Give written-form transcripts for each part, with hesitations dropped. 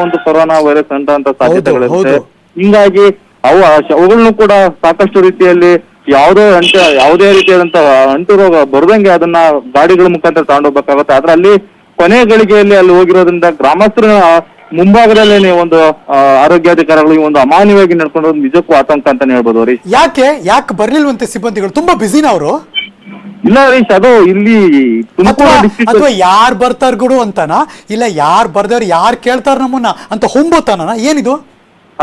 ಒಂದು corona virus ಅಂತ ಸಾಧ್ಯತೆಗಳಿರುತ್ತೆ. ಹಿಂಗಾಗಿ ಅವುಗಳನ್ನು ಕೂಡ ಸಾಕಷ್ಟು ರೀತಿಯಲ್ಲಿ ಯಾವುದೇ ರೀತಿಯಾದಂತಹ ಅಂಟು ರೋಗ ಬರದಂಗೆ ಅದನ್ನ ಗಾಡಿಗಳ ಮುಖಾಂತರ ತಗೊಂಡೋಗ್ಬೇಕಾಗುತ್ತೆ. ಆದ್ರೆ ಅಲ್ಲಿ ಕೊನೆ ಗಳಿಗೆಯಲ್ಲಿ ಅಲ್ಲಿ ಹೋಗಿರೋದ್ರಿಂದ ಗ್ರಾಮಸ್ಥರ ಮುಂಭಾಗದಲ್ಲೇ ಒಂದು ಆರೋಗ್ಯಾಧಿಕಾರಿಗಳಿಗೆ ಒಂದು ಅಮಾನ್ಯವಾಗಿ ನಡ್ಕೊಂಡು ನಿಜಕ್ಕೂ ಆತಂಕ ಅಂತಾನೆ ಹೇಳ್ಬೋದು ಹರೀಶ್. ಯಾಕೆ ಬರ್ಲಿಲ್ವಂತೆ ಸಿಬ್ಬಂದಿಗಳು? ತುಂಬಾ ಬಿಸಿನ ಅವರು? ಇಲ್ಲ ಹರೀಶ್, ಅದು ಇಲ್ಲಿ ಅಥವಾ ಯಾರು ಬರ್ತಾರ ಗುಡು ಅಂತಾನ, ಇಲ್ಲ ಯಾರು ಬರ್ದವ್ರು ಯಾರು ಕೇಳ್ತಾರ ನಮ್ಮನ್ನ ಅಂತ ಹುಂಬೋತಾನ, ಏನಿದು?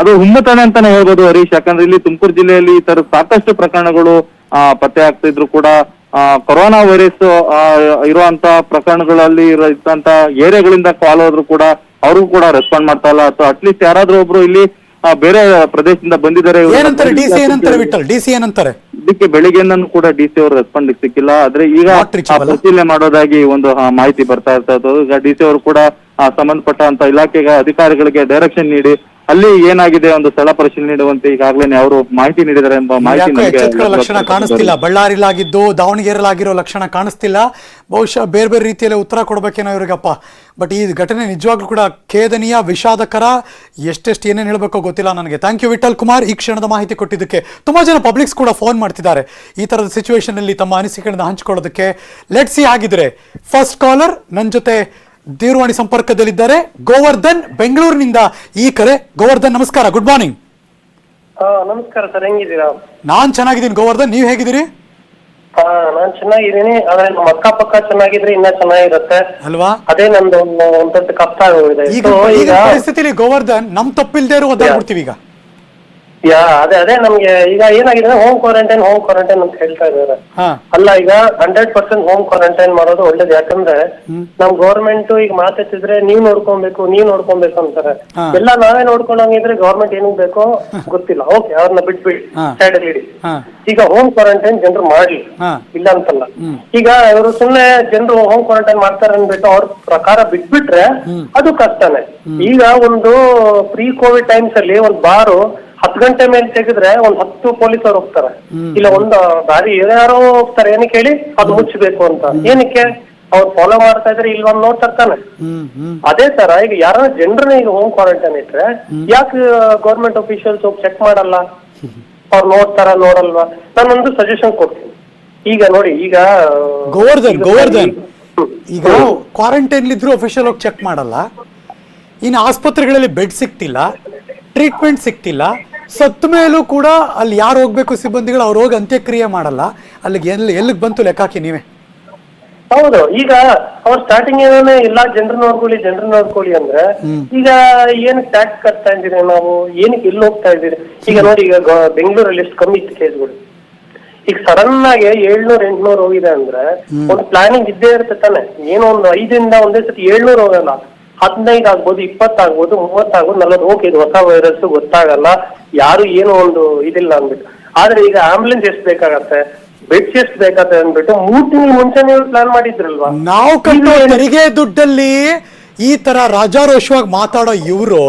ಅದು ಹುಮ್ಮತನ ಅಂತಾನೆ ಹೇಳ್ಬೋದು ಹರೀಶ್. ಯಾಕಂದ್ರೆ ಇಲ್ಲಿ ತುಮಕೂರು ಜಿಲ್ಲೆಯಲ್ಲಿ ಈ ತರ ಸಾಕಷ್ಟು ಪ್ರಕರಣಗಳು ಪತ್ತೆ ಆಗ್ತಿದ್ರು ಕೂಡ ಕೊರೋನಾ ವೈರಸ್ ಇರುವಂತ ಪ್ರಕರಣಗಳಲ್ಲಿ ಇರುವಂತ ಏರಿಯಾಗಳಿಂದ ಕಾಲ್ ಹೋದ್ರು ಕೂಡ ಅವ್ರಿಗೂ ಕೂಡ ರೆಸ್ಪಾಂಡ್ ಮಾಡ್ತಾ ಇಲ್ಲ. ಅಥವಾ ಅಟ್ಲೀಸ್ಟ್ ಯಾರಾದ್ರೂ ಒಬ್ರು ಇಲ್ಲಿ ಬೇರೆ ಪ್ರದೇಶದಿಂದ ಬಂದಿದ್ದಾರೆ ಇದಕ್ಕೆ ಬೆಳಿಗ್ಗೆನೂ ಕೂಡ ಡಿಸಿ ಅವರು ರೆಸ್ಪಾಂಡ್ ಸಿಕ್ಕಿಲ್ಲ. ಆದ್ರೆ ಈಗ ಪರಿಶೀಲನೆ ಮಾಡೋದಾಗಿ ಒಂದು ಮಾಹಿತಿ ಬರ್ತಾ ಇರ್ತದೆ. ಈಗ ಡಿಸಿ ಅವರು ಕೂಡ ಸಂಬಂಧಪಟ್ಟಂತ ಇಲಾಖೆಗೆ ಅಧಿಕಾರಿಗಳಿಗೆ ಡೈರೆಕ್ಷನ್ ನೀಡಿ ಅಲ್ಲಿ ಏನಾಗಿದೆ ಒಂದು ಸ್ಥಳ ಪರಿಶೀಲನೆ ನೀಡುವಂತೆ ಈಗಾಗಲೇ ಅವರು ಮಾಹಿತಿ ನೀಡಿದ್ದಾರೆ ಎಂಬ ಮಾಹಿತಿ ಲಕ್ಷಣ ಕಾಣಿಸ್ತಿಲ್ಲ. ಬಳ್ಳಾರಿಲಾಗಿದ್ದು ದಾವಣಗೆರೆಲಾಗಿರೋ ಲಕ್ಷಣ ಕಾಣಿಸ್ತಿಲ್ಲ. ಬಹುಶಃ ಬೇರೆ ಬೇರೆ ರೀತಿಯಲ್ಲಿ ಉತ್ತರ ಕೊಡ್ಬೇಕೇನೋ ಇವ್ರಿಗಪ್ಪ. ಬಟ್ ಈ ಘಟನೆ ನಿಜವಾಗ್ಲೂ ಕೂಡ ಖೇದನೀಯ, ವಿಷಾದಕರ. ಎಷ್ಟೆಷ್ಟು ಏನೇನು ಹೇಳ್ಬೇಕೋ ಗೊತ್ತಿಲ್ಲ ನನಗೆ. ಥ್ಯಾಂಕ್ ಯು ವಿಠಲ್ ಕುಮಾರ್ ಈ ಕ್ಷಣದ ಮಾಹಿತಿ ಕೊಟ್ಟಿದ್ದಕ್ಕೆ. ತುಂಬಾ ಜನ ಪಬ್ಲಿಕ್ಸ್ ಕೂಡ ಫೋನ್ ಮಾಡ್ತಿದ್ದಾರೆ ಈ ತರದ ಸಿಚುವೇಶನ್ ಅಲ್ಲಿ ತಮ್ಮ ಅನಿಸಿಕೆಗಳನ್ನ ಹಂಚಿಕೊಳ್ಳೋದಕ್ಕೆ. ಲೆಟ್ಸ್ ಸಿ ಆಗಿದ್ರೆ ಫಸ್ಟ್ ಕಾಲರ್ ನನ್ನ ಜೊತೆ ದೂರವಾಣಿ ಸಂಪರ್ಕದಲ್ಲಿದ್ದಾರೆ. ಗೋವರ್ಧನ್ ಬೆಂಗಳೂರಿನಿಂದ ಈ ಕರೆ. ಗೋವರ್ಧನ್ ನಮಸ್ಕಾರ, ಗುಡ್ ಮಾರ್ನಿಂಗ್. ನಮಸ್ಕಾರ ಸರ್, ಹೆಂಗಿದ್ದೀರಾ? ನಾನ್ ಚೆನ್ನಾಗಿದ್ದೀನಿ ಗೋವರ್ಧನ್, ನೀವ್ ಹೇಗಿದ್ದೀರಿ? ನಾನ್ ಚೆನ್ನಾಗಿದ್ದೀನಿ. ಆದ್ರೆ ನಮ್ಮ ಅಕ್ಕಪಕ್ಕ ಚೆನ್ನಾಗಿದ್ರೆ ಇನ್ನ ಚೆನ್ನಾಗಿರುತ್ತೆ ಅಲ್ವಾ? ಅದೇ ನಂದು ಒಂದ್ ದೊಡ್ಡ ಕಷ್ಟ ಆಗೋಗಿದೆ ಈಗ ಪರಿಸ್ಥಿತಿಲಿ. ಗೋವರ್ಧನ್, ನಮ್ ತಪ್ಪಿಲ್ದೇ ಇರೋ ಒದ್ದಾಡ್ಬಿಡ್ತೀವಿ ಈಗ. ಅದೇ ನಮ್ಗೆ ಈಗ ಏನಾಗಿದೆ, ಹೋಮ್ ಕ್ವಾರಂಟೈನ್ ಅಂತ ಹೇಳ್ತಾ ಇದಾರೆ. ಅಲ್ಲ, ಈಗ 100% ಹೋಮ್ ಕ್ವಾರಂಟೈನ್ ಮಾಡೋದು ಒಳ್ಳೇದು. ಯಾಕಂದ್ರೆ ನಮ್ ಗೌರ್ಮೆಂಟ್ ಈಗ ಮಾತೆತ್ತಿದ್ರೆ ನೀವ್ ನೋಡ್ಕೊಬೇಕು ಅಂತಾರೆ. ಎಲ್ಲ ನಾವೇ ನೋಡ್ಕೊಂಡಂಗಿದ್ರೆ ಗೌರ್ಮೆಂಟ್ ಏನಕ್ ಬೇಕೋ ಗೊತ್ತಿಲ್ಲ. ಓಕೆ, ಅವ್ರನ್ನ ಬಿಟ್ಬಿಡಿ, ಸೈಡ್ ಅಲ್ಲಿ ಇಡಿ. ಈಗ ಹೋಮ್ ಕ್ವಾರಂಟೈನ್ ಜನರು ಮಾಡ್ಲಿ, ಇಲ್ಲ ಅಂತಲ್ಲ. ಈಗ ಇವರು ಸುಮ್ನೆ ಜನರು ಹೋಮ್ ಕ್ವಾರಂಟೈನ್ ಮಾಡ್ತಾರೆ ಅಂದ್ಬಿಟ್ಟು ಅವ್ರ ಪ್ರಕಾರ ಬಿಟ್ಬಿಟ್ರೆ ಅದು ಕಷ್ಟನೇ. ಈಗ ಒಂದು ಪ್ರೀ ಕೋವಿಡ್ ಟೈಮ್ಸ್ ಅಲ್ಲಿ ಒಂದ್ ಬಾರು 10 ಗಂಟೆ ಮೇಲೆ ತೆಗೆದ್ರೆ ಒಂದ್ 10 ಪೊಲೀಸರು ಹೋಗ್ತಾರೆ, ಇಲ್ಲ ಒಂದು ದಾರಿ ಯಾರೋ ಹೋಗ್ತಾರೆ. ಏನಕ್ಕೆ ಹೇಳಿ? ಅದು ಮುಚ್ಚಬೇಕು ಅಂತ. ಏನಕ್ಕೆ? ಅವ್ರು ಫಾಲೋ ಮಾಡ್ತಾ ಇದ್ರೆ ಇಲ್ವಾ ನೋಡ್ತಾರೆ ತಾನೆ. ಅದೇ ತರ ಈಗ ಯಾರ ಜನರನ್ನ ಈಗ ಹೋಮ್ ಕ್ವಾರಂಟೈನ್ ಇಟ್ರೆ ಯಾಕೆ ಗೌರ್ಮೆಂಟ್ ಅಫಿಷಿಯಲ್ಸ್ ಹೋಗಿ ಚೆಕ್ ಮಾಡಲ್ಲ? ಅವ್ರು ನೋಡಲ್ವಾ? ನಾನೊಂದು ಸಜೆಷನ್ ಕೊಡ್ತೀನಿ. ಈಗ ನೋಡಿ, ಈಗ ಗೋವರ್ಧನ್ ಈಗ ಕ್ವಾರಂಟೈನ್ ಇದ್ರು ಅಫಿಷಿಯಲ್ ಹೋಗಿ ಚೆಕ್ ಮಾಡಲ್ಲ. ಇನ್ನು ಆಸ್ಪತ್ರೆಗಳಲ್ಲಿ ಬೆಡ್ ಸಿಗ್ತಿಲ್ಲ, ಟ್ರೀಟ್ಮೆಂಟ್ ಸಿಗ್ತಿಲ್ಲ. ಸತ್ತ ಮೇಲೂ ಕೂಡ ಅಲ್ಲಿ ಯಾರು ಹೋಗ್ಬೇಕು ಸಿಬ್ಬಂದಿಗಳು, ಅವ್ರು ಹೋಗಿ ಅಂತ್ಯಕ್ರಿಯೆ ಮಾಡಲ್ಲ. ಅಲ್ಲಿಗೆ ಎಲ್ಲಿಗೆ ಬಂತು ಲೆಕ್ಕಾಕಿ ನೀವೇ? ಹೌದು, ಈಗ ಅವ್ರು ಸ್ಟಾರ್ಟಿಂಗ್ ಏನೇ ಇಲ್ಲ ಜನರು ನೋಡ್ಕೊಳ್ಳಿ ಅಂದ್ರೆ ಈಗ ಏನಕ್ಕೆ ಟ್ಯಾಕ್ಸ್ ಕಟ್ತಾ ಇದ್ದೀರಿ ನಾವು? ಏನಕ್ಕೆ ಎಲ್ಲಿ ಹೋಗ್ತಾ ಇದ್ದೀರಿ? ಈಗ ನೋಡಿ, ಈಗ ಬೆಂಗಳೂರಲ್ಲಿ ಎಷ್ಟು ಕಮ್ಮಿ ಇತ್ತು ಕೇಸ್ಗಳು. ಈಗ ಸಡನ್ ಆಗಿ 700-800 ಹೋಗಿದೆ ಅಂದ್ರೆ ಒಂದು ಪ್ಲಾನಿಂಗ್ ಇದ್ದೇ ಇರುತ್ತೆ ತಾನೆ. ಏನೋ ಒಂದು 5ರಿಂದ ಒಂದೇ ಸತಿ 700 ಹೋಗಲ್ಲ, 15 ಆಗ್ಬೋದು, 20 ಆಗ್ಬೋದು, 30 ಆಗ್ಬೋದು, 40. ಓಕೆ, ಇದು ಹೊಸ ವೈರಸ್ ಗೊತ್ತಾಗಲ್ಲ, ಯಾರು ಏನೋ ಒಂದು ಇದಿಲ್ಲ ಅಂದ್ಬಿಟ್ಟು. ಆದ್ರೆ ಈಗ ಆಂಬುಲೆನ್ಸ್ ಎಷ್ಟು ಬೇಕಾಗತ್ತೆ, ಬೆಡ್ಸ್ ಎಷ್ಟು ಬೇಕಾಗತ್ತೆ ಅಂದ್ಬಿಟ್ಟು 3 ತಿಂಗಳು ಮುಂಚೆ ನೀವು ಪ್ಲಾನ್ ಮಾಡಿದ್ರಲ್ವಾ? ನಾವು ಕಟ್ಟೋ ತೆರಿಗೆ ದುಡ್ಡಲ್ಲಿ ಈ ತರ ರಾಜಾರೋಷವಾಗಿ ಮಾತಾಡೋ ಇವರು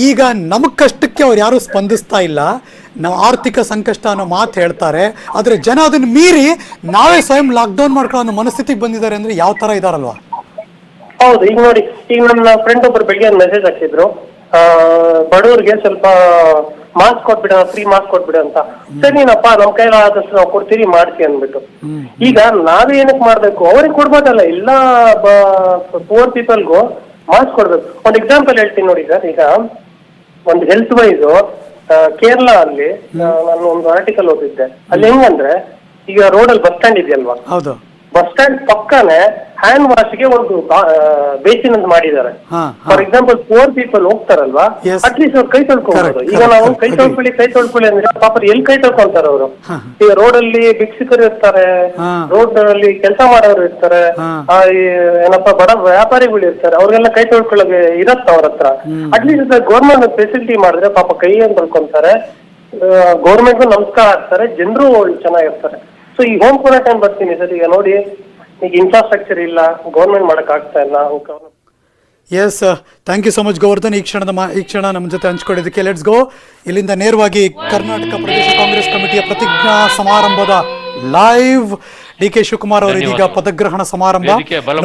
ಈಗ ನಮಗ್ ಕಷ್ಟಕ್ಕೆ ಅವ್ರು ಯಾರು ಸ್ಪಂದಿಸ್ತಾ ಇಲ್ಲ. ನಾವು ಆರ್ಥಿಕ ಸಂಕಷ್ಟ ಅನ್ನೋ ಮಾತು ಹೇಳ್ತಾರೆ, ಆದ್ರೆ ಜನ ಅದನ್ನ ಮೀರಿ ನಾವೇ ಸ್ವಯಂ ಲಾಕ್ಡೌನ್ ಮಾಡ್ಕೊಳ್ಳೋ ಅನ್ನೋ ಮನಸ್ಥಿತಿಗೆ ಬಂದಿದ್ದಾರೆ ಅಂದ್ರೆ ಯಾವ ತರ ಇದಾರಲ್ವಾ? ಹೌದು, ಈಗ ನೋಡಿ, ಈಗ ನನ್ನ ಫ್ರೆಂಡ್ ಒಬ್ರು ಬೆಳಿಗ್ಗೆ ಮೆಸೇಜ್ ಹಾಕಿದ್ರು, ಬಡವರಿಗೆ ಸ್ವಲ್ಪ ಮಾಸ್ಕ್ ಕೊಟ್ಬಿಡ, ಫ್ರೀ ಮಾಸ್ಕ್ ಕೊಟ್ಬಿಡ ಅಂತ. ಸರಿನಪ್ಪ, ನಮ್ ಕೈಲಿ ಆದಷ್ಟು ನಾವು ಕೊಡ್ತೀವಿ, ಮಾಡ್ತೀವಿ ಅಂದ್ಬಿಟ್ಟು. ಈಗ ನಾವೇ ಏನಕ್ಕೆ ಮಾಡ್ಬೇಕು? ಅವ್ರಿಗೆ ಕೊಡ್ಬೋದಲ್ಲ, ಎಲ್ಲ ಪೂರ್ ಪೀಪಲ್ಗೂ ಮಾಸ್ಕ್ ಕೊಡ್ಬೇಕು. ಒಂದ್ ಎಕ್ಸಾಂಪಲ್ ಹೇಳ್ತೀನಿ ನೋಡಿ ಸರ್. ಈಗ ಒಂದು ಹೆಲ್ತ್ ವೈಸ್ ಕೇರಳ ಅಲ್ಲಿ ನಾನು ಒಂದು ಆರ್ಟಿಕಲ್ ಓದಿದ್ದೆ. ಅಲ್ಲಿ ಹೆಂಗಂದ್ರೆ, ಈಗ ರೋಡಲ್ಲಿ ಬಸ್ ಸ್ಟ್ಯಾಂಡ್ ಇದೆಯಲ್ವಾ, ಬಸ್ ಸ್ಟ್ಯಾಂಡ್ ಪಕ್ಕನೆ ಹ್ಯಾಂಡ್ ವಾಶ್ಗೆ ಒಂದು ಬೇಸಿನ್ ಅಂತ ಮಾಡಿದ್ದಾರೆ. ಫಾರ್ ಎಕ್ಸಾಂಪಲ್ ಪೂರ್ ಪೀಪಲ್ ಹೋಗ್ತಾರಲ್ವಾ, ಅಟ್ಲೀಸ್ಟ್ ಅವ್ರು ಕೈ ತೊಳ್ಕೊಬಹುದು. ಈಗ ನಾವು ಕೈ ತೊಳ್ಕೊಳ್ಳಿ ಅಂದ್ರೆ ಪಾಪ ಎಲ್ಲಿ ಕೈ ತೊಳ್ಕೊಂತಾರೆ ಅವರು? ಈಗ ರೋಡ್ ಅಲ್ಲಿ ಭಿಕ್ಷುಕರು ಇರ್ತಾರೆ, ರೋಡ್ ಅಲ್ಲಿ ಕೆಲಸ ಮಾಡೋರು ಇರ್ತಾರೆ, ಏನಪ್ಪಾ ಬಡ ವ್ಯಾಪಾರಿಗಳು ಇರ್ತಾರೆ, ಅವ್ರಿಗೆಲ್ಲ ಕೈ ತೊಳ್ಕೊಳ್ಳೋಕೆ ಇರತ್ತ ಅವ್ರ ಹತ್ರ. ಅಟ್ಲೀಸ್ಟ್ ಗೌರ್ಮೆಂಟ್ ಫೆಸಿಲಿಟಿ ಮಾಡಿದ್ರೆ ಪಾಪ ಕೈಯನ್ನು ತೊಳ್ಕೊಂತಾರೆ, ಗೌರ್ಮೆಂಟ್ಗೂ ನಮಸ್ಕಾರ ಆಗ್ತಾರೆ, ಜನರು ಚೆನ್ನಾಗಿರ್ತಾರೆ. ಸೊ ಈ ಹೋಮ್ ಕ್ವಾರಂಟೈನ್ ಬರ್ತೀನಿ ಸರ್. ಈಗ ನೋಡಿ, ಈಗ ಇನ್ಫ್ರಾಸ್ಟ್ರಕ್ಚರ್ ಇಲ್ಲ, ಗೌರ್ಮೆಂಟ್ ಮಾಡಕ್ ಆಗ್ತಾ ಇಲ್ಲ. Yes, thank you so much Govardhan ಈ ಕ್ಷಣ ನಮ್ಮ ಜೊತೆ ಹಂಚ್ಕೊಂಡಿದ್ದಕ್ಕೆ. Let's go. ಇಲ್ಲಿಂದ ನೇರವಾಗಿ ಕರ್ನಾಟಕ ಪ್ರದೇಶ ಕಾಂಗ್ರೆಸ್ ಕಮಿಟಿಯ ಪ್ರತಿಜ್ಞಾ ಸಮಾರಂಭದ ಲೈವ್. ಡಿ.ಕೆ. ಶಿವಕುಮಾರ್ ಅವರು ಇದೀಗ ಪದಗ್ರಹಣ ಸಮಾರಂಭ,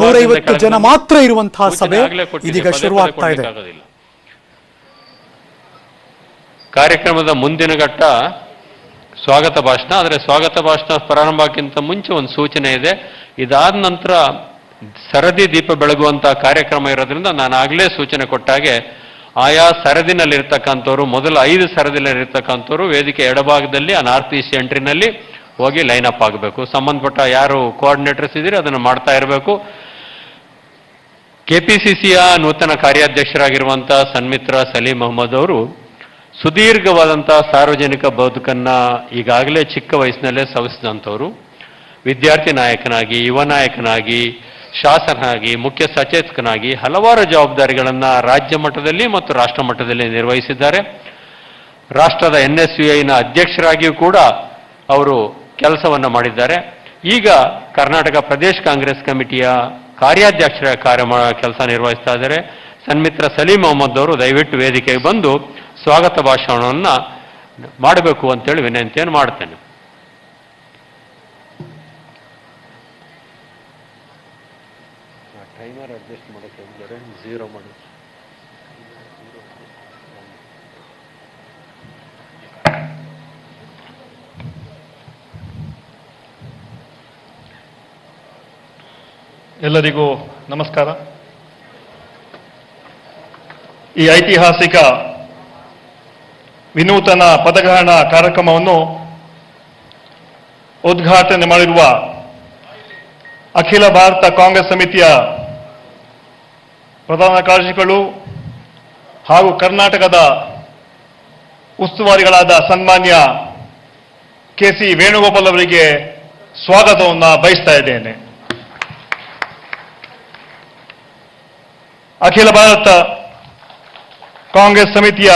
150 ಜನ ಮಾತ್ರ ಇರುವಂತಹ ಸಭೆ ಇದೀಗ ಶುರುವಾಗ್ತಾ ಇದೆ. ಕಾರ್ಯಕ್ರಮದ ಮುಂದಿನ ಘಟ್ಟ ಸ್ವಾಗತ ಭಾಷಣ. ಆದರೆ ಸ್ವಾಗತ ಭಾಷಣ ಪ್ರಾರಂಭಕ್ಕಿಂತ ಮುಂಚೆ ಒಂದು ಸೂಚನೆ ಇದೆ. ಇದಾದ ನಂತರ ಸರದಿ ದೀಪ ಬೆಳಗುವಂಥ ಕಾರ್ಯಕ್ರಮ ಇರೋದ್ರಿಂದ ನಾನು ಆಗಲೇ ಸೂಚನೆ ಕೊಟ್ಟಾಗೆ ಆಯಾ ಸರದಿನಲ್ಲಿರ್ತಕ್ಕಂಥವ್ರು, ಮೊದಲ 5 ಸರದಿನಲ್ಲಿರ್ತಕ್ಕಂಥವ್ರು ವೇದಿಕೆ ಎಡಭಾಗದಲ್ಲಿ ಆ ನಾರ್ತ್ ಈಸ್ಟ್ ಎಂಟ್ರಿನಲ್ಲಿ ಹೋಗಿ ಲೈನ್ ಅಪ್ ಆಗಬೇಕು. ಸಂಬಂಧಪಟ್ಟ ಯಾರು ಕೋಆರ್ಡಿನೇಟರ್ಸ್ ಇದ್ದೀರಿ ಅದನ್ನು ಮಾಡ್ತಾ ಇರಬೇಕು. ಕೆಪಿಸಿಸಿಯ ನೂತನ ಕಾರ್ಯಾಧ್ಯಕ್ಷರಾಗಿರುವಂಥ ಸನ್ಮಿತ್ರ ಸಲೀಂ ಅಹ್ಮದ್ ಅವರು ಸುದೀರ್ಘವಾದಂಥ ಸಾರ್ವಜನಿಕ ಬದುಕನ್ನು ಈಗಾಗಲೇ ಚಿಕ್ಕ ವಯಸ್ಸಿನಲ್ಲೇ ಸವಿಸಿದಂಥವರು. ವಿದ್ಯಾರ್ಥಿ ನಾಯಕನಾಗಿ, ಯುವ ನಾಯಕನಾಗಿ, ಶಾಸಕನಾಗಿ, ಮುಖ್ಯ ಸಚೇತಕನಾಗಿ ಹಲವಾರು ಜವಾಬ್ದಾರಿಗಳನ್ನು ರಾಜ್ಯ ಮಟ್ಟದಲ್ಲಿ ಮತ್ತು ರಾಷ್ಟ್ರ ಮಟ್ಟದಲ್ಲಿ ನಿರ್ವಹಿಸಿದ್ದಾರೆ. ರಾಷ್ಟ್ರದ NSUIನ ಅಧ್ಯಕ್ಷರಾಗಿಯೂ ಕೂಡ ಅವರು ಕೆಲಸವನ್ನು ಮಾಡಿದ್ದಾರೆ. ಈಗ ಕರ್ನಾಟಕ ಪ್ರದೇಶ ಕಾಂಗ್ರೆಸ್ ಕಮಿಟಿಯ ಕಾರ್ಯಾಧ್ಯಕ್ಷರ ಕೆಲಸ ನಿರ್ವಹಿಸ್ತಾ ಇದ್ದಾರೆ. ಸನ್ಮಿತ್ರ ಸಲೀಂ ಅಹ್ಮದ್ ಅವರು ದಯವಿಟ್ಟು ವೇದಿಕೆಗೆ ಬಂದು ಸ್ವಾಗತ ಭಾಷಣವನ್ನು ಮಾಡಬೇಕು ಅಂತೇಳಿ ವಿನಂತಿಯನ್ನು ಮಾಡ್ತೇನೆ. ಟೈಮರ್ ಅಡ್ಜಸ್ಟ್ ಮಾಡೋಕ್ಕೆ ಹೇಳಿದ್ದಾರೆ, 0 ಮಾಡಿ. ಎಲ್ಲರಿಗೂ ನಮಸ್ಕಾರ. ಈ ಐತಿಹಾಸಿಕ ವಿನೂತನ ಪದಗ್ರಹಣ ಕಾರ್ಯಕ್ರಮವನ್ನು ಉದ್ಘಾಟನೆ ಮಾಡಿರುವ ಅಖಿಲ ಭಾರತ ಕಾಂಗ್ರೆಸ್ ಸಮಿತಿಯ ಪ್ರಧಾನ ಕಾರ್ಯದರ್ಶಿಗಳು ಹಾಗೂ ಕರ್ನಾಟಕದ ಉಸ್ತುವಾರಿಗಳಾದ ಸನ್ಮಾನ್ಯ KC ವೇಣುಗೋಪಾಲ್ ಅವರಿಗೆ ಸ್ವಾಗತವನ್ನು ಬಯಸ್ತಾ ಇದ್ದೇನೆ. ಅಖಿಲ ಭಾರತ ಕಾಂಗ್ರೆಸ್ ಸಮಿತಿಯ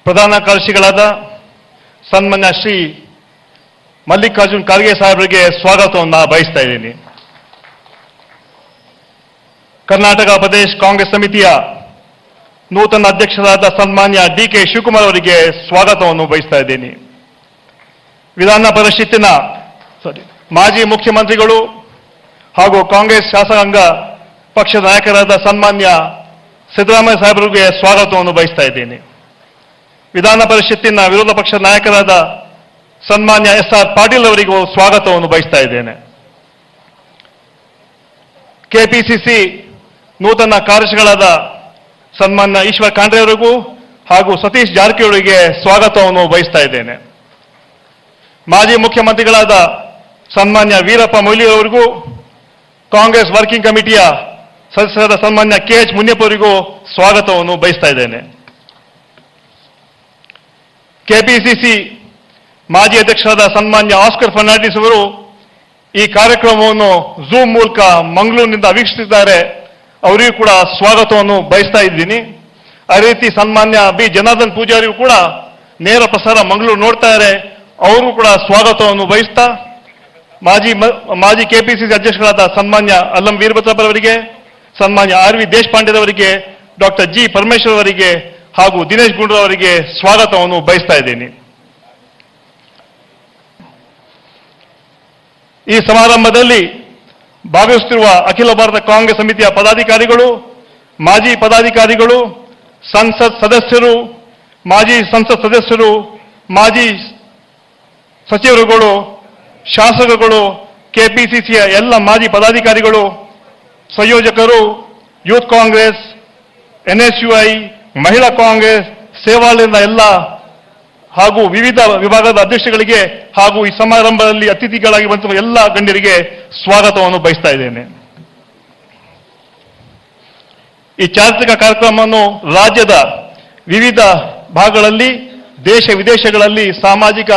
ಪ್ರಧಾನ ಕಾರ್ಯದರ್ಶಿಗಳಾದ ಸನ್ಮಾನ್ಯ ಶ್ರೀ ಮಲ್ಲಿಕಾರ್ಜುನ್ ಖರ್ಗೆ ಸಾಹೇಬರಿಗೆ ಸ್ವಾಗತವನ್ನು ಬಯಸ್ತಾ ಇದ್ದೀನಿ. ಕರ್ನಾಟಕ ಪ್ರದೇಶ ಕಾಂಗ್ರೆಸ್ ಸಮಿತಿಯ ನೂತನ ಅಧ್ಯಕ್ಷರಾದ ಸನ್ಮಾನ್ಯ DK ಶಿವಕುಮಾರ್ ಅವರಿಗೆ ಸ್ವಾಗತವನ್ನು ಬಯಸ್ತಾ ಇದ್ದೀನಿ. ವಿಧಾನ ಪರಿಷತ್ತಿನ ಮಾಜಿ ಮುಖ್ಯಮಂತ್ರಿಗಳು ಹಾಗೂ ಕಾಂಗ್ರೆಸ್ ಶಾಸಕಾಂಗ ಪಕ್ಷದ ನಾಯಕರಾದ ಸನ್ಮಾನ್ಯ ಸಿದ್ದರಾಮಯ್ಯ ಸಾಹೇಬರಿಗೆ ಸ್ವಾಗತವನ್ನು ಬಯಸ್ತಾ ಇದ್ದೇನೆ. ವಿಧಾನ ಪರಿಷತ್ತಿನ ವಿರೋಧ ಪಕ್ಷದ ನಾಯಕರಾದ ಸನ್ಮಾನ್ಯ SR ಪಾಟೀಲ್ ಅವರಿಗೂ ಸ್ವಾಗತವನ್ನು ಬಯಸ್ತಾ ಇದ್ದೇನೆ. ಕೆಪಿಸಿಸಿ ನೂತನ ಕಾರ್ಯದರ್ಶಿಗಳಾದ ಸನ್ಮಾನ್ಯ ಈಶ್ವರ್ ಖಂಡ್ರೆ ಅವರಿಗೂ ಹಾಗೂ ಸತೀಶ್ ಜಾರಕಿಹೊಳಿಗೆ ಸ್ವಾಗತವನ್ನು ಬಯಸ್ತಾ ಇದ್ದೇನೆ. ಮಾಜಿ ಮುಖ್ಯಮಂತ್ರಿಗಳಾದ ಸನ್ಮಾನ್ಯ ವೀರಪ್ಪ ಮೊಯ್ಲಿ ಅವರಿಗೂ ಕಾಂಗ್ರೆಸ್ ವರ್ಕಿಂಗ್ ಕಮಿಟಿಯ ಸದಸ್ಯರಾದ ಸನ್ಮಾನ್ಯ KH ಮುನಿಯಪ್ಪ ಅವರಿಗೂ ಸ್ವಾಗತವನ್ನು ಬಯಸ್ತಾ ಇದ್ದೇನೆ. ಕೆಪಿಸಿಸಿ ಮಾಜಿ ಅಧ್ಯಕ್ಷರಾದ ಸನ್ಮಾನ್ಯ ಆಸ್ಕರ್ ಫರ್ನಾಂಡಿಸ್ ಅವರು ಈ ಕಾರ್ಯಕ್ರಮವನ್ನು ಝೂಮ್ ಮೂಲಕ ಮಂಗಳೂರಿನಿಂದ ವೀಕ್ಷಿಸಿದ್ದಾರೆ. ಅವರಿಗೂ ಕೂಡ ಸ್ವಾಗತವನ್ನು ಬಯಸ್ತಾ ಇದ್ದೀನಿ. ಅದೇ ರೀತಿ ಸನ್ಮಾನ್ಯ B ಜನಾರ್ದನ್ ಪೂಜಾರಿಗೂ ಕೂಡ ನೇರ ಪ್ರಸಾರ ಮಂಗಳೂರು ನೋಡ್ತಾ ಇದ್ದಾರೆ. ಅವರು ಕೂಡ ಸ್ವಾಗತವನ್ನು ಬಯಸ್ತಾ ಮಾಜಿ ಕೆಪಿಸಿಸಿ ಅಧ್ಯಕ್ಷರಾದ ಸನ್ಮಾನ್ಯ ಅಲ್ಲಂ ವೀರಭದ್ರಪ್ಪರವರಿಗೆ, ಸನ್ಮಾನ್ಯ RV ದೇಶಪಾಂಡೆರವರಿಗೆ, ಡಾಕ್ಟರ್ G ಪರಮೇಶ್ವರ್ ಅವರಿಗೆ ಹಾಗೂ ದಿನೇಶ್ ಗುಂಡೂರಾವ್ ಅವರಿಗೆ ಸ್ವಾಗತವನ್ನು ಬಯಸ್ತಾ ಇದ್ದೀನಿ. ಈ ಸಮಾರಂಭದಲ್ಲಿ ಭಾಗವಹಿಸುತ್ತಿರುವ ಅಖಿಲ ಭಾರತ ಕಾಂಗ್ರೆಸ್ ಸಮಿತಿಯ ಪದಾಧಿಕಾರಿಗಳು, ಮಾಜಿ ಪದಾಧಿಕಾರಿಗಳು, ಸಂಸತ್ ಸದಸ್ಯರು, ಮಾಜಿ ಸಂಸತ್ ಸದಸ್ಯರು, ಮಾಜಿ ಸಚಿವರುಗಳು, ಶಾಸಕರುಗಳು, ಕೆಪಿಸಿಸಿಯ ಎಲ್ಲ ಮಾಜಿ ಪದಾಧಿಕಾರಿಗಳು, ಸಂಯೋಜಕರು, ಯೂತ್ ಕಾಂಗ್ರೆಸ್, NSUI, ಮಹಿಳಾ ಕಾಂಗ್ರೆಸ್, ಸೇವಾಲಯದ ಎಲ್ಲ ಹಾಗೂ ವಿವಿಧ ವಿಭಾಗದ ಅಧ್ಯಕ್ಷಗಳಿಗೆ ಹಾಗೂ ಈ ಸಮಾರಂಭದಲ್ಲಿ ಅತಿಥಿಗಳಾಗಿ ಬಂದ ಎಲ್ಲ ಗಣ್ಯರಿಗೆ ಸ್ವಾಗತವನ್ನು ಬಯಸ್ತಾ ಇದ್ದೇನೆ. ಈ ಚಾರಿತ್ರಿಕ ಕಾರ್ಯಕ್ರಮವನ್ನು ರಾಜ್ಯದ ವಿವಿಧ ಭಾಗಗಳಲ್ಲಿ, ದೇಶ ವಿದೇಶಗಳಲ್ಲಿ, ಸಾಮಾಜಿಕ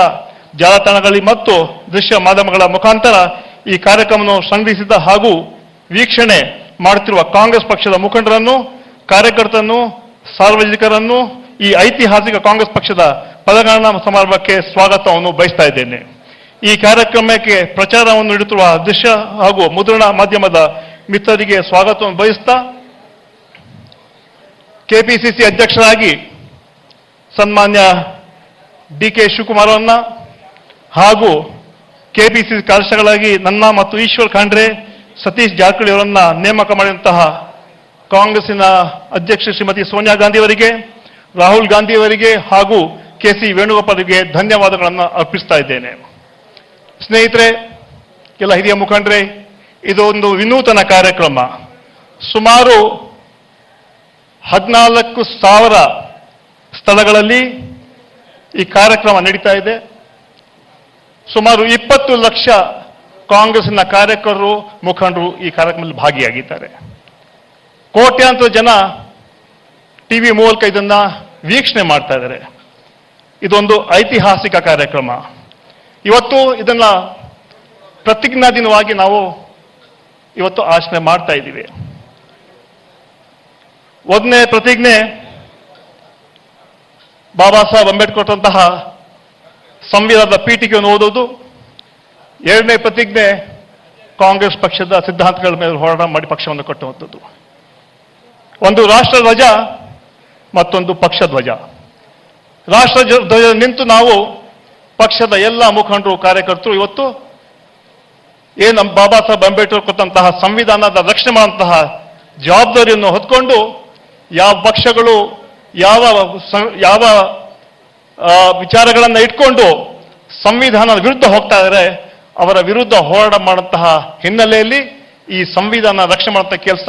ಜಾಲತಾಣಗಳಲ್ಲಿ ಮತ್ತು ದೃಶ್ಯ ಮಾಧ್ಯಮಗಳ ಮುಖಾಂತರ ಈ ಕಾರ್ಯಕ್ರಮವನ್ನು ಸಂಘಟಿಸಿದ ಹಾಗೂ ವೀಕ್ಷಣೆ ಮಾಡುತ್ತಿರುವ ಕಾಂಗ್ರೆಸ್ ಪಕ್ಷದ ಮುಖಂಡರನ್ನು, ಕಾರ್ಯಕರ್ತರನ್ನು, ಸಾರ್ವಜನಿಕರನ್ನು ಈ ಐತಿಹಾಸಿಕ ಕಾಂಗ್ರೆಸ್ ಪಕ್ಷದ ಪದಗ್ರಹಣ ಸಮಾರಂಭಕ್ಕೆ ಸ್ವಾಗತವನ್ನು ಬಯಸ್ತಾ ಇದ್ದೇನೆ. ಈ ಕಾರ್ಯಕ್ರಮಕ್ಕೆ ಪ್ರಚಾರವನ್ನು ನೀಡುತ್ತಿರುವ ದೃಶ್ಯ ಹಾಗೂ ಮುದ್ರಣ ಮಾಧ್ಯಮದ ಮಿತ್ರರಿಗೆ ಸ್ವಾಗತವನ್ನು ಬಯಸ್ತಾ, ಕೆಪಿಸಿಸಿ ಅಧ್ಯಕ್ಷರಾಗಿ ಸನ್ಮಾನ್ಯ DK ಶಿವಕುಮಾರ್ ಅವರನ್ನ ಹಾಗೂ ಕೆಪಿಸಿಸಿ ಕಾರ್ಯದರ್ಶಿಗಳಾಗಿ ನನ್ನ ಮತ್ತು ಈಶ್ವರ್ ಖಂಡ್ರೆ, ಸತೀಶ್ ಜಾರಕಿಹೊಳಿ ಅವರನ್ನ ನೇಮಕ ಮಾಡಿದಂತಹ ಕಾಂಗ್ರೆಸ್ಸಿನ ಅಧ್ಯಕ್ಷ ಶ್ರೀಮತಿ ಸೋನಿಯಾ ಗಾಂಧಿ ಅವರಿಗೆ ರಾಹುಲ್ ಗಾಂಧಿಯವರಿಗೆ ಹಾಗೂ ಕೆ ಸಿ ವೇಣುಗೋಪಾಲ್ಗೆ ಧನ್ಯವಾದಗಳನ್ನು ಅರ್ಪಿಸ್ತಾ ಇದ್ದೇನೆ. ಸ್ನೇಹಿತರೆ, ಕೆಲ ಹಿರಿಯ ಮುಖಂಡರೇ, ಇದೊಂದು ವಿನೂತನ ಕಾರ್ಯಕ್ರಮ. ಸುಮಾರು 14,000 ಸ್ಥಳಗಳಲ್ಲಿ ಈ ಕಾರ್ಯಕ್ರಮ ನಡೀತಾ ಇದೆ. ಸುಮಾರು 20 ಲಕ್ಷ ಕಾಂಗ್ರೆಸ್ನ ಕಾರ್ಯಕರ್ತರು, ಮುಖಂಡರು ಈ ಕಾರ್ಯಕ್ರಮದಲ್ಲಿ ಭಾಗಿಯಾಗಿದ್ದಾರೆ. ಕೋಟ್ಯಾಂತರ ಜನ ಟಿವಿ ಮೂಲಕ ಇದನ್ನ ವೀಕ್ಷಣೆ ಮಾಡ್ತಾ ಇದ್ದಾರೆ. ಇದೊಂದು ಐತಿಹಾಸಿಕ ಕಾರ್ಯಕ್ರಮ. ಇವತ್ತು ಇದನ್ನ ಪ್ರತಿಜ್ಞಾ ದಿನವಾಗಿ ನಾವು ಇವತ್ತು ಆಚರಣೆ ಮಾಡ್ತಾ ಇದ್ದೀವಿ. ಒಂದನೇ ಪ್ರತಿಜ್ಞೆ ಬಾಬಾ ಸಾಹೇಬ್ ಅಂಬೇಡ್ಕರ್ ಅಂತಹ ಸಂವಿಧಾನದ ಪೀಠಿಕೆಯನ್ನು ಓದೋದು. ಎರಡನೇ ಪ್ರತಿಜ್ಞೆ ಕಾಂಗ್ರೆಸ್ ಪಕ್ಷದ ಸಿದ್ಧಾಂತಗಳ ಮೇಲೆ ಹೋರಾಟ ಮಾಡಿ ಪಕ್ಷವನ್ನು ಕಟ್ಟುವಂಥದ್ದು. ಒಂದು ರಾಷ್ಟ್ರ ಧ್ವಜ, ಮತ್ತೊಂದು ಪಕ್ಷ ಧ್ವಜ. ರಾಷ್ಟ್ರ ಧ್ವಜ ನಿಂತು ನಾವು ಪಕ್ಷದ ಎಲ್ಲ ಮುಖಂಡರು, ಕಾರ್ಯಕರ್ತರು ಇವತ್ತು ಏನು ಬಾಬಾ ಸಾಹೇಬ್ ಅಂಬೇಡ್ಕರ್ ಕೊಟ್ಟಂತಹ ಸಂವಿಧಾನದ ರಕ್ಷಣೆ ಮಾಡುವಂತಹ ಜವಾಬ್ದಾರಿಯನ್ನು ಹೊತ್ಕೊಂಡು ಯಾವ ಪಕ್ಷಗಳು ಯಾವ ವಿಚಾರಗಳನ್ನು ಇಟ್ಕೊಂಡು ಸಂವಿಧಾನದ ವಿರುದ್ಧ ಹೋಗ್ತಾ ಇದ್ದಾರೆ, ಅವರ ವಿರುದ್ಧ ಹೋರಾಟ ಮಾಡುವಂತಹ ಹಿನ್ನೆಲೆಯಲ್ಲಿ ಈ ಸಂವಿಧಾನ ರಕ್ಷಣೆ ಮಾಡುವಂತಹ ಕೆಲಸ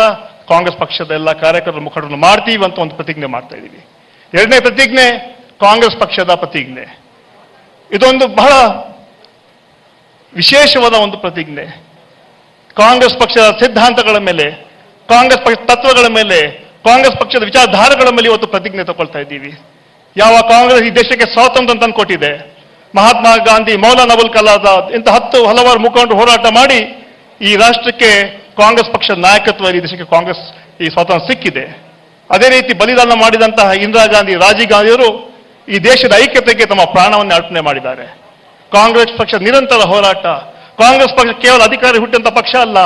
ಕಾಂಗ್ರೆಸ್ ಪಕ್ಷದ ಎಲ್ಲ ಕಾರ್ಯಕರ್ತರ ಮುಖಂಡರನ್ನು ಮಾಡ್ತೀವಿ ಅಂತ ಒಂದು ಪ್ರತಿಜ್ಞೆ ಮಾಡ್ತಾ ಇದ್ದೀವಿ. ಎರಡನೇ ಪ್ರತಿಜ್ಞೆ ಕಾಂಗ್ರೆಸ್ ಪಕ್ಷದ ಪ್ರತಿಜ್ಞೆ. ಇದೊಂದು ಬಹಳ ವಿಶೇಷವಾದ ಒಂದು ಪ್ರತಿಜ್ಞೆ. ಕಾಂಗ್ರೆಸ್ ಪಕ್ಷದ ಸಿದ್ಧಾಂತಗಳ ಮೇಲೆ, ಕಾಂಗ್ರೆಸ್ ಪಕ್ಷದ ತತ್ವಗಳ ಮೇಲೆ, ಕಾಂಗ್ರೆಸ್ ಪಕ್ಷದ ವಿಚಾರಧಾರೆಗಳ ಮೇಲೆ ಇವತ್ತು ಪ್ರತಿಜ್ಞೆ ತಗೊಳ್ತಾ ಇದ್ದೀವಿ. ಯಾವ ಕಾಂಗ್ರೆಸ್ ಈ ದೇಶಕ್ಕೆ ಸ್ವಾತಂತ್ರ್ಯ ತಂದು ಕೊಟ್ಟಿದೆ, ಮಹಾತ್ಮ ಗಾಂಧಿ, ಮೌಲಾನಾ ಅಬುಲ್ ಕಲಾಂ ಆಜಾದ್ ಇಂಥ ಹಲವಾರು ಮುಖಂಡರು ಹೋರಾಟ ಮಾಡಿ ಈ ರಾಷ್ಟ್ರಕ್ಕೆ ಕಾಂಗ್ರೆಸ್ ಪಕ್ಷದ ನಾಯಕತ್ವ, ಈ ದೇಶಕ್ಕೆ ಕಾಂಗ್ರೆಸ್ ಈ ಸ್ವಾತಂತ್ರ್ಯ ಸಿಕ್ಕಿದೆ. ಅದೇ ರೀತಿ ಬಲಿದಾನ ಮಾಡಿದಂತಹ ಇಂದಿರಾ ಗಾಂಧಿ, ರಾಜೀವ್ ಗಾಂಧಿಯವರು ಈ ದೇಶದ ಐಕ್ಯತೆಗೆ ತಮ್ಮ ಪ್ರಾಣವನ್ನು ಅರ್ಪಣೆ ಮಾಡಿದ್ದಾರೆ. ಕಾಂಗ್ರೆಸ್ ಪಕ್ಷದ ನಿರಂತರ ಹೋರಾಟ, ಕಾಂಗ್ರೆಸ್ ಪಕ್ಷ ಕೇವಲ ಅಧಿಕಾರಿ ಹುಟ್ಟಂತ ಪಕ್ಷ ಅಲ್ಲ,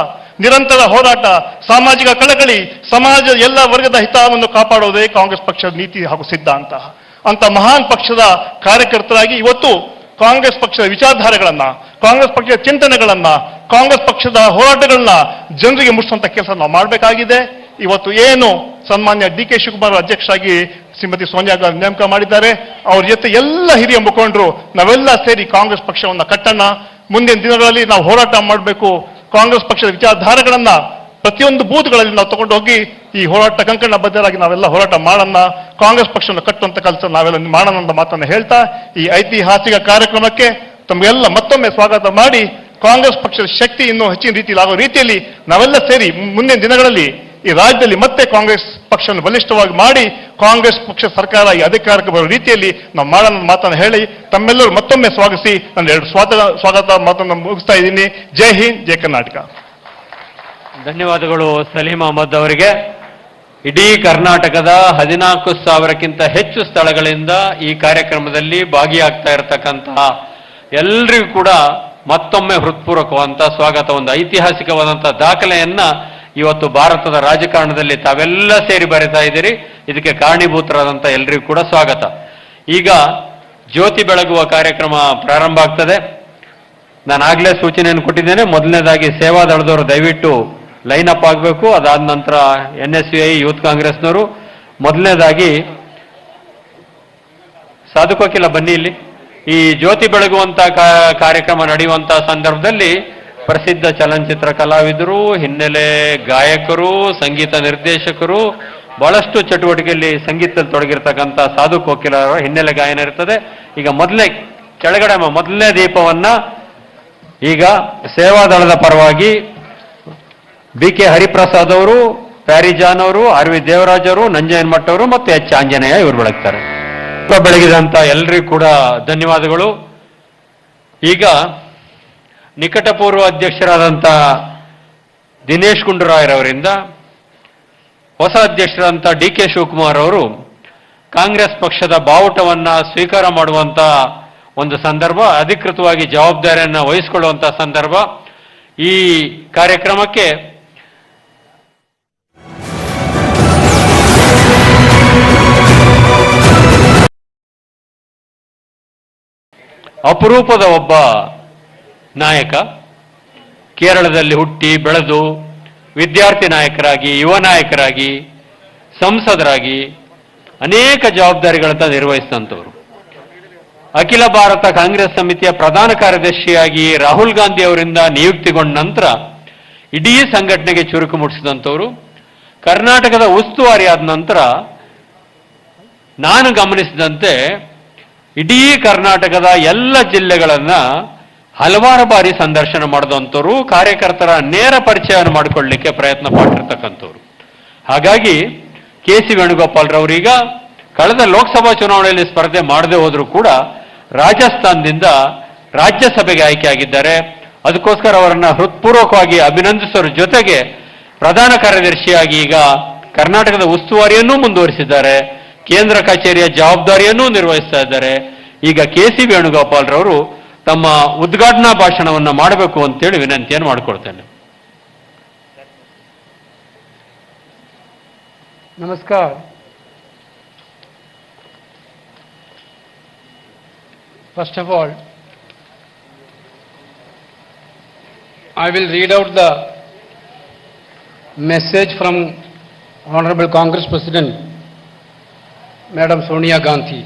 ನಿರಂತರ ಹೋರಾಟ, ಸಾಮಾಜಿಕ ಕಳಕಳಿ, ಸಮಾಜದ ಎಲ್ಲ ವರ್ಗದ ಹಿತವನ್ನು ಕಾಪಾಡುವುದೇ ಕಾಂಗ್ರೆಸ್ ಪಕ್ಷದ ನೀತಿ ಹಾಗೂ ಸಿದ್ಧಾಂತ. ಅಂತ ಮಹಾನ್ ಪಕ್ಷದ ಕಾರ್ಯಕರ್ತರಾಗಿ ಇವತ್ತು ಕಾಂಗ್ರೆಸ್ ಪಕ್ಷದ ವಿಚಾರಧಾರೆಗಳನ್ನ, ಕಾಂಗ್ರೆಸ್ ಪಕ್ಷದ ಚಿಂತನೆಗಳನ್ನ, ಕಾಂಗ್ರೆಸ್ ಪಕ್ಷದ ಹೋರಾಟಗಳನ್ನ ಜನರಿಗೆ ಮುಟ್ಟಿಸುವಂತ ಕೆಲಸ ನಾವು ಮಾಡಬೇಕಾಗಿದೆ. ಇವತ್ತು ಏನು ಸನ್ಮಾನ್ಯ ಡಿ.ಕೆ. ಶಿವಕುಮಾರ್ ಅಧ್ಯಕ್ಷರಾಗಿ ಶ್ರೀಮತಿ ಸೋನಿಯಾ ಗಾಂಧಿ ನೇಮಕ ಮಾಡಿದ್ದಾರೆ, ಅವ್ರ ಜೊತೆ ಎಲ್ಲ ಹಿರಿಯ ಮುಖಂಡರು ನಾವೆಲ್ಲ ಸೇರಿ ಕಾಂಗ್ರೆಸ್ ಪಕ್ಷವನ್ನು ಕಟ್ಟೋಣ. ಮುಂದಿನ ದಿನಗಳಲ್ಲಿ ನಾವು ಹೋರಾಟ ಮಾಡಬೇಕು. ಕಾಂಗ್ರೆಸ್ ಪಕ್ಷದ ವಿಚಾರಧಾರೆಗಳನ್ನ ಪ್ರತಿಯೊಂದು ಬೂತ್ಗಳಲ್ಲಿ ನಾವು ತಗೊಂಡು ಹೋಗಿ ಈ ಹೋರಾಟ ಕಂಕಣ ಬದ್ಧರಾಗಿ ನಾವೆಲ್ಲ ಹೋರಾಟ ಮಾಡೋಣ, ಕಾಂಗ್ರೆಸ್ ಪಕ್ಷವನ್ನು ಕಟ್ಟುವಂತ ಕೆಲಸ ನಾವೆಲ್ಲ ಮಾಡೋಣ ಅಂತ ಮಾತನ್ನು ಹೇಳ್ತಾ ಈ ಐತಿಹಾಸಿಕ ಕಾರ್ಯಕ್ರಮಕ್ಕೆ ತಮಗೆಲ್ಲ ಮತ್ತೊಮ್ಮೆ ಸ್ವಾಗತ ಮಾಡಿ, ಕಾಂಗ್ರೆಸ್ ಪಕ್ಷದ ಶಕ್ತಿ ಇನ್ನೂ ಹೆಚ್ಚಿನ ರೀತಿಯಲ್ಲಿ ಆಗೋ ರೀತಿಯಲ್ಲಿ ನಾವೆಲ್ಲ ಸೇರಿ ಮುಂದಿನ ದಿನಗಳಲ್ಲಿ ಈ ರಾಜ್ಯದಲ್ಲಿ ಮತ್ತೆ ಕಾಂಗ್ರೆಸ್ ಪಕ್ಷವನ್ನು ಬಲಿಷ್ಠವಾಗಿ ಮಾಡಿ ಕಾಂಗ್ರೆಸ್ ಪಕ್ಷ ಸರ್ಕಾರ ಈ ಅಧಿಕಾರಕ್ಕೆ ಬರುವ ರೀತಿಯಲ್ಲಿ ನಾವು ಮಾಡೋಣ ಮಾತನ್ನು ಹೇಳಿ ತಮ್ಮೆಲ್ಲರೂ ಮತ್ತೊಮ್ಮೆ ಸ್ವಾಗತಿಸಿ ನನ್ನ ಎರಡು ಸ್ವಾಗತ ಮಾತನ್ನು ಮುಗಿಸ್ತಾ ಇದ್ದೀನಿ. ಜೈ ಹಿಂದ್, ಜೈ ಕರ್ನಾಟಕ. ಧನ್ಯವಾದಗಳು ಸಲೀಂ ಅಹಮದ್ ಅವರಿಗೆ. ಇಡೀ ಕರ್ನಾಟಕದ 14,000ಕ್ಕಿಂತ ಹೆಚ್ಚು ಸ್ಥಳಗಳಿಂದ ಈ ಕಾರ್ಯಕ್ರಮದಲ್ಲಿ ಭಾಗಿಯಾಗ್ತಾ ಇರತಕ್ಕಂತಹ ಎಲ್ರಿಗೂ ಕೂಡ ಮತ್ತೊಮ್ಮೆ ಹೃತ್ಪೂರ್ವಕವಾದಂತಹ ಸ್ವಾಗತ. ಒಂದು ಐತಿಹಾಸಿಕವಾದಂತಹ ದಾಖಲೆಯನ್ನ ಇವತ್ತು ಭಾರತದ ರಾಜಕಾರಣದಲ್ಲಿ ತಾವೆಲ್ಲ ಸೇರಿ ಬರೀತಾ ಇದ್ದೀರಿ. ಇದಕ್ಕೆ ಕಾರಣೀಭೂತರಾದಂಥ ಎಲ್ರಿಗೂ ಕೂಡ ಸ್ವಾಗತ. ಈಗ ಜ್ಯೋತಿ ಬೆಳಗುವ ಕಾರ್ಯಕ್ರಮ ಪ್ರಾರಂಭ ಆಗ್ತದೆ. ನಾನು ಆಗ್ಲೇ ಸೂಚನೆಯನ್ನು ಕೊಟ್ಟಿದ್ದೇನೆ. ಮೊದಲನೇದಾಗಿ ಸೇವಾದಳದವರು ದಯವಿಟ್ಟು ಲೈನ್ ಅಪ್ ಆಗಬೇಕು. ಅದಾದ ನಂತರ NSUI ಯೂತ್ ಕಾಂಗ್ರೆಸ್ನವರು. ಮೊದಲನೇದಾಗಿ ಸಾಧುಕೋಕಿಲ ಬನ್ನಿ ಇಲ್ಲಿ. ಈ ಜ್ಯೋತಿ ಬೆಳಗುವಂತ ಕಾರ್ಯಕ್ರಮ ನಡೆಯುವಂತ ಸಂದರ್ಭದಲ್ಲಿ ಪ್ರಸಿದ್ಧ ಚಲನಚಿತ್ರ ಕಲಾವಿದರು, ಹಿನ್ನೆಲೆ ಗಾಯಕರು, ಸಂಗೀತ ನಿರ್ದೇಶಕರು, ಬಹಳಷ್ಟು ಚಟುವಟಿಕೆಯಲ್ಲಿ ಸಂಗೀತದಲ್ಲಿ ತೊಡಗಿರ್ತಕ್ಕಂಥ ಸಾಧು ಕೋಕಿಲರ ಹಿನ್ನೆಲೆ ಗಾಯನ ಇರ್ತದೆ. ಈಗ ಕೆಳಗಡೆ ಮೊದಲನೇ ದೀಪವನ್ನ ಈಗ ಸೇವಾದಳದ ಪರವಾಗಿ BK ಹರಿಪ್ರಸಾದ್ ಅವರು, ಪ್ಯಾರಿಜಾನ್ ಅವರು, RV ದೇವರಾಜ್ ಅವರು, ನಂಜಯನ್ ಮಠ್ ಅವರು ಮತ್ತು H ಆಂಜನೇಯ ಇವರು ಬೆಳಗ್ತಾರೆ. ಬೆಳಗಿದಂತ ಎಲ್ರಿಗೂ ಕೂಡ ಧನ್ಯವಾದಗಳು. ಈಗ ನಿಕಟಪೂರ್ವ ಅಧ್ಯಕ್ಷರಾದಂಥ ದಿನೇಶ್ ಗುಂಡೂರಾಯರವರಿಂದ ಹೊಸ ಅಧ್ಯಕ್ಷರಾದಂಥ DK ಶಿವಕುಮಾರ್ ಅವರು ಕಾಂಗ್ರೆಸ್ ಪಕ್ಷದ ಬಾವುಟವನ್ನ ಸ್ವೀಕಾರ ಮಾಡುವಂತ ಒಂದು ಸಂದರ್ಭ, ಅಧಿಕೃತವಾಗಿ ಜವಾಬ್ದಾರಿಯನ್ನು ವಹಿಸಿಕೊಳ್ಳುವಂತ ಸಂದರ್ಭ. ಈ ಕಾರ್ಯಕ್ರಮಕ್ಕೆ ಅಪರೂಪದ ಒಬ್ಬ ನಾಯಕ, ಕೇರಳದಲ್ಲಿ ಹುಟ್ಟಿ ಬೆಳೆದು ವಿದ್ಯಾರ್ಥಿ ನಾಯಕರಾಗಿ, ಯುವ ನಾಯಕರಾಗಿ, ಸಂಸದರಾಗಿ ಅನೇಕ ಜವಾಬ್ದಾರಿಗಳನ್ನ ನಿರ್ವಹಿಸಿದಂಥವ್ರು. ಅಖಿಲ ಭಾರತ ಕಾಂಗ್ರೆಸ್ ಸಮಿತಿಯ ಪ್ರಧಾನ ಕಾರ್ಯದರ್ಶಿಯಾಗಿ ರಾಹುಲ್ ಗಾಂಧಿ ಅವರಿಂದ ನಿಯುಕ್ತಿಗೊಂಡ ನಂತರ ಇಡೀ ಸಂಘಟನೆಗೆ ಚುರುಕು ಮೂಡಿಸಿದಂಥವರು. ಕರ್ನಾಟಕದ ಉಸ್ತುವಾರಿ ಆದ ನಂತರ ನಾನು ಗಮನಿಸಿದಂತೆ ಇಡೀ ಕರ್ನಾಟಕದ ಎಲ್ಲ ಜಿಲ್ಲೆಗಳನ್ನ ಹಲವಾರು ಬಾರಿ ಸಂದರ್ಶನ ಮಾಡಿದಂಥವ್ರು, ಕಾರ್ಯಕರ್ತರ ನೇರ ಪರಿಚಯವನ್ನು ಮಾಡಿಕೊಳ್ಳಲಿಕ್ಕೆ ಪ್ರಯತ್ನ ಪಟ್ಟಿರ್ತಕ್ಕಂಥವ್ರು. ಹಾಗಾಗಿ ಕೆ.ಸಿ. ವೇಣುಗೋಪಾಲ್ ರವರೀಗ ಕಳೆದ ಲೋಕಸಭಾ ಚುನಾವಣೆಯಲ್ಲಿ ಸ್ಪರ್ಧೆ ಮಾಡದೆ ಹೋದರೂ ಕೂಡ ರಾಜಸ್ಥಾನದಿಂದ ರಾಜ್ಯಸಭೆಗೆ ಆಯ್ಕೆಯಾಗಿದ್ದಾರೆ. ಅದಕ್ಕೋಸ್ಕರ ಅವರನ್ನ ಹೃತ್ಪೂರ್ವಕವಾಗಿ ಅಭಿನಂದಿಸೋರ ಜೊತೆಗೆ ಪ್ರಧಾನ ಕಾರ್ಯದರ್ಶಿಯಾಗಿ ಈಗ ಕರ್ನಾಟಕದ ಉಸ್ತುವಾರಿಯನ್ನೂ ಮುಂದುವರಿಸಿದ್ದಾರೆ, ಕೇಂದ್ರ ಕಚೇರಿಯ ಜವಾಬ್ದಾರಿಯನ್ನೂ ನಿರ್ವಹಿಸ್ತಾ ಇದ್ದಾರೆ. ಈಗ ಕೆ.ಸಿ. ವೇಣುಗೋಪಾಲ್ ರವರು ತಮ್ಮ ಉದ್ಘಾಟನಾ ಭಾಷಣವನ್ನು ಮಾಡಬೇಕು ಅಂತೇಳಿ ವಿನಂತಿಯನ್ನು ಮಾಡಿಕೊಳ್ತೇನೆ. नमस्कार. First of all, I will read out the message from Honorable Congress President, Madam Sonia Gandhi.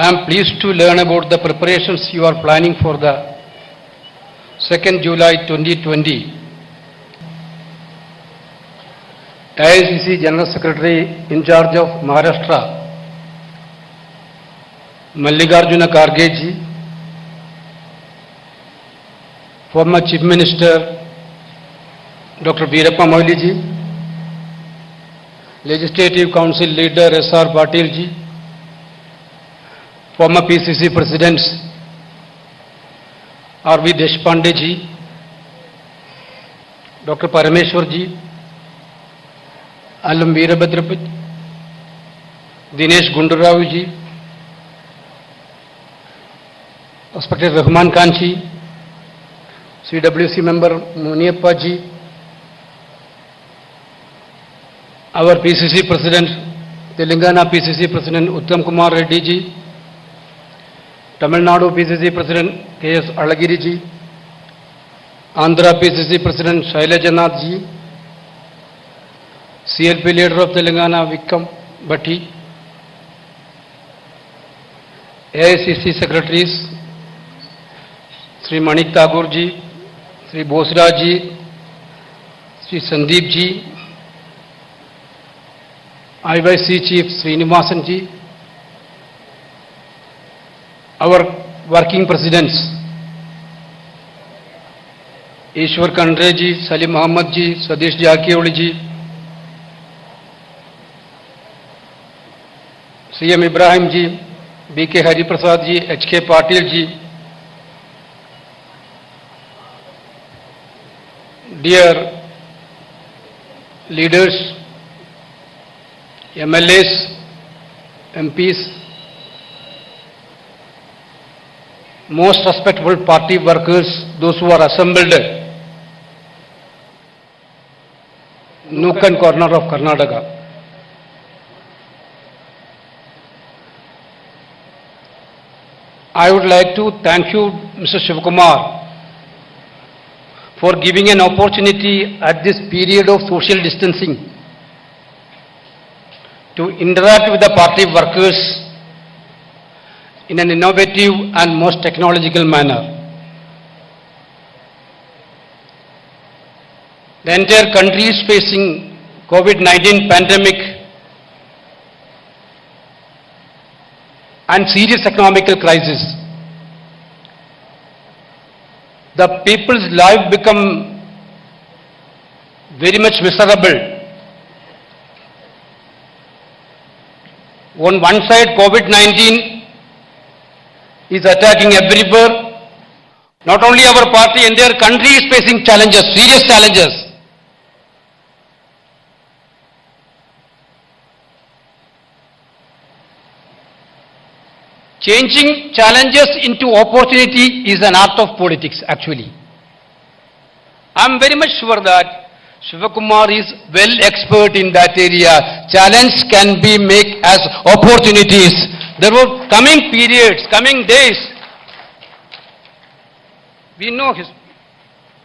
I am pleased to learn about the preparations you are planning for the 2nd July 2020. AICC General Secretary in charge of Maharashtra, Mallikarjuna Kharge ji, former Chief Minister Dr. Veerappa Moily ji, Legislative Council Leader S.R. Patil ji, former PCC Presidents R.V. Deshpande ji, Dr. Parameshwar ji, Allam Veerabhadra, Dinesh Gundurao ji, respected Rahman Khan ji, CWC member Muniyappa ji, our PCC President, Telangana PCC President Uttam Kumar Reddy ji, Tamil Nadu PCC President K.S. Alagiri ji, Andhra PCC President Shailaja Nath ji, CLP leader of Telangana Vikram Bhatti, AICC secretaries Sri Manik Tagore ji, Sri Bosraj ji, Sri Sandeep ji, IYC Chief Srinivasan ji, our working presidents Ishwar Khandre ji, Salim Ahmad ji, Sadish Jakioli ji, CM Ibrahim ji, B.K. Hari Prasad ji, H.K. Patil ji, dear leaders, MLAs, MPs, most respectable party workers, those who are assembled nook and corner of Karnataka. I would like to thank you, Mr. Shivakumar, for giving an opportunity at this period of social distancing to interact with the party workers in an innovative and most technological manner. The entire country is facing COVID-19 pandemic and serious economical crisis. The people's life become very much miserable. On one side, COVID-19 is attacking everywhere. Not only our party, entire country is facing challenges, serious challenges. Changing challenges into opportunity is an art of politics, actually. I am very much sure that Shivakumar is well expert in that area. Challenge can be made as opportunities. There were coming periods, coming days. We know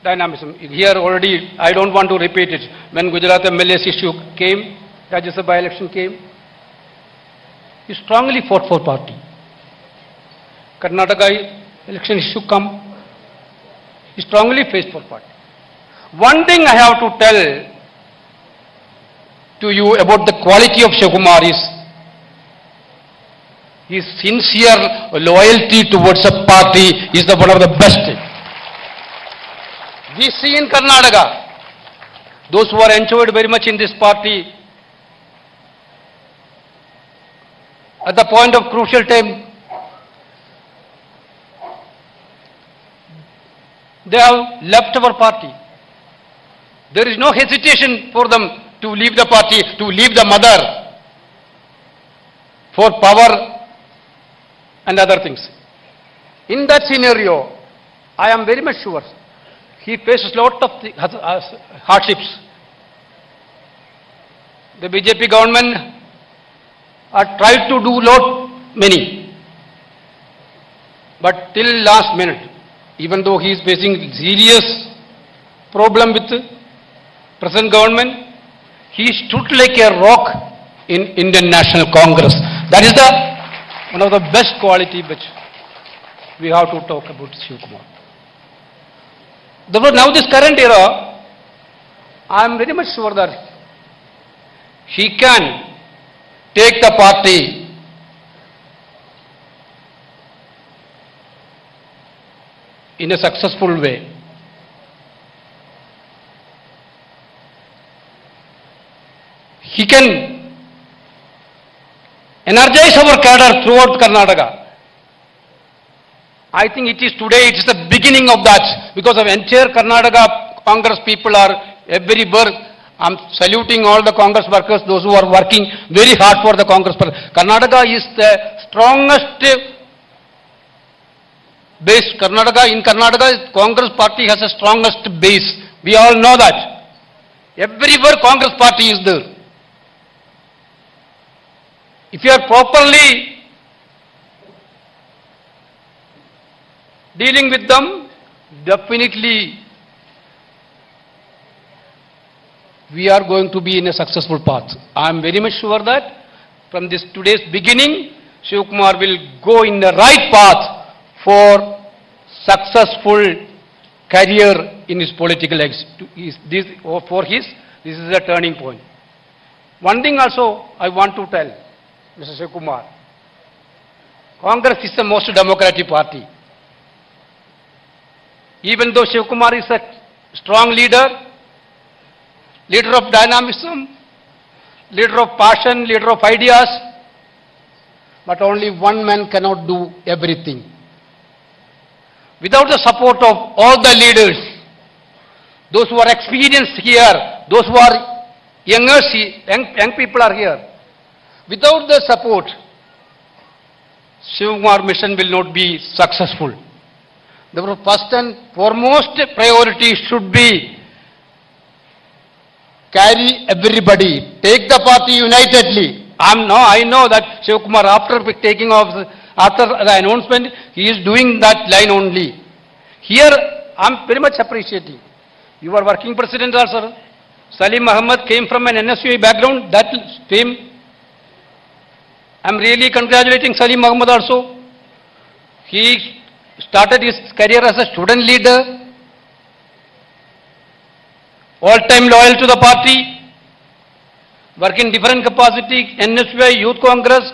dynamism. Here already, I don't want to repeat it. When Gujarat MLA's issue came, Rajya Sabha election came, he strongly fought for party. Karnataka election issue come, he strongly faced for party. One thing I have to tell to you about the quality of Shivakumar is his sincere loyalty towards a party is one of the best. We see in Karnataka, those who are enjoyed very much in this party, at the point of crucial time, they have left our party. There is no hesitation for them to leave the party, to leave the mother for power and other things. In that scenario, I am very much sure he faces lot of hardships. The BJP government are tried to do many, but till last minute, even though he is facing serious problem with present government, he stood like a rock in Indian National Congress. That is one of the best quality which we have to talk about Shivakumar. Therefore, now this current era, I am very much sure that he can take the party in a successful way. He can energize our cadre throughout Karnataka. I think it is today, it is the beginning of that, because of entire Karnataka Congress people are everywhere. I am saluting all the Congress workers, those who are working very hard for the Congress. Karnataka is the strongest base. In Karnataka, Congress party has the strongest base. We all know that. Everywhere Congress party is there. If you are properly dealing with them, definitely we are going to be in a successful path. I am very much sure that from this today's beginning, Shivakumar will go in the right path for successful career in his political this is a turning point. One thing also I want to tell Mr. Shivakumar, Congress is the most democratic party. Even though Shivakumar is a strong leader of dynamism, leader of passion, leader of ideas, but only one man cannot do everything. Without the support of all the leaders, those who are experienced here, those who are young people are here, without the support, Shivakumar mission will not be successful. Therefore, first and foremost priority should be carry everybody, take the party unitedly. I know that Shivakumar, after taking off, after the announcement, he is doing that line only. Here, I am very much appreciating. You are working president also. Salim Muhammad came from an NSUI background, that same. I am really congratulating Salim Muhammad also. He started his career as a student leader, all-time loyal to the party, work in different capacity, NSUI, Youth Congress,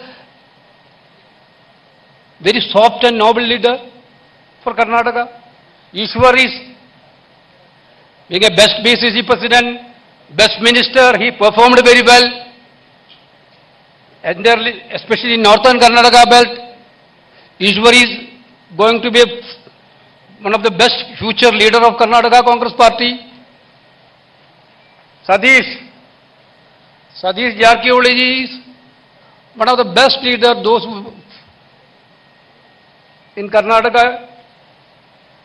very soft and noble leader for Karnataka. Ishwar is being a best BCC president, best minister, he performed very well, and especially in northern Karnataka belt. Ishwar is going to be one of the best future leader of Karnataka Congress Party. Satish Jarkioli is one of the best leaders, those who in Karnataka,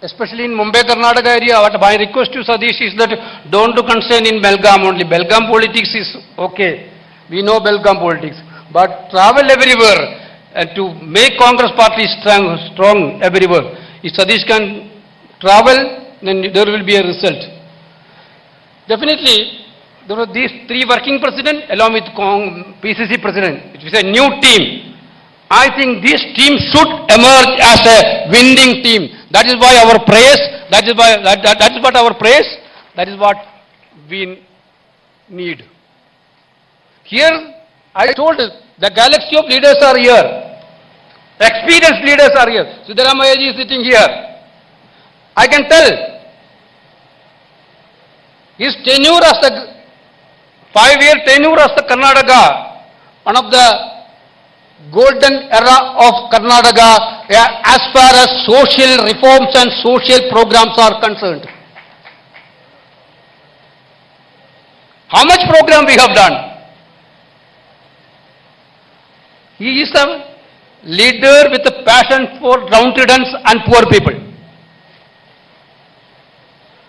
especially in Mumbai, Karnataka area. What my request to Satish is that don't do concern in Belgaum only. Belgaum politics is okay. We know Belgaum politics. But travel everywhere and to make Congress party strong everywhere. If Satish can travel then there will be a result. Definitely, there were these three working presidents along with PCC president. It is a new team. I think this team should emerge as a winning team. That is why our praise, that is what our praise, that is what we need. Here, I told the galaxy of leaders are here. Experienced leaders are here. Siddaramaiah ji is sitting here. I can tell his tenure as the 5-year tenure as the Karnataka, one of the golden era of Karnataka as far as social reforms and social programs are concerned. How much program we have done? He is a leader with a passion for downtrodden and poor people.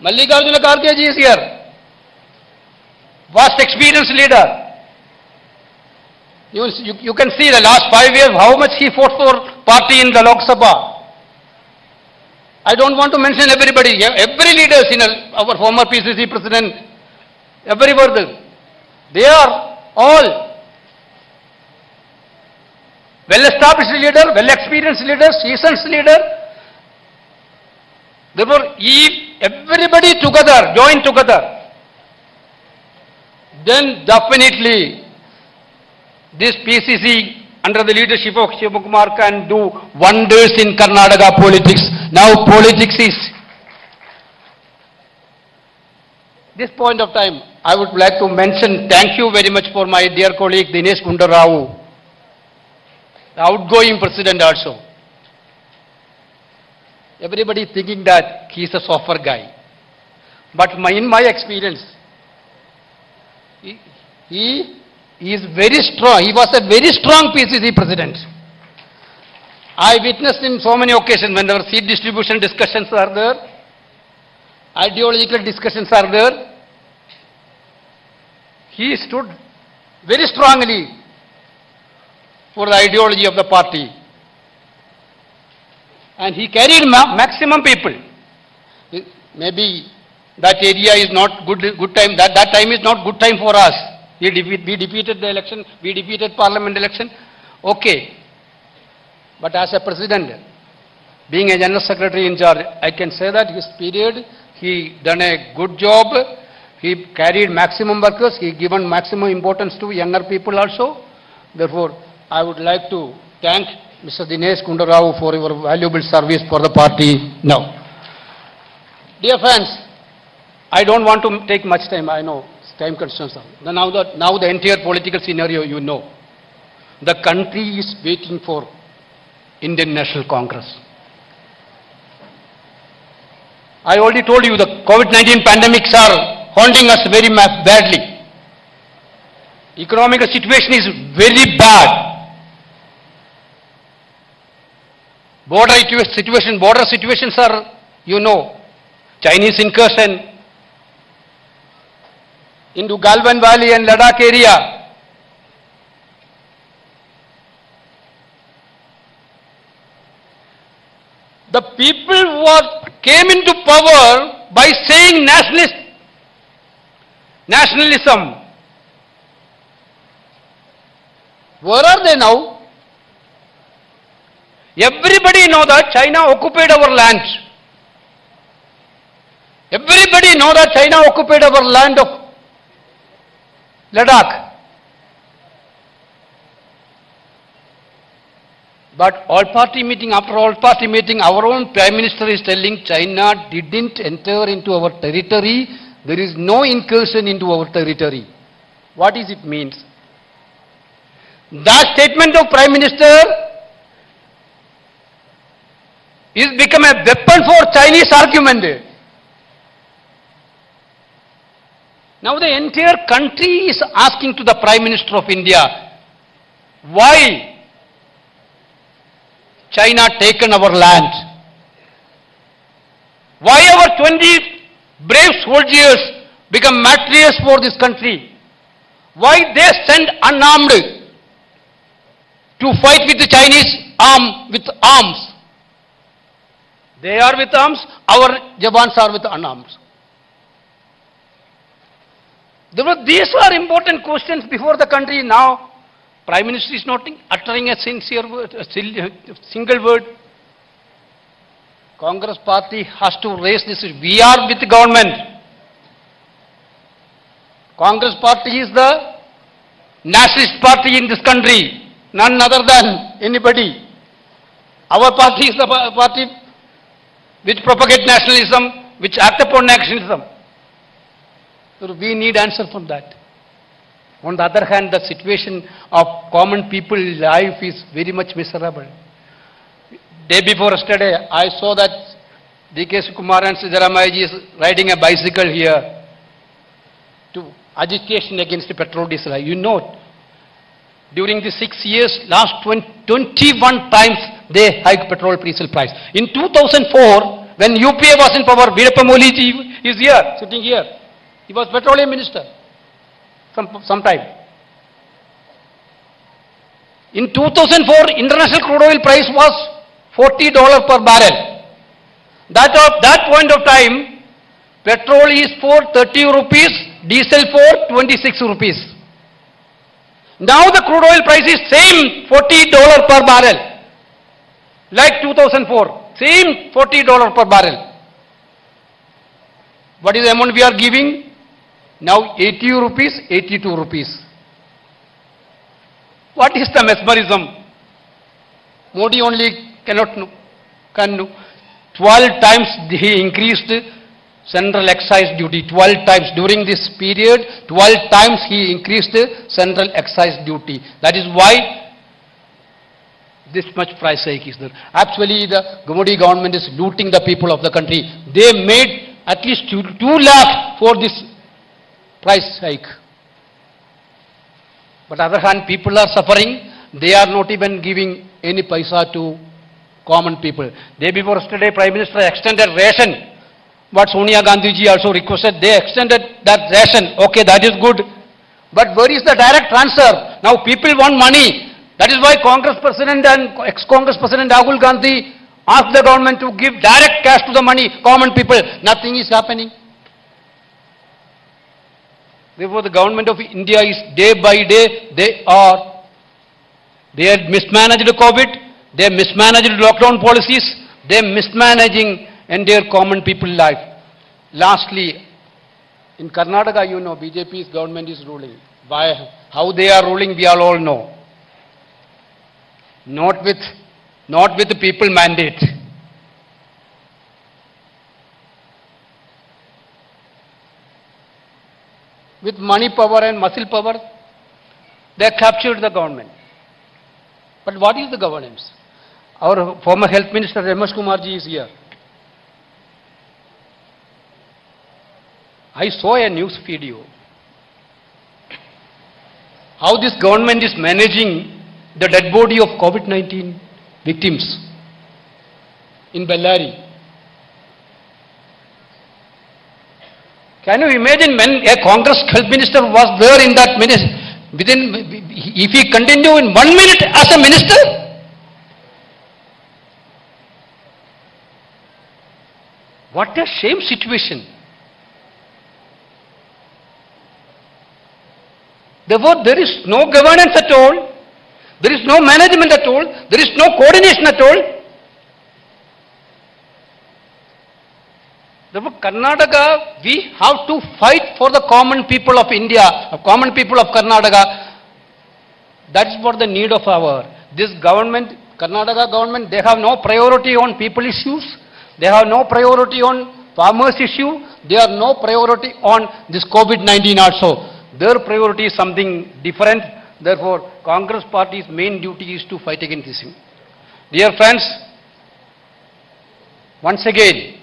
Mallikarjuna Kharge ji is here. Vast experienced leader. You can see the last 5 years how much he fought for party in the Lok Sabha. I don't want to mention everybody. Every leaders in our former PCC president, everybody, they are all well-established leader, well-experienced leader, seasoned leader. Therefore, if everybody together, join together, then definitely this PCC under the leadership of Shivakumar can do wonders in Karnataka politics. Now politics is, this point of time, I would like to mention thank you very much for my dear colleague Dinesh Gundarao, the outgoing president also. Everybody thinking that he is a softer guy. But in my experience, he is very strong. He was a very strong PCC president. I witnessed in so many occasions when our seat distribution discussions are there, ideological discussions are there. He stood very strongly for the ideology of the party. And he carried maximum people. Maybe that area is not good time, that time is not good time for us. We defeated the election, we defeated parliament election. Okay. But as a president, being a general secretary in charge, I can say that his period, he done a good job. He carried maximum workers, he given maximum importance to younger people also. Therefore, I would like to thank Mr. Dinesh Gundarao for your valuable service for the party now. Dear friends, I don't want to take much time, I know, time constraints. Now the entire political scenario you know. The country is waiting for Indian National Congress. I already told you the COVID-19 pandemics are haunting us very badly. Economic situation is very bad. Border situations are, you know, Chinese incursion into Galwan Valley and Ladakh area. The people who came into power by saying nationalism. Where are they now? Everybody know that China occupied our land. Everybody know that China occupied our land of Ladakh. But all-party meeting, after all-party meeting, our own Prime Minister is telling China didn't enter into our territory. There is no incursion into our territory. What does it mean? That statement of Prime Minister is become a weapon for Chinese argument. Now the entire country is asking to the Prime Minister of India, why China taken our land? Why our 20 brave soldiers become martyrs for this country? Why they send unarmed to fight with the Chinese with arms? They are with arms, our Jawans are with unarmed. These are important questions before the country. Now, Prime Minister is not uttering a sincere word, a single word. Congress party has to raise this. We are with the government. Congress party is the nationalist party in this country, none other than anybody. Our party is the party which propagate nationalism, which act upon nationalism. So we need answer from that. On the other hand, the situation of common people life is very much miserable. Day before yesterday, I saw that D.K. Sukumar and Siddaramaiah is riding a bicycle here to agitation against the petrol diesel. You know, during the 6 years, last 21 times they hiked petrol diesel price. In 2004, when UPA was in power, Veerappa Moili ji is here, sitting here. He was petroleum minister some time. In 2004, international crude oil price was $40 per barrel. At that point of time, petrol is for 30 rupees, diesel for 26 rupees. Now the crude oil price is same $40 per barrel, like 2004, same $40 per barrel. What is the amount we are giving? Now 80 rupees, 82 rupees. What is the mesmerism? Modi only can know. 12 times he increased central excise duty, 12 times during this period, 12 times he increased central excise duty. That is why this much price hike is there. Actually, the Modi government is looting the people of the country. They made at least 2 lakh for this price hike. But on the other hand, people are suffering. They are not even giving any paisa to common people. Day before yesterday, Prime Minister extended ration. What Sonia Gandhi ji also requested, they extended that ration. Okay, that is good. But where is the direct transfer? Now people want money. That is why Congress President and ex-Congress President Rahul Gandhi asked the government to give direct cash to the money, common people. Nothing is happening. Therefore, the government of India is day by day, they had mismanaged COVID, they mismanaged lockdown policies, they are mismanaging entire common people life. Lastly, in Karnataka, you know, BJP's government is ruling. How they are ruling, we all know. Not with the people mandate. With money power and muscle power, they captured the government. But what is the governance? Our former health minister, Ramesh Kumar ji, is here. I saw a news video. How this government is managing the dead body of COVID-19 victims in Bellary. Can you imagine when a Congress health minister was there in that minister, if he continue in 1 minute as a minister? What a shame situation. Therefore, there is no governance at all. There is no management at all. There is no coordination at all. Therefore, Karnataka, we have to fight for the common people of India, common people of Karnataka. That's what the need of this government, Karnataka government, they have no priority on people issues. They have no priority on farmers issue. They have no priority on this COVID-19 also. Their priority is something different. Therefore, Congress party's main duty is to fight against this. Dear friends, once again,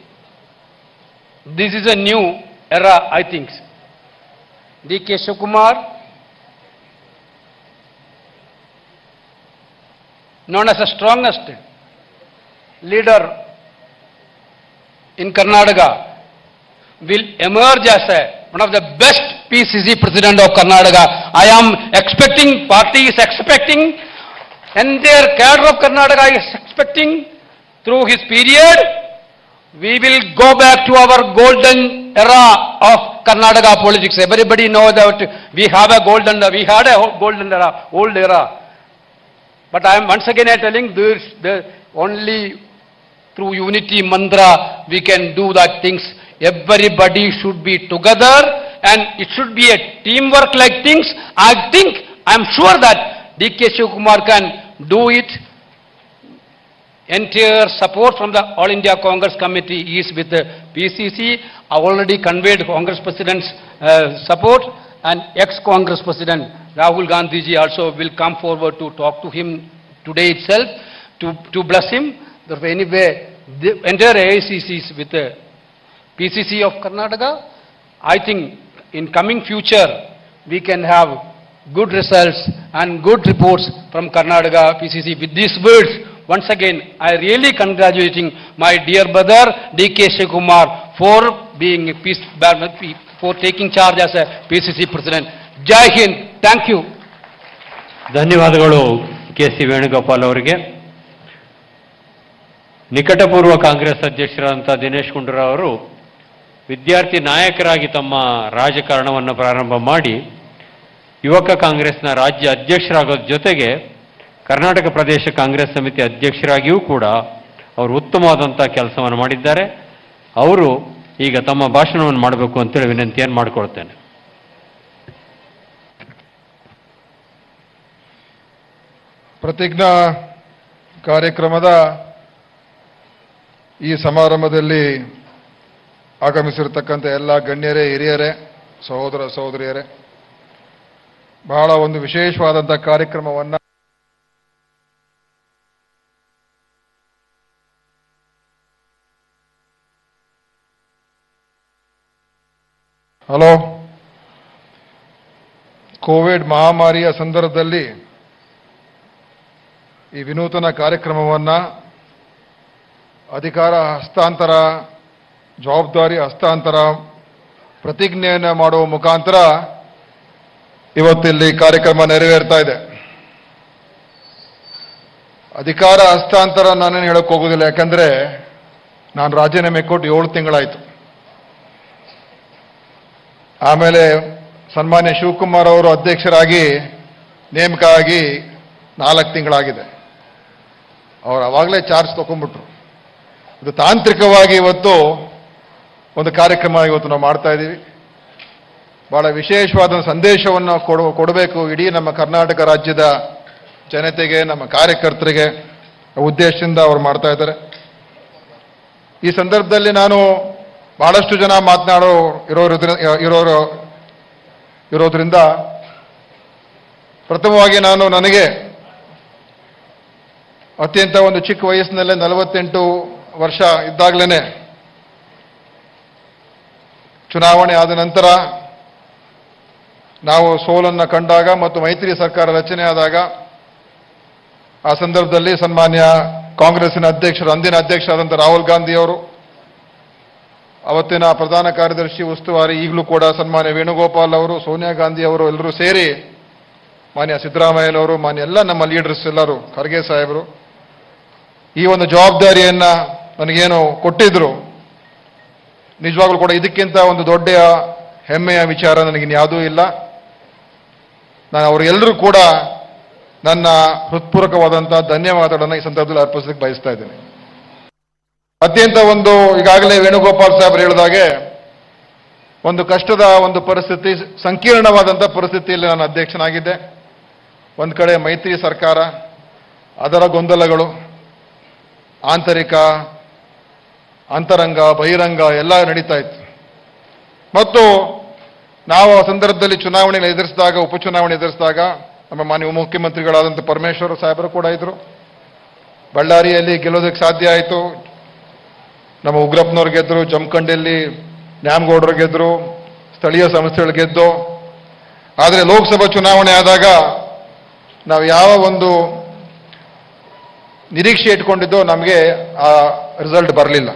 this is a new era, I think. D.K. Sukumar, known as the strongest leader in Karnataka, will emerge as one of the best PCC president of Karnataka. I am expecting, party is expecting, entire cadre of Karnataka is expecting through his period, we will go back to our golden era of Karnataka politics. Everybody knows that we had a golden era, old era. But I am once again telling this, only through unity mantra we can do that things. Everybody should be together and it should be a teamwork like things. I am sure that D.K. Shivakumar can do it. Entire support from the All India Congress Committee is with the PCC. I already conveyed Congress President's support, and ex-Congress President Rahul Gandhi ji also will come forward to talk to him today itself to bless him. Therefore, anyway, the entire AICC is with the PCC of Karnataka. I think in coming future we can have good results and good reports from Karnataka PCC. With these words, once again, I really congratulating my dear brother D.K. Shivakumar for being for taking charge as a PCC president. Jai Hind. Thank you. ಧನ್ಯವಾದಗಳು KC. Venugopal ಅವರಿಗೆ. ನಿಕಟಪೂರ್ವ ಕಾಂಗ್ರೆಸ್ ಅಧ್ಯಕ್ಷರಾದಂಥ ದಿನೇಶ್ ಗುಂಡೂರಾವ್ ಅವರು ವಿದ್ಯಾರ್ಥಿ ನಾಯಕರಾಗಿ ತಮ್ಮ ರಾಜಕಾರಣವನ್ನು ಪ್ರಾರಂಭ ಮಾಡಿ ಯುವಕ ಕಾಂಗ್ರೆಸ್ನ ರಾಜ್ಯ ಅಧ್ಯಕ್ಷರಾಗೋದ್ರ ಜೊತೆಗೆ ಕರ್ನಾಟಕ ಪ್ರದೇಶ ಕಾಂಗ್ರೆಸ್ ಸಮಿತಿ ಅಧ್ಯಕ್ಷರಾಗಿಯೂ ಕೂಡ ಅವರು ಉತ್ತಮವಾದಂಥ ಕೆಲಸವನ್ನು ಮಾಡಿದ್ದಾರೆ. ಅವರು ಈಗ ತಮ್ಮ ಭಾಷಣವನ್ನು ಮಾಡಬೇಕು ಅಂತೇಳಿ ವಿನಂತಿಯನ್ನು ಮಾಡಿಕೊಳ್ತೇನೆ. ಪ್ರತಿಜ್ಞಾ ಕಾರ್ಯಕ್ರಮದ ಈ ಸಮಾರಂಭದಲ್ಲಿ ಆಗಮಿಸಿರತಕ್ಕಂಥ ಎಲ್ಲ ಗಣ್ಯರೇ, ಹಿರಿಯರೇ, ಸಹೋದರ ಸಹೋದರಿಯರೇ, ಬಹಳ ಒಂದು ವಿಶೇಷವಾದಂಥ ಕಾರ್ಯಕ್ರಮವನ್ನು ಕೋವಿಡ್ ಮಹಾಮಾರಿಯ ಸಂದರ್ಭದಲ್ಲಿ ಈ ವಿನೂತನ ಕಾರ್ಯಕ್ರಮವನ್ನು ಅಧಿಕಾರ ಹಸ್ತಾಂತರ, ಜವಾಬ್ದಾರಿ ಹಸ್ತಾಂತರ, ಪ್ರತಿಜ್ಞೆಯನ್ನು ಮಾಡುವ ಮುಖಾಂತರ ಇವತ್ತಿಲ್ಲಿ ಕಾರ್ಯಕ್ರಮ ನೆರವೇರ್ತಾ ಇದೆ. ಅಧಿಕಾರ ಹಸ್ತಾಂತರ ನಾನೇನು ಹೇಳಕ್ಕೆ ಹೋಗೋದಿಲ್ಲ, ಯಾಕಂದ್ರೆ ನಾನು ರಾಜೀನಾಮೆ ಕೊಟ್ಟು 7 ತಿಂಗಳಾಯಿತು. ಆಮೇಲೆ ಸನ್ಮಾನ್ಯ ಶಿವಕುಮಾರ್ ಅವರು ಅಧ್ಯಕ್ಷರಾಗಿ ನೇಮಕ ಆಗಿ 4 ತಿಂಗಳಾಗಿದೆ. ಅವರು ಅವಾಗಲೇ ಚಾರ್ಜ್ ತಗೊಂಡ್ಬಿಟ್ರು. ಇದು ತಾಂತ್ರಿಕವಾಗಿ ಇವತ್ತು ಒಂದು ಕಾರ್ಯಕ್ರಮ ಇವತ್ತು ನಾವು ಮಾಡ್ತಾ ಇದ್ದೀವಿ. ಬಹಳ ವಿಶೇಷವಾದ ಸಂದೇಶವನ್ನು ಕೊಡಬೇಕು ಇಡೀ ನಮ್ಮ ಕರ್ನಾಟಕ ರಾಜ್ಯದ ಜನತೆಗೆ, ನಮ್ಮ ಕಾರ್ಯಕರ್ತರಿಗೆ ಉದ್ದೇಶದಿಂದ ಅವರು ಮಾಡ್ತಾ ಇದ್ದಾರೆ. ಈ ಸಂದರ್ಭದಲ್ಲಿ ನಾನು ಬಹಳಷ್ಟು ಜನ ಮಾತನಾಡೋ ಇರೋದ್ರಿಂದ ಪ್ರಥಮವಾಗಿ ನನಗೆ ಅತ್ಯಂತ ಒಂದು ಚಿಕ್ಕ ವಯಸ್ಸಿನಲ್ಲೇ 48 ವರ್ಷ ಇದ್ದಾಗಲೇ ಚುನಾವಣೆ ಆದ ನಂತರ ನಾವು ಸೋಲನ್ನು ಕಂಡಾಗ ಮತ್ತು ಮೈತ್ರಿ ಸರ್ಕಾರ ರಚನೆ ಆದಾಗ ಆ ಸಂದರ್ಭದಲ್ಲಿ ಸನ್ಮಾನ್ಯ ಕಾಂಗ್ರೆಸ್ಸಿನ ಅಧ್ಯಕ್ಷರು, ಅಂದಿನ ಅಧ್ಯಕ್ಷರಾದಂಥ ರಾಹುಲ್ ಗಾಂಧಿ ಅವರು, ಅವತ್ತಿನ ಪ್ರಧಾನ ಕಾರ್ಯದರ್ಶಿ ಉಸ್ತುವಾರಿ ಈಗಲೂ ಕೂಡ ಸನ್ಮಾನ್ಯ ವೇಣುಗೋಪಾಲ್ ಅವರು, ಸೋನಿಯಾ ಗಾಂಧಿ ಅವರು ಎಲ್ಲರೂ ಸೇರಿ ಮಾನ್ಯ ಸಿದ್ದರಾಮಯ್ಯನವರು, ಮಾನ್ಯ ಎಲ್ಲ ನಮ್ಮ ಲೀಡರ್ಸ್ ಎಲ್ಲರೂ, ಖರ್ಗೆ ಸಾಹೇಬರು ಈ ಒಂದು ಜವಾಬ್ದಾರಿಯನ್ನ ನನಗೇನು ಕೊಟ್ಟಿದ್ರು, ನಿಜವಾಗ್ಲೂ ಕೂಡ ಇದಕ್ಕಿಂತ ಒಂದು ದೊಡ್ಡ ಹೆಮ್ಮೆಯ ವಿಚಾರ ನನಗಿನ್ಯಾವುದೂ ಇಲ್ಲ. ನಾನು ಅವರೆಲ್ಲರೂ ಕೂಡ ನನ್ನ ಹೃತ್ಪೂರ್ವಕವಾದಂಥ ಧನ್ಯವಾದಗಳನ್ನು ಈ ಸಂದರ್ಭದಲ್ಲಿ ಅರ್ಪಿಸಲಿಕ್ಕೆ ಬಯಸ್ತಾ ಇದ್ದೇನೆ. ಅತ್ಯಂತ ಒಂದು ಈಗಾಗಲೇ ವೇಣುಗೋಪಾಲ್ ಸಾಹೇಬರು ಹೇಳಿದಾಗೆ ಒಂದು ಕಷ್ಟದ ಒಂದು ಪರಿಸ್ಥಿತಿ, ಸಂಕೀರ್ಣವಾದಂಥ ಪರಿಸ್ಥಿತಿಯಲ್ಲಿ ನಾನು ಅಧ್ಯಕ್ಷನಾಗಿದ್ದೆ. ಒಂದು ಕಡೆ ಮೈತ್ರಿ ಸರ್ಕಾರ, ಅದರ ಗೊಂದಲಗಳು, ಆಂತರಿಕ, ಅಂತರಂಗ, ಬಹಿರಂಗ ಎಲ್ಲ ನಡೀತಾ ಇತ್ತು. ಮತ್ತು ನಾವು ಆ ಸಂದರ್ಭದಲ್ಲಿ ಚುನಾವಣೆಯನ್ನು ಎದುರಿಸಿದಾಗ, ಉಪಚುನಾವಣೆ ಎದುರಿಸಿದಾಗ ನಮ್ಮ ಮಾನ್ಯ ಮುಖ್ಯಮಂತ್ರಿಗಳಾದಂಥ ಪರಮೇಶ್ವರ್ ಸಾಹೇಬರು ಕೂಡ ಇದ್ರು. ಬಳ್ಳಾರಿಯಲ್ಲಿ ಗೆಲ್ಲೋದಕ್ಕೆ ಸಾಧ್ಯ ಆಯಿತು. ನಮ್ಮ ಉಗ್ರಪ್ಪನವ್ರು ಗೆದ್ದರು, ಜಮಖಂಡಿಯಲ್ಲಿ ನ್ಯಾಮಗೌಡರು ಗೆದ್ದರು, ಸ್ಥಳೀಯ ಸಂಸ್ಥೆಗಳು ಗೆದ್ದು. ಆದರೆ ಲೋಕಸಭಾ ಚುನಾವಣೆ ಆದಾಗ ನಾವು ಯಾವ ಒಂದು ನಿರೀಕ್ಷೆ ಇಟ್ಕೊಂಡಿದ್ದೋ ನಮಗೆ ಆ ರಿಸಲ್ಟ್ ಬರಲಿಲ್ಲ.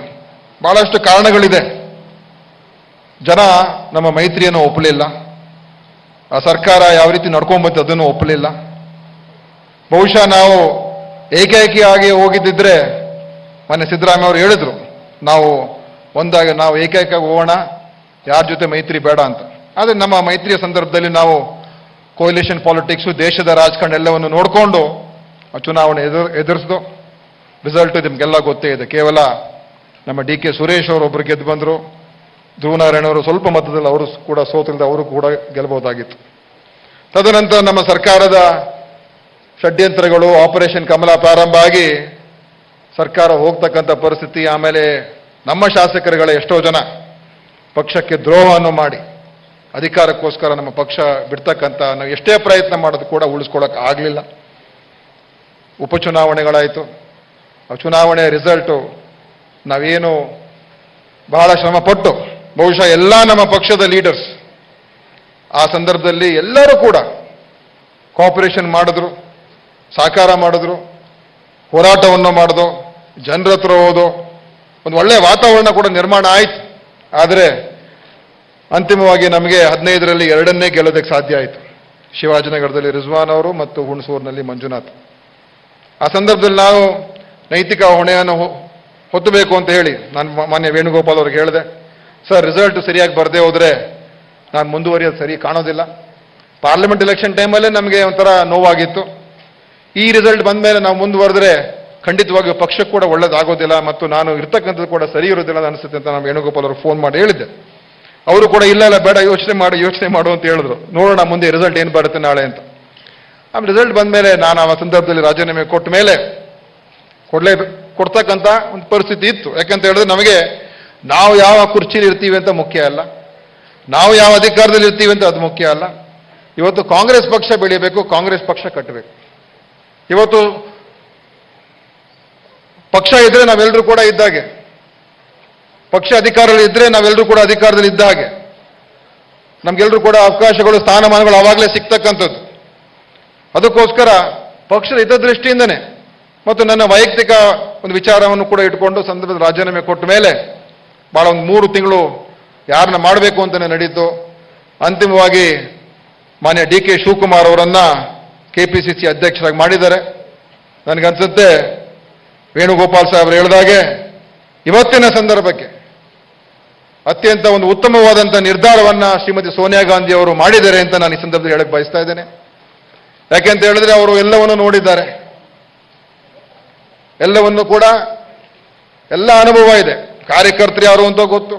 ಬಹಳಷ್ಟು ಕಾರಣಗಳಿದೆ. ಜನ ನಮ್ಮ ಮೈತ್ರಿಯನ್ನು ಒಪ್ಪಲಿಲ್ಲ, ಆ ಸರ್ಕಾರ ಯಾವ ರೀತಿ ನಡ್ಕೊಂಬತ್ತು ಅದನ್ನು ಒಪ್ಪಲಿಲ್ಲ. ಬಹುಶಃ ನಾವು ಏಕೈಕಿಯಾಗಿ ಹೋಗಿದ್ದಿದ್ರೆ, ಮೊನ್ನೆ ಸಿದ್ದರಾಮಯ್ಯ ಅವರು ಹೇಳಿದ್ರು, ನಾವು ಒಂದಾಗಿ ನಾವು ಏಕೈಕ ಹೋಗೋಣ, ಯಾರ ಜೊತೆ ಮೈತ್ರಿ ಬೇಡ ಅಂತ. ಆದರೆ ನಮ್ಮ ಮೈತ್ರಿಯ ಸಂದರ್ಭದಲ್ಲಿ ನಾವು ಕೋಲಿಷನ್ ಪಾಲಿಟಿಕ್ಸು, ದೇಶದ ರಾಜಕಾರಣ ಎಲ್ಲವನ್ನು ನೋಡಿಕೊಂಡು ಚುನಾವಣೆ ಎದುರಿಸಿದು. ರಿಸಲ್ಟ್ ನಿಮಗೆಲ್ಲ ಗೊತ್ತೇ ಇದೆ. ಕೇವಲ ನಮ್ಮ DK ಸುರೇಶ್ ಅವರು ಒಬ್ಬರು ಗೆದ್ದು ಬಂದರು. ಧ್ರುವನಾರಾಯಣ ಅವರು ಸ್ವಲ್ಪ ಮತದಲ್ಲಿ ಅವರು ಕೂಡ ಸೋತಿಲ್ಲದೆ ಅವರು ಕೂಡ ಗೆಲ್ಲಬಹುದಾಗಿತ್ತು. ತದನಂತರ ನಮ್ಮ ಸರ್ಕಾರದ ಷಡ್ಯಂತ್ರಗಳು, ಆಪರೇಷನ್ ಕಮಲ ಪ್ರಾರಂಭ ಆಗಿ ಸರ್ಕಾರ ಹೋಗ್ತಕ್ಕಂಥ ಪರಿಸ್ಥಿತಿ, ಆಮೇಲೆ ನಮ್ಮ ಶಾಸಕರುಗಳ ಎಷ್ಟೋ ಜನ ಪಕ್ಷಕ್ಕೆ ದ್ರೋಹವನ್ನು ಮಾಡಿ ಅಧಿಕಾರಕ್ಕೋಸ್ಕರ ನಮ್ಮ ಪಕ್ಷ ಬಿಡ್ತಕ್ಕಂಥ, ನಾವು ಎಷ್ಟೇ ಪ್ರಯತ್ನ ಮಾಡೋದು ಕೂಡ ಉಳಿಸ್ಕೊಳ್ಳೋಕೆ ಆಗಲಿಲ್ಲ. ಉಪಚುನಾವಣೆಗಳಾಯಿತು. ಆ ಚುನಾವಣೆ ರಿಸಲ್ಟು ನಾವೇನು ಬಹಳ ಶ್ರಮಪಟ್ಟು, ಬಹುಶಃ ಎಲ್ಲ ನಮ್ಮ ಪಕ್ಷದ ಲೀಡರ್ಸ್ ಆ ಸಂದರ್ಭದಲ್ಲಿ ಎಲ್ಲರೂ ಕೂಡ ಕೋಆಪರೇಷನ್ ಮಾಡಿದ್ರು, ಸಹಕಾರ ಮಾಡಿದ್ರು, ಹೋರಾಟವನ್ನು ಮಾಡಿದ್ರು, ಜನರ ಹತ್ರ ಹೋದು ಒಂದು ಒಳ್ಳೆಯ ವಾತಾವರಣ ಕೂಡ ನಿರ್ಮಾಣ ಆಯಿತು. ಆದರೆ ಅಂತಿಮವಾಗಿ ನಮಗೆ 15ರಲ್ಲಿ 2ನ್ನೇ ಗೆಲ್ಲೋದಕ್ಕೆ ಸಾಧ್ಯ ಆಯಿತು. ಶಿವಾಜಿನಗರದಲ್ಲಿ ರಿಜ್ವಾನ್ ಅವರು ಮತ್ತು ಹುಣಸೂರಿನಲ್ಲಿ ಮಂಜುನಾಥ್. ಆ ಸಂದರ್ಭದಲ್ಲಿ ನಾವು ನೈತಿಕ ಹೊಣೆಯನ್ನು ಹೊತ್ತಬೇಕು ಅಂತ ಹೇಳಿ ನಾನು ಮಾನ್ಯ ವೇಣುಗೋಪಾಲ್ ಅವ್ರಿಗೆ ಹೇಳಿದೆ, ಸರ್ ರಿಸಲ್ಟ್ ಸರಿಯಾಗಿ ಬರದೇ ಹೋದರೆ ನಾನು ಮುಂದುವರಿಯೋದು ಸರಿ ಕಾಣೋದಿಲ್ಲ. ಪಾರ್ಲಿಮೆಂಟ್ ಎಲೆಕ್ಷನ್ ಟೈಮಲ್ಲೇ ನಮಗೆ ಒಂಥರ ನೋವಾಗಿತ್ತು. ಈ ರಿಸಲ್ಟ್ ಬಂದ ಮೇಲೆ ನಾವು ಮುಂದುವರೆದ್ರೆ ಖಂಡಿತವಾಗಿಯೂ ಪಕ್ಷಕ್ಕೆ ಕೂಡ ಒಳ್ಳೇದಾಗೋದಿಲ್ಲ ಮತ್ತು ನಾನು ಇರ್ತಕ್ಕಂಥದ್ದು ಕೂಡ ಸರಿ ಇರೋದಿಲ್ಲ ಅನಿಸುತ್ತೆ ಅಂತ ನಾನು ವೇಣುಗೋಪಾಲ್ ಅವ್ರಿಗೆ ಫೋನ್ ಮಾಡಿ ಹೇಳಿದ್ದೆ. ಅವರು ಕೂಡ ಇಲ್ಲ ಬೇಡ, ಯೋಚನೆ ಮಾಡು ಅಂತ ಹೇಳಿದ್ರು. ನೋಡೋಣ ಮುಂದೆ ರಿಸಲ್ಟ್ ಏನು ಬರುತ್ತೆ ನಾಳೆ ಅಂತ. ಆಮೇಲೆ ರಿಸಲ್ಟ್ ಬಂದ ಮೇಲೆ ನಾನು ಆ ಸಂದರ್ಭದಲ್ಲಿ ರಾಜೀನಾಮೆ ಕೊಟ್ಟ ಮೇಲೆ ಕೊಡ್ತಕ್ಕಂಥ ಒಂದು ಪರಿಸ್ಥಿತಿ ಇತ್ತು. ಯಾಕಂತ ಹೇಳಿದ್ರೆ ನಮಗೆ ನಾವು ಯಾವ ಕುರ್ಚಿಲಿ ಇರ್ತೀವಿ ಅಂತ ಮುಖ್ಯ ಅಲ್ಲ, ನಾವು ಯಾವ ಅಧಿಕಾರದಲ್ಲಿ ಇರ್ತೀವಿ ಅಂತ ಅದು ಮುಖ್ಯ ಅಲ್ಲ. ಇವತ್ತು ಕಾಂಗ್ರೆಸ್ ಪಕ್ಷ ಬೆಳೆಯಬೇಕು, ಕಾಂಗ್ರೆಸ್ ಪಕ್ಷ ಕಟ್ಟಬೇಕು. ಇವತ್ತು ಪಕ್ಷ ಇದ್ರೆ ನಾವೆಲ್ಲರೂ ಕೂಡ ಇದ್ದಾಗೆ, ಪಕ್ಷ ಅಧಿಕಾರದಲ್ಲಿ ಇದ್ರೆ ನಾವೆಲ್ಲರೂ ಕೂಡ ಅಧಿಕಾರದಲ್ಲಿ ಇದ್ದ ಹಾಗೆ, ನಮ್ಗೆಲ್ಲರೂ ಕೂಡ ಅವಕಾಶಗಳು, ಸ್ಥಾನಮಾನಗಳು ಆವಾಗಲೇ ಸಿಗ್ತಕ್ಕಂಥದ್ದು. ಅದಕ್ಕೋಸ್ಕರ ಪಕ್ಷದ ಹಿತದೃಷ್ಟಿಯಿಂದನೇ ಮತ್ತು ನನ್ನ ವೈಯಕ್ತಿಕ ಒಂದು ವಿಚಾರವನ್ನು ಕೂಡ ಇಟ್ಕೊಂಡು ಸಂದರ್ಭದಲ್ಲಿ ರಾಜೀನಾಮೆ ಕೊಟ್ಟ ಮೇಲೆ ಭಾಳ ಒಂದು 3 ತಿಂಗಳು ಯಾರನ್ನ ಮಾಡಬೇಕು ಅಂತಲೇ ನಡೀತು. ಅಂತಿಮವಾಗಿ ಮಾನ್ಯ DK ಶಿವಕುಮಾರ್ ಅವರನ್ನ KPCC ಅಧ್ಯಕ್ಷರಾಗಿ ಮಾಡಿದ್ದಾರೆ. ನನಗನ್ಸುತ್ತೆ ವೇಣುಗೋಪಾಲ್ ಸಾಹೇಬರು ಹೇಳಿದಾಗೆ ಇವತ್ತಿನ ಸಂದರ್ಭಕ್ಕೆ ಅತ್ಯಂತ ಒಂದು ಉತ್ತಮವಾದಂಥ ನಿರ್ಧಾರವನ್ನ ಶ್ರೀಮತಿ ಸೋನಿಯಾ ಗಾಂಧಿ ಅವರು ಮಾಡಿದ್ದಾರೆ ಅಂತ ನಾನು ಈ ಸಂದರ್ಭದಲ್ಲಿ ಹೇಳಕ್ಕೆ ಬಯಸ್ತಾ ಇದ್ದೇನೆ. ಯಾಕೆಂತ ಹೇಳಿದ್ರೆ ಅವರು ಎಲ್ಲವನ್ನು ನೋಡಿದ್ದಾರೆ, ಎಲ್ಲವನ್ನು ಕೂಡ ಎಲ್ಲ ಅನುಭವ ಇದೆ. ಕಾರ್ಯಕರ್ತರು ಯಾರು ಅಂತ ಗೊತ್ತು,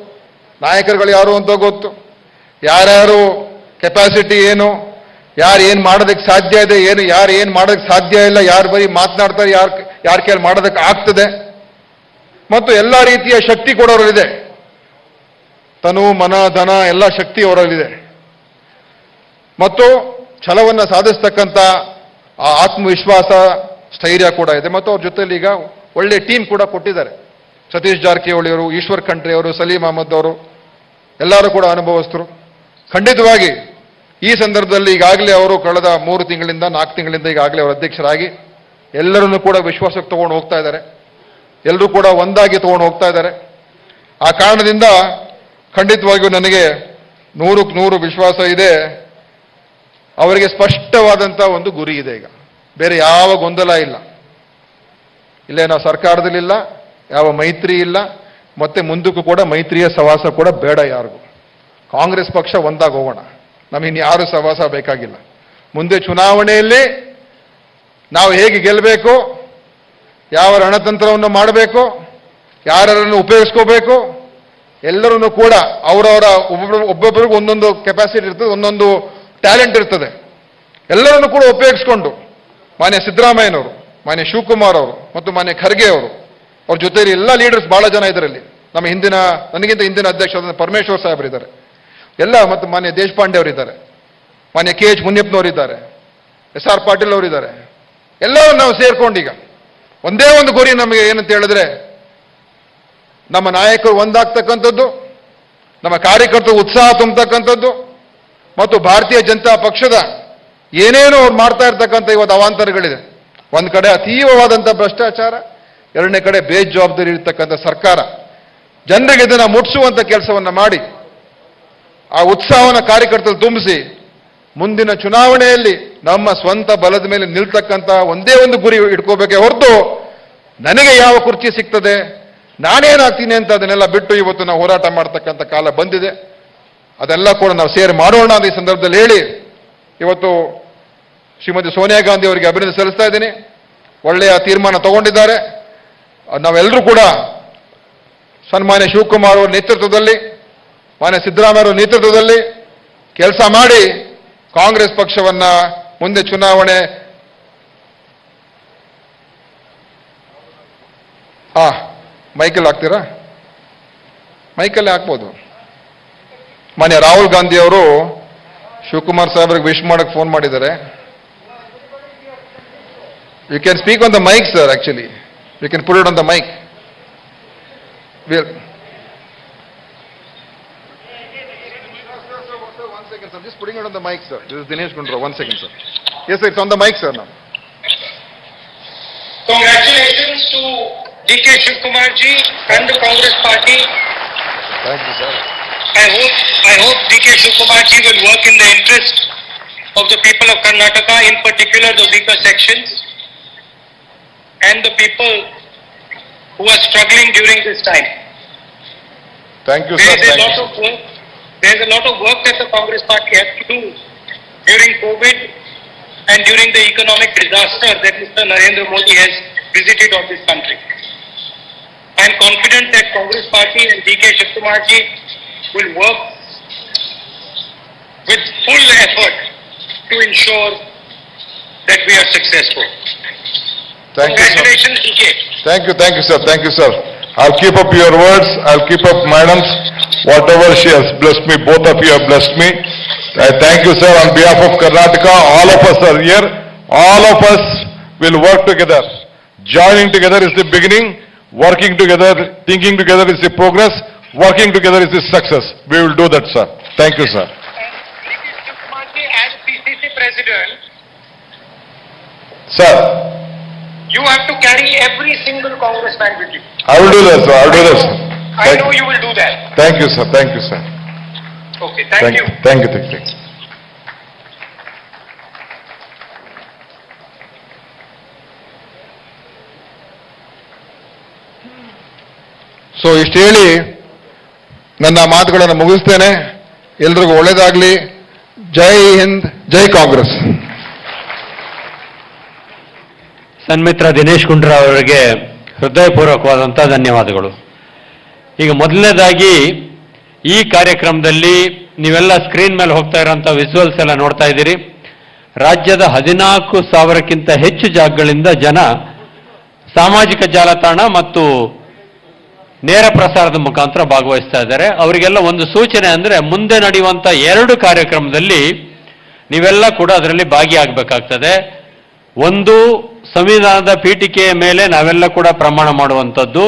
ನಾಯಕರುಗಳು ಯಾರು ಅಂತ ಗೊತ್ತು, ಯಾರ್ಯಾರು ಕೆಪಾಸಿಟಿ ಏನು, ಯಾರು ಏನು ಮಾಡೋದಕ್ಕೆ ಸಾಧ್ಯ ಇದೆ, ಯಾರು ಏನು ಮಾಡೋದಕ್ಕೆ ಸಾಧ್ಯ ಇಲ್ಲ, ಯಾರು ಬರೀ ಮಾತನಾಡ್ತಾರೆ, ಯಾರ ಕೈಯಲ್ಲಿ ಮಾಡೋದಕ್ಕೆ ಆಗ್ತದೆ, ಮತ್ತು ಎಲ್ಲ ರೀತಿಯ ಶಕ್ತಿ ಕೊಡೋರಲ್ಲಿದೆ. ತನು ಮನ ಧನ ಎಲ್ಲ ಶಕ್ತಿ ಅವರಲ್ಲಿದೆ. ಮತ್ತು ಛಲವನ್ನು ಸಾಧಿಸ್ತಕ್ಕಂಥ ಆ ಆತ್ಮವಿಶ್ವಾಸ, ಸ್ಥೈರ್ಯ ಕೂಡ ಇದೆ. ಮತ್ತು ಅವ್ರ ಜೊತೆಲಿ ಈಗ ಒಳ್ಳೆ ಟೀಮ್ ಕೂಡ ಕೊಟ್ಟಿದ್ದಾರೆ. ಸತೀಶ್ ಜಾರಕಿಹೊಳಿ ಅವರು, ಈಶ್ವರ್ ಖಂಡ್ರೆ ಅವರು, ಸಲೀಂ ಅಹಮದ್ ಅವರು ಎಲ್ಲರೂ ಕೂಡ ಅನುಭವಸ್ಥರು. ಖಂಡಿತವಾಗಿ ಈ ಸಂದರ್ಭದಲ್ಲಿ ಈಗಾಗಲೇ ಅವರು ಕಳೆದ 3 ತಿಂಗಳಿಂದ 4 ತಿಂಗಳಿಂದ ಈಗಾಗಲೇ ಅವರು ಅಧ್ಯಕ್ಷರಾಗಿ ಎಲ್ಲರನ್ನೂ ಕೂಡ ವಿಶ್ವಾಸಕ್ಕೆ ತಗೊಂಡು ಹೋಗ್ತಾ ಇದ್ದಾರೆ. ಎಲ್ಲರೂ ಕೂಡ ಒಂದಾಗಿ ತಗೊಂಡು ಹೋಗ್ತಾ ಇದ್ದಾರೆ. ಆ ಕಾರಣದಿಂದ ಖಂಡಿತವಾಗಿಯೂ ನನಗೆ 100ಕ್ಕೆ 100 ವಿಶ್ವಾಸ ಇದೆ. ಅವರಿಗೆ ಸ್ಪಷ್ಟವಾದಂಥ ಒಂದು ಗುರಿ ಇದೆ. ಈಗ ಬೇರೆ ಯಾವ ಗೊಂದಲ ಇಲ್ಲ. ಇಲ್ಲೇ ನಾವು ಸರ್ಕಾರದಲ್ಲಿಲ್ಲ, ಯಾವ ಮೈತ್ರಿ ಇಲ್ಲ, ಮತ್ತೆ ಮುಂದಕ್ಕೂ ಕೂಡ ಮೈತ್ರಿಯ ಸವಾಸ ಕೂಡ ಬೇಡ ಯಾರಿಗೂ. ಕಾಂಗ್ರೆಸ್ ಪಕ್ಷ ಒಂದಾಗಿ ಹೋಗೋಣ, ನಮಗಿನ್ಯಾರು ಸವಾಸ ಬೇಕಾಗಿಲ್ಲ. ಮುಂದೆ ಚುನಾವಣೆಯಲ್ಲಿ ನಾವು ಹೇಗೆ ಗೆಲ್ಲಬೇಕು, ಯಾವ ರಣತಂತ್ರವನ್ನು ಮಾಡಬೇಕು, ಯಾರನ್ನು ಉಪಯೋಗಿಸ್ಕೋಬೇಕು, ಎಲ್ಲರನ್ನು ಕೂಡ ಅವರವರ ಒಬ್ಬೊಬ್ಬರಿಗೂ ಒಂದೊಂದು ಕೆಪಾಸಿಟಿ ಇರ್ತದೆ, ಒಂದೊಂದು ಟ್ಯಾಲೆಂಟ್ ಇರ್ತದೆ. ಎಲ್ಲರನ್ನು ಕೂಡ ಉಪಯೋಗಿಸ್ಕೊಂಡು ಮಾನ್ಯ ಸಿದ್ದರಾಮಯ್ಯನವರು, ಮಾನ್ಯ ಶಿವಕುಮಾರ್ ಅವರು ಮತ್ತು ಮಾನ್ಯ ಖರ್ಗೆ ಅವರು, ಅವ್ರ ಜೊತೆಯಲ್ಲಿ ಎಲ್ಲ ಲೀಡರ್ಸ್ ಬಹಳ ಜನ ಇದರಲ್ಲಿ. ನಮ್ಮ ನನಗಿಂತ ಹಿಂದಿನ ಅಧ್ಯಕ್ಷರಾದ ಪರಮೇಶ್ವರ್ ಸಾಹೇಬರು ಇದ್ದಾರೆ, ಎಲ್ಲ, ಮತ್ತು ಮಾನ್ಯ ದೇಶಪಾಂಡೆ ಅವರಿದ್ದಾರೆ, ಮಾನ್ಯ KH ಮುನಿಯಪ್ಪನವರಿದ್ದಾರೆ, SR ಪಾಟೀಲ್ ಅವರಿದ್ದಾರೆ. ಎಲ್ಲರೂ ನಾವು ಸೇರ್ಕೊಂಡೀಗ ಒಂದೇ ಒಂದು ಗುರಿ ನಮಗೆ ಏನಂತ ಹೇಳಿದ್ರೆ, ನಮ್ಮ ನಾಯಕರು ಒಂದಾಗ್ತಕ್ಕಂಥದ್ದು, ನಮ್ಮ ಕಾರ್ಯಕರ್ತರು ಉತ್ಸಾಹ ತುಂಬತಕ್ಕಂಥದ್ದು, ಮತ್ತು ಭಾರತೀಯ ಜನತಾ ಪಕ್ಷದ ಏನೇನೋ ಅವ್ರು ಮಾಡ್ತಾ ಇರ್ತಕ್ಕಂಥ ಇವತ್ತು ಅವಾಂತರಗಳಿದೆ. ಒಂದು ಕಡೆ ಅತೀವವಾದಂಥ ಭ್ರಷ್ಟಾಚಾರ, ಎರಡನೇ ಕಡೆ ಬೇಜವಾಬ್ದಾರಿ ಇರ್ತಕ್ಕಂಥ ಸರ್ಕಾರ. ಜನರಿಗೆ ಇದನ್ನು ಮುಟ್ಟಿಸುವಂಥ ಕೆಲಸವನ್ನು ಮಾಡಿ ಆ ಉತ್ಸಾಹವನ್ನು ಕಾರ್ಯಕರ್ತರು ತುಂಬಿಸಿ ಮುಂದಿನ ಚುನಾವಣೆಯಲ್ಲಿ ನಮ್ಮ ಸ್ವಂತ ಬಲದ ಮೇಲೆ ನಿಲ್ತಕ್ಕಂಥ ಒಂದೇ ಒಂದು ಗುರಿ ಇಟ್ಕೋಬೇಕೇ ಹೊರತು ನನಗೆ ಯಾವ ಕುರ್ಚಿ ಸಿಗ್ತದೆ, ನಾನೇನಾಗ್ತೀನಿ ಅಂತ ಅದನ್ನೆಲ್ಲ ಬಿಟ್ಟು ಇವತ್ತು ನಾವು ಹೋರಾಟ ಮಾಡ್ತಕ್ಕಂಥ ಕಾಲ ಬಂದಿದೆ. ಅದೆಲ್ಲ ಕೂಡ ನಾವು ಸೇರಿ ಮಾಡೋಣ ಅಂತ ಈ ಸಂದರ್ಭದಲ್ಲಿ ಹೇಳಿ ಇವತ್ತು ಶ್ರೀಮತಿ ಸೋನಿಯಾ ಗಾಂಧಿ ಅವರಿಗೆ ಅಭಿನಂದನೆ ಸಲ್ಲಿಸ್ತಾ ಇದ್ದೀನಿ. ಒಳ್ಳೆಯ ತೀರ್ಮಾನ ತಗೊಂಡಿದ್ದಾರೆ. ನಾವೆಲ್ಲರೂ ಕೂಡ ಸನ್ಮಾನ್ಯ ಶಿವಕುಮಾರ್ ಅವರ ನೇತೃತ್ವದಲ್ಲಿ, ಮಾನ್ಯ ಸಿದ್ದರಾಮಯ್ಯ ಅವರ ನೇತೃತ್ವದಲ್ಲಿ ಕೆಲಸ ಮಾಡಿ ಕಾಂಗ್ರೆಸ್ ಪಕ್ಷವನ್ನ ಮುಂದೆ ಚುನಾವಣೆ ಮೈಕಲ್ ಹಾಕ್ತೀರಾ? ಮೈಕಲ್ಲೇ ಹಾಕ್ಬೋದು. ಮಾನ್ಯ ರಾಹುಲ್ ಗಾಂಧಿ ಅವರು ಶಿವಕುಮಾರ್ ಸಾಹೇಬ್ರಿಗೆ ವಿಶ್ ಮಾಡಕ್ಕೆ ಫೋನ್ ಮಾಡಿದ್ದಾರೆ. You can speak on the mic sir. Actually you can put it on the mic. Just putting it on the mic, sir. This is Dinesh Gundra. 1 second, sir. Yes, sir, it's on the mic, sir, now. Congratulations to DK Shivkumar ji and the Congress party. Thank you, sir. I hope DK Shivkumar ji will work in the interest of the people of Karnataka, in particular the weaker sections and the people who are struggling during this time. Thank you, sir. There's a lot of work that the Congress party has to do during COVID and during the economic disaster that Mr. Narendra Modi has visited on this country. I am confident that Congress party and DK Shivkumar ji will work with full effort to ensure that we are successful. Congratulations, DK. Thank you, sir. Thank you, sir. I'll keep up your words. I'll keep up madam's. Whatever she has blessed me, both of you have blessed me. I thank you, sir, on behalf of Karnataka. All of us are here. All of us will work together. Joining together is the beginning. Working together, thinking together is the progress. Working together is the success. We will do that, sir. Thank you, sir. As PCC President, Sir, you have to carry every single congressman with you. I will do that, sir. I will do that, sir. I know you will do that. Thank you, sir. Thank you, sir. Okay, thank you. Thank you. Thank you. So ಇಷ್ಟು ಹೇಳಿ ನನ್ನ ಮಾತುಗಳನ್ನು ಮುಗಿಸ್ತೇನೆ. ಎಲ್ರಿಗೂ ಒಳ್ಳೇದಾಗ್ಲಿ. ಜೈ ಹಿಂದ್, ಜೈ ಕಾಂಗ್ರೆಸ್. ಸನ್ಮಿತ್ರ ದಿನೇಶ್ ಗುಂಡ್ರಾ ಅವರಿಗೆ ಹೃದಯಪೂರ್ವಕವಾದಂಥ ಧನ್ಯವಾದಗಳು. ಈಗ ಮೊದಲನೇದಾಗಿ ಈ ಕಾರ್ಯಕ್ರಮದಲ್ಲಿ ನೀವೆಲ್ಲ ಸ್ಕ್ರೀನ್ ಮೇಲೆ ಹೋಗ್ತಾ ಇರೋಂಥ ವಿಜುವಲ್ಸ್ ಎಲ್ಲ ನೋಡ್ತಾ ಇದ್ದೀರಿ. ರಾಜ್ಯದ 14,000ಕ್ಕಿಂತ ಹೆಚ್ಚು ಜಾಗಗಳಿಂದ ಜನ ಸಾಮಾಜಿಕ ಜಾಲತಾಣ ಮತ್ತು ನೇರ ಪ್ರಸಾರದ ಮುಖಾಂತರ ಭಾಗವಹಿಸ್ತಾ ಇದ್ದಾರೆ. ಅವರಿಗೆಲ್ಲ ಒಂದು ಸೂಚನೆ ಅಂದರೆ, ಮುಂದೆ ನಡೆಯುವಂಥ 2 ಕಾರ್ಯಕ್ರಮದಲ್ಲಿ ನೀವೆಲ್ಲ ಕೂಡ ಅದರಲ್ಲಿ ಭಾಗಿಯಾಗಬೇಕಾಗ್ತದೆ. ಒಂದು, ಸಂವಿಧಾನದ ಪೀಠಿಕೆಯ ಮೇಲೆ ನಾವೆಲ್ಲ ಕೂಡ ಪ್ರಮಾಣ ಮಾಡುವಂಥದ್ದು.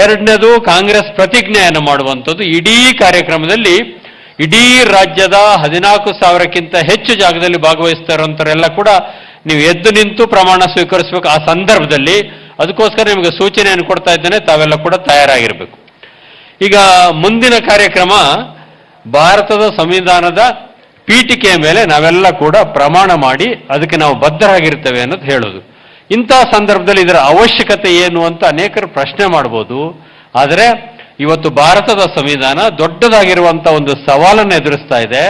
ಎರಡನೇದು, ಕಾಂಗ್ರೆಸ್ ಪ್ರತಿಜ್ಞೆಯನ್ನು ಮಾಡುವಂಥದ್ದು. ಇಡೀ ಕಾರ್ಯಕ್ರಮದಲ್ಲಿ ಇಡೀ ರಾಜ್ಯದ 14,000ಕ್ಕಿಂತ ಹೆಚ್ಚು ಜಾಗದಲ್ಲಿ ಭಾಗವಹಿಸ್ತಾ ಇರೋಂಥವರೆಲ್ಲ ಕೂಡ ನೀವು ಎದ್ದು ನಿಂತು ಪ್ರಮಾಣ ಸ್ವೀಕರಿಸಬೇಕು. ಆ ಸಂದರ್ಭದಲ್ಲಿ ಅದಕ್ಕೋಸ್ಕರ ನಿಮಗೆ ಸೂಚನೆಯನ್ನು ಕೊಡ್ತಾ ಇದ್ದೇನೆ, ತಾವೆಲ್ಲ ಕೂಡ ತಯಾರಾಗಿರಬೇಕು. ಈಗ ಮುಂದಿನ ಕಾರ್ಯಕ್ರಮ ಭಾರತದ ಸಂವಿಧಾನದ ಪೀಠಿಕೆಯ ಮೇಲೆ ನಾವೆಲ್ಲ ಕೂಡ ಪ್ರಮಾಣ ಮಾಡಿ ಅದಕ್ಕೆ ನಾವು ಬದ್ಧರಾಗಿರ್ತೇವೆ ಅನ್ನೋದು ಹೇಳೋದು. ಇಂತಹ ಸಂದರ್ಭದಲ್ಲಿ ಇದರ ಅವಶ್ಯಕತೆ ಏನು ಅಂತ ಅನೇಕರು ಪ್ರಶ್ನೆ ಮಾಡ್ಬೋದು. ಆದರೆ ಇವತ್ತು ಭಾರತದ ಸಂವಿಧಾನ ದೊಡ್ಡದಾಗಿರುವಂಥ ಒಂದು ಸವಾಲನ್ನು ಎದುರಿಸ್ತಾ ಇದೆ.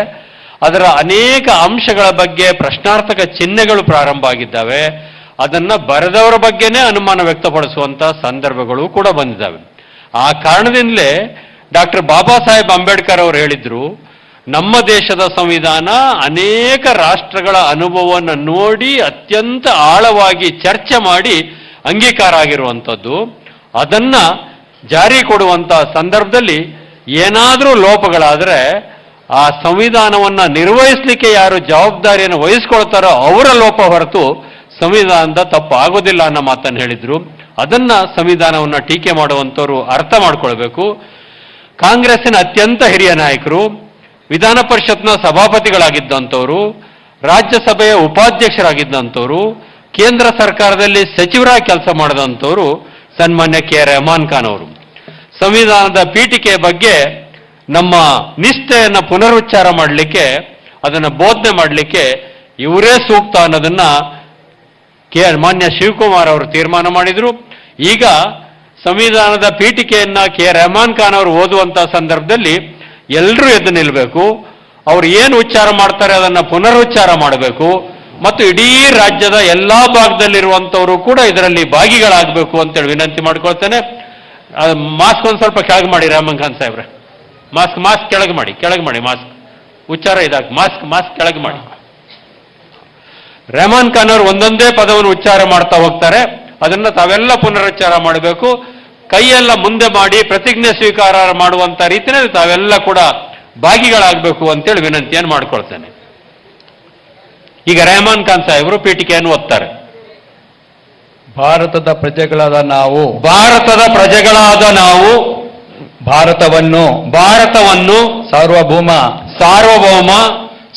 ಅದರ ಅನೇಕ ಅಂಶಗಳ ಬಗ್ಗೆ ಪ್ರಶ್ನಾರ್ಥಕ ಚಿಹ್ನೆಗಳು ಪ್ರಾರಂಭ ಆಗಿದ್ದಾವೆ. ಅದನ್ನು ಬರೆದವರ ಬಗ್ಗೆನೇ ಅನುಮಾನ ವ್ಯಕ್ತಪಡಿಸುವಂಥ ಸಂದರ್ಭಗಳು ಕೂಡ ಬಂದಿದ್ದಾವೆ. ಆ ಕಾರಣದಿಂದಲೇ ಡಾಕ್ಟರ್ ಬಾಬಾ ಸಾಹೇಬ್ ಅಂಬೇಡ್ಕರ್ ಅವರು ಹೇಳಿದ್ರು, ನಮ್ಮ ದೇಶದ ಸಂವಿಧಾನ ಅನೇಕ ರಾಷ್ಟ್ರಗಳ ಅನುಭವವನ್ನು ನೋಡಿ ಅತ್ಯಂತ ಆಳವಾಗಿ ಚರ್ಚೆ ಮಾಡಿ ಅಂಗೀಕಾರ ಆಗಿರುವಂಥದ್ದು. ಅದನ್ನ ಜಾರಿ ಕೊಡುವಂಥ ಸಂದರ್ಭದಲ್ಲಿ ಏನಾದರೂ ಲೋಪಗಳಾದರೆ ಆ ಸಂವಿಧಾನವನ್ನು ನಿರ್ವಹಿಸಲಿಕ್ಕೆ ಯಾರು ಜವಾಬ್ದಾರಿಯನ್ನು ವಹಿಸ್ಕೊಳ್ತಾರೋ ಅವರ ಲೋಪ ಹೊರತು ಸಂವಿಧಾನದ ತಪ್ಪು ಆಗೋದಿಲ್ಲ ಅನ್ನೋ ಮಾತನ್ನು ಹೇಳಿದ್ರು. ಅದನ್ನ ಸಂವಿಧಾನವನ್ನು ಟೀಕೆ ಮಾಡುವಂಥವ್ರು ಅರ್ಥ ಮಾಡ್ಕೊಳ್ಬೇಕು. ಕಾಂಗ್ರೆಸ್ಸಿನ ಅತ್ಯಂತ ಹಿರಿಯ ನಾಯಕರು, ವಿಧಾನ ಪರಿಷತ್ನ ಸಭಾಪತಿಗಳಾಗಿದ್ದಂಥವರು, ರಾಜ್ಯಸಭೆಯ ಉಪಾಧ್ಯಕ್ಷರಾಗಿದ್ದಂಥವರು, ಕೇಂದ್ರ ಸರ್ಕಾರದಲ್ಲಿ ಸಚಿವರಾಗಿ ಕೆಲಸ ಮಾಡಿದಂಥವರು ಸನ್ಮಾನ್ಯ ಕೆ ರೆಹಮಾನ್ ಖಾನ್ ಅವರು. ಸಂವಿಧಾನದ ಪೀಠಿಕೆಯ ಬಗ್ಗೆ ನಮ್ಮ ನಿಷ್ಠೆಯನ್ನು ಪುನರುಚ್ಚಾರ ಮಾಡಲಿಕ್ಕೆ, ಅದನ್ನು ಬೋಧನೆ ಮಾಡಲಿಕ್ಕೆ ಇವರೇ ಸೂಕ್ತ ಅನ್ನೋದನ್ನ ಮಾನ್ಯ ಶಿವಕುಮಾರ್ ಅವರು ತೀರ್ಮಾನ ಮಾಡಿದರು. ಈಗ ಸಂವಿಧಾನದ ಪೀಠಿಕೆಯನ್ನ ಕೆ ರೆಹಮಾನ್ ಖಾನ್ ಅವರು ಓದುವಂತ ಸಂದರ್ಭದಲ್ಲಿ ಎಲ್ಲರೂ ಎದ್ದು ನಿಲ್ಲಬೇಕು. ಅವ್ರು ಏನು ಉಚ್ಚಾರ ಮಾಡ್ತಾರೆ ಅದನ್ನ ಪುನರುಚ್ಚಾರ ಮಾಡಬೇಕು ಮತ್ತು ಇಡೀ ರಾಜ್ಯದ ಎಲ್ಲಾ ಭಾಗದಲ್ಲಿರುವಂತವರು ಕೂಡ ಇದರಲ್ಲಿ ಭಾಗಿಗಳಾಗಬೇಕು ಅಂತೇಳಿ ವಿನಂತಿ ಮಾಡ್ಕೊಳ್ತೇನೆ. ಮಾಸ್ಕ್ ಒಂದು ಸ್ವಲ್ಪ ಕೆಳಗೆ ಮಾಡಿ ರೆಹಮಾನ್ ಖಾನ್ ಸಾಹೇಬ್ರೆ, ಮಾಸ್ಕ್ ಕೆಳಗೆ ಮಾಡಿ ಮಾಸ್ಕ್ ಉಚ್ಚಾರ ಇದಾಗಿ ಮಾಸ್ಕ್ ಕೆಳಗೆ ಮಾಡಿ. ರೆಹಮಾನ್ ಖಾನ್ ಅವರು ಒಂದೊಂದೇ ಪದವನ್ನು ಉಚ್ಚಾರ ಮಾಡ್ತಾ ಹೋಗ್ತಾರೆ, ಅದನ್ನ ತಾವೆಲ್ಲ ಪುನರುಚ್ಚಾರ ಮಾಡಬೇಕು. ಕೈಯೆಲ್ಲ ಮುಂದೆ ಮಾಡಿ ಪ್ರತಿಜ್ಞೆ ಸ್ವೀಕಾರ ಮಾಡುವಂತ ರೀತಿಯಲ್ಲಿ ತಾವೆಲ್ಲ ಕೂಡ ಭಾಗಿಗಳಾಗಬೇಕು ಅಂತೇಳಿ ವಿನಂತಿಯನ್ನು ಮಾಡ್ಕೊಳ್ತೇನೆ. ಈಗ ರೆಹಮಾನ್ ಖಾನ್ ಸಾಹೇಬರು ಪೀಠಿಕೆಯನ್ನು ಓದ್ತಾರೆ. ಭಾರತದ ಪ್ರಜೆಗಳಾದ ನಾವು ಭಾರತವನ್ನು ಸಾರ್ವಭೌಮ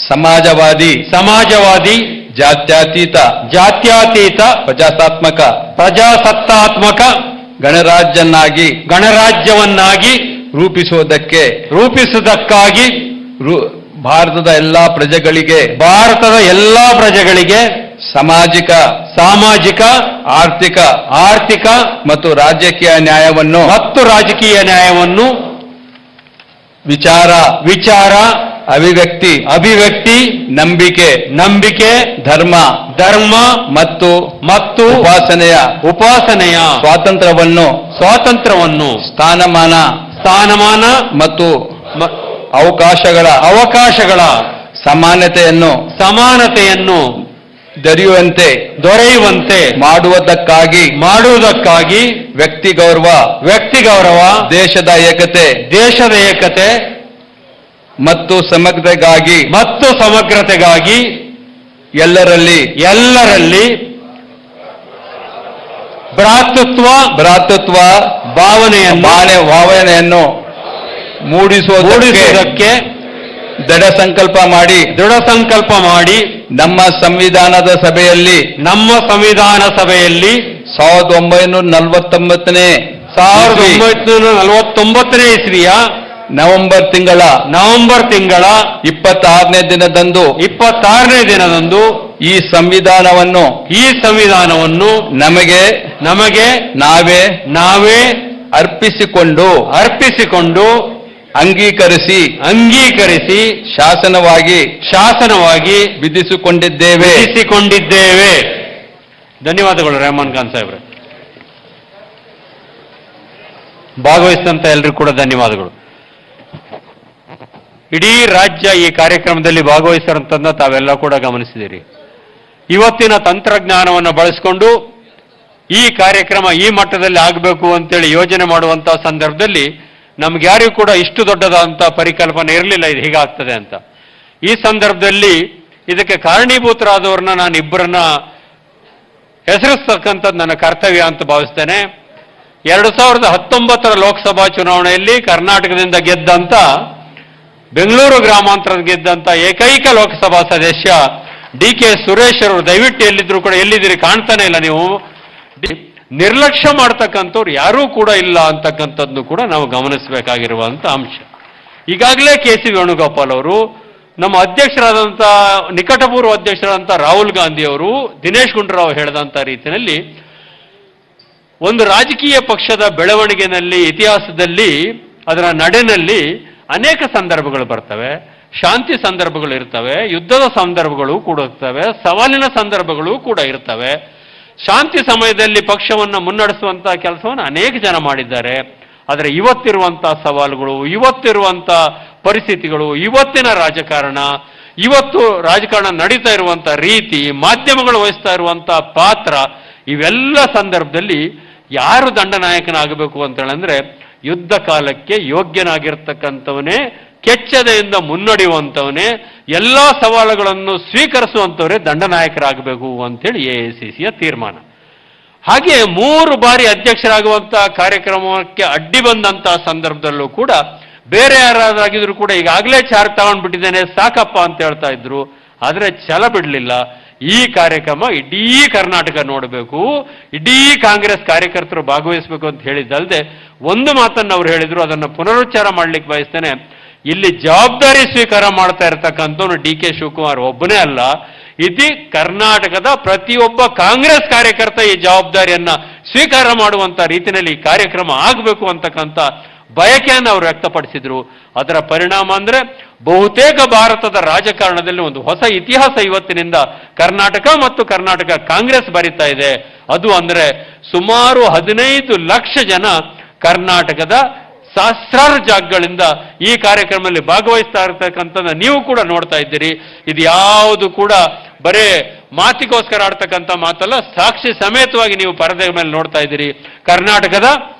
ಸಮಾಜವಾದಿ ಜಾತ್ಯತೀತ ಪ್ರಜಾಸತ್ತಾತ್ಮಕ ಗಣರಾಜ್ಯವನ್ನಾಗಿ ರೂಪಿಸುವುದಕ್ಕಾಗಿ ಭಾರತದ ಎಲ್ಲಾ ಪ್ರಜೆಗಳಿಗೆ ಸಾಮಾಜಿಕ ಆರ್ಥಿಕ ಮತ್ತು ರಾಜಕೀಯ ನ್ಯಾಯವನ್ನು ವಿಚಾರ ಅಭಿವ್ಯಕ್ತಿ ನಂಬಿಕೆ ಧರ್ಮ ಮತ್ತು ಉಪಾಸನೆಯ ಸ್ವಾತಂತ್ರ್ಯವನ್ನು ಸ್ಥಾನಮಾನ ಮತ್ತು ಅವಕಾಶಗಳ ಸಮಾನತೆಯನ್ನು ದೊರೆಯುವಂತೆ ಮಾಡುವುದಕ್ಕಾಗಿ ವ್ಯಕ್ತಿ ಗೌರವ ದೇಶದ ಏಕತೆ ಮತ್ತು ಸಮಗ್ರತೆಗಾಗಿ ಎಲ್ಲರಲ್ಲಿ ಭ್ರಾತೃತ್ವ ಭಾವನೆಯನ್ನು ಮೂಡಿಸುವುದಕ್ಕೆ ದೃಢ ಸಂಕಲ್ಪ ಮಾಡಿ ನಮ್ಮ ಸಂವಿಧಾನದ ಸಭೆಯಲ್ಲಿ 1949ನೇ ಇಸ್ವಿಯ ನವೆಂಬರ್ ತಿಂಗಳ 26ನೇ ದಿನದಂದು ಈ ಸಂವಿಧಾನವನ್ನು ನಮಗೆ ನಾವೇ ಅರ್ಪಿಸಿಕೊಂಡು ಅಂಗೀಕರಿಸಿ ಶಾಸನವಾಗಿ ವಿಧಿಸಿಕೊಂಡಿದ್ದೇವೆ. ಧನ್ಯವಾದಗಳು ರೆಹಮಾನ್ ಖಾನ್ ಸಾಹೇಬ್ರೆ. ಭಾಗವಹಿಸಿದಂತ ಎಲ್ಲರೂ ಕೂಡ ಧನ್ಯವಾದಗಳು. ಇಡೀ ರಾಜ್ಯ ಈ ಕಾರ್ಯಕ್ರಮದಲ್ಲಿ ಭಾಗವಹಿಸಿರುವಂತನ್ನ ತಾವೆಲ್ಲ ಕೂಡ ಗಮನಿಸಿದಿರಿ. ಇವತ್ತಿನ ತಂತ್ರಜ್ಞಾನವನ್ನು ಬಳಸಿಕೊಂಡು ಈ ಕಾರ್ಯಕ್ರಮ ಈ ಮಟ್ಟದಲ್ಲಿ ಆಗಬೇಕು ಅಂತೇಳಿ ಯೋಜನೆ ಮಾಡುವಂತಹ ಸಂದರ್ಭದಲ್ಲಿ ನಮ್ಗೆ ಯಾರಿಗೂ ಕೂಡ ಇಷ್ಟು ದೊಡ್ಡದಾದಂಥ ಪರಿಕಲ್ಪನೆ ಇರಲಿಲ್ಲ ಇದು ಹೀಗಾಗ್ತದೆ ಅಂತ. ಈ ಸಂದರ್ಭದಲ್ಲಿ ಇದಕ್ಕೆ ಕಾರಣೀಭೂತರಾದವ್ರನ್ನ ನಾನು ಇಬ್ಬರನ್ನ ಹೆಸರಿಸ್ತಕ್ಕಂಥದ್ದು ನನ್ನ ಕರ್ತವ್ಯ ಅಂತ ಭಾವಿಸ್ತೇನೆ. 2019 ಲೋಕಸಭಾ ಚುನಾವಣೆಯಲ್ಲಿ ಕರ್ನಾಟಕದಿಂದ ಗೆದ್ದಂತ ಬೆಂಗಳೂರು ಗ್ರಾಮಾಂತರದ ಗೆದ್ದಂತ ಏಕೈಕ ಲೋಕಸಭಾ ಸದಸ್ಯ DK ಸುರೇಶ್ ಅವರು ದಯವಿಟ್ಟು ಎಲ್ಲಿದ್ರು ಕೂಡ ಎಲ್ಲಿದ್ದೀರಿ ಕಾಣ್ತಾನೆ ಇಲ್ಲ ನೀವು. ನಿರ್ಲಕ್ಷ್ಯ ಮಾಡ್ತಕ್ಕಂಥವ್ರು ಯಾರೂ ಕೂಡ ಇಲ್ಲ ಅಂತಕ್ಕಂಥದ್ದು ಕೂಡ ನಾವು ಗಮನಿಸಬೇಕಾಗಿರುವಂಥ ಅಂಶ. ಈಗಾಗಲೇ KC ವೇಣುಗೋಪಾಲ್ ಅವರು ನಮ್ಮ ಅಧ್ಯಕ್ಷರಾದಂಥ ನಿಕಟಪೂರ್ವ ಅಧ್ಯಕ್ಷರಾದಂಥ ರಾಹುಲ್ ಗಾಂಧಿ ಅವರು ದಿನೇಶ್ ಗುಂಡೂರಾವ್ ಹೇಳಿದಂಥ ರೀತಿಯಲ್ಲಿ ಒಂದು ರಾಜಕೀಯ ಪಕ್ಷದ ಬೆಳವಣಿಗೆನಲ್ಲಿ ಇತಿಹಾಸದಲ್ಲಿ ಅದರ ನಡೆನಲ್ಲಿ ಅನೇಕ ಸಂದರ್ಭಗಳು ಬರ್ತವೆ. ಶಾಂತಿ ಸಂದರ್ಭಗಳು ಇರ್ತವೆ, ಯುದ್ಧದ ಸಂದರ್ಭಗಳು ಕೂಡ ಇರ್ತವೆ, ಸವಾಲಿನ ಸಂದರ್ಭಗಳು ಕೂಡ ಇರ್ತವೆ. ಶಾಂತಿ ಸಮಯದಲ್ಲಿ ಪಕ್ಷವನ್ನು ಮುನ್ನಡೆಸುವಂಥ ಕೆಲಸವನ್ನು ಅನೇಕ ಜನ ಮಾಡಿದ್ದಾರೆ. ಆದರೆ ಇವತ್ತಿರುವಂಥ ಸವಾಲುಗಳು, ಇವತ್ತಿರುವಂಥ ಪರಿಸ್ಥಿತಿಗಳು, ಇವತ್ತಿನ ರಾಜಕಾರಣ, ಇವತ್ತು ರಾಜಕಾರಣ ನಡೀತಾ ಇರುವಂಥ ರೀತಿ, ಮಾಧ್ಯಮಗಳು ವಹಿಸ್ತಾ ಇರುವಂಥ ಪಾತ್ರ, ಇವೆಲ್ಲ ಸಂದರ್ಭದಲ್ಲಿ ಯಾರು ದಂಡನಾಯಕನಾಗಬೇಕು ಅಂತೇಳಂದ್ರೆ ಯುದ್ಧ ಕಾಲಕ್ಕೆ ಯೋಗ್ಯನಾಗಿರ್ತಕ್ಕಂಥವನೇ, ಕೆಚ್ಚದೆಯಿಂದ ಮುನ್ನಡೆಯುವಂಥವನೇ, ಎಲ್ಲ ಸವಾಲುಗಳನ್ನು ಸ್ವೀಕರಿಸುವಂಥವರೇ ದಂಡನಾಯಕರಾಗಬೇಕು ಅಂತೇಳಿ AICCಯ ತೀರ್ಮಾನ. ಹಾಗೆ 3 ಬಾರಿ ಅಧ್ಯಕ್ಷರಾಗುವಂಥ ಕಾರ್ಯಕ್ರಮಕ್ಕೆ ಅಡ್ಡಿ ಬಂದಂಥ ಸಂದರ್ಭದಲ್ಲೂ ಕೂಡ ಬೇರೆ ಯಾರಾಗಿದ್ರು ಕೂಡ ಈಗಾಗಲೇ ಚಾರ್ಜ್ ತಗೊಂಡ್ಬಿಟ್ಟಿದ್ದೇನೆ ಸಾಕಪ್ಪ ಅಂತ ಹೇಳ್ತಾ ಇದ್ರು. ಆದರೆ ಛಲ ಬಿಡಲಿಲ್ಲ. ಈ ಕಾರ್ಯಕ್ರಮ ಇಡೀ ಕರ್ನಾಟಕ ನೋಡಬೇಕು, ಇಡೀ ಕಾಂಗ್ರೆಸ್ ಕಾರ್ಯಕರ್ತರು ಭಾಗವಹಿಸಬೇಕು ಅಂತ ಹೇಳಿದ್ದಲ್ಲದೆ ಒಂದು ಮಾತನ್ನು ಅವ್ರು ಹೇಳಿದ್ರು, ಅದನ್ನು ಪುನರುಚ್ಚಾರ ಮಾಡ್ಲಿಕ್ಕೆ ಬಯಸ್ತೇನೆ. ಇಲ್ಲಿ ಜವಾಬ್ದಾರಿ ಸ್ವೀಕಾರ ಮಾಡ್ತಾ ಇರ್ತಕ್ಕಂಥವ್ನು DK ಶಿವಕುಮಾರ್ ಒಬ್ಬನೇ ಅಲ್ಲ, ಇದು ಕರ್ನಾಟಕದ ಪ್ರತಿಯೊಬ್ಬ ಕಾಂಗ್ರೆಸ್ ಕಾರ್ಯಕರ್ತ ಈ ಜವಾಬ್ದಾರಿಯನ್ನ ಸ್ವೀಕಾರ ಮಾಡುವಂತ ರೀತಿಯಲ್ಲಿ ಈ ಕಾರ್ಯಕ್ರಮ ಆಗಬೇಕು ಅಂತಕ್ಕಂಥ ಬಯಕೆಯನ್ನು ಅವರು ವ್ಯಕ್ತಪಡಿಸಿದ್ರು. ಅದರ ಪರಿಣಾಮ ಅಂದ್ರೆ ಬಹುತೇಕ ಭಾರತದ ರಾಜಕಾರಣದಲ್ಲಿ ಒಂದು ಹೊಸ ಇತಿಹಾಸ ಇವತ್ತಿನಿಂದ ಕರ್ನಾಟಕ ಮತ್ತು ಕರ್ನಾಟಕ ಕಾಂಗ್ರೆಸ್ ಬರಿತಾ ಇದೆ. ಅದು ಅಂದ್ರೆ ಸುಮಾರು 15 ಲಕ್ಷ ಜನ ಕರ್ನಾಟಕದ ಸಹಸ್ರಾರು ಜಾಗಗಳಿಂದ ಈ ಕಾರ್ಯಕ್ರಮದಲ್ಲಿ ಭಾಗವಹಿಸ್ತಾ ಇರತಕ್ಕಂಥದ್ದು ನೀವು ಕೂಡ ನೋಡ್ತಾ ಇದ್ದೀರಿ. ಇದು ಯಾವುದು ಕೂಡ ಬರೇ ಮಾತಿಗೋಸ್ಕರ ಆಡ್ತಕ್ಕಂಥ ಮಾತಲ್ಲ, ಸಾಕ್ಷಿ ಸಮೇತವಾಗಿ ನೀವು ಪರದೆ ಮೇಲೆ ನೋಡ್ತಾ ಇದ್ದೀರಿ. ಕರ್ನಾಟಕದ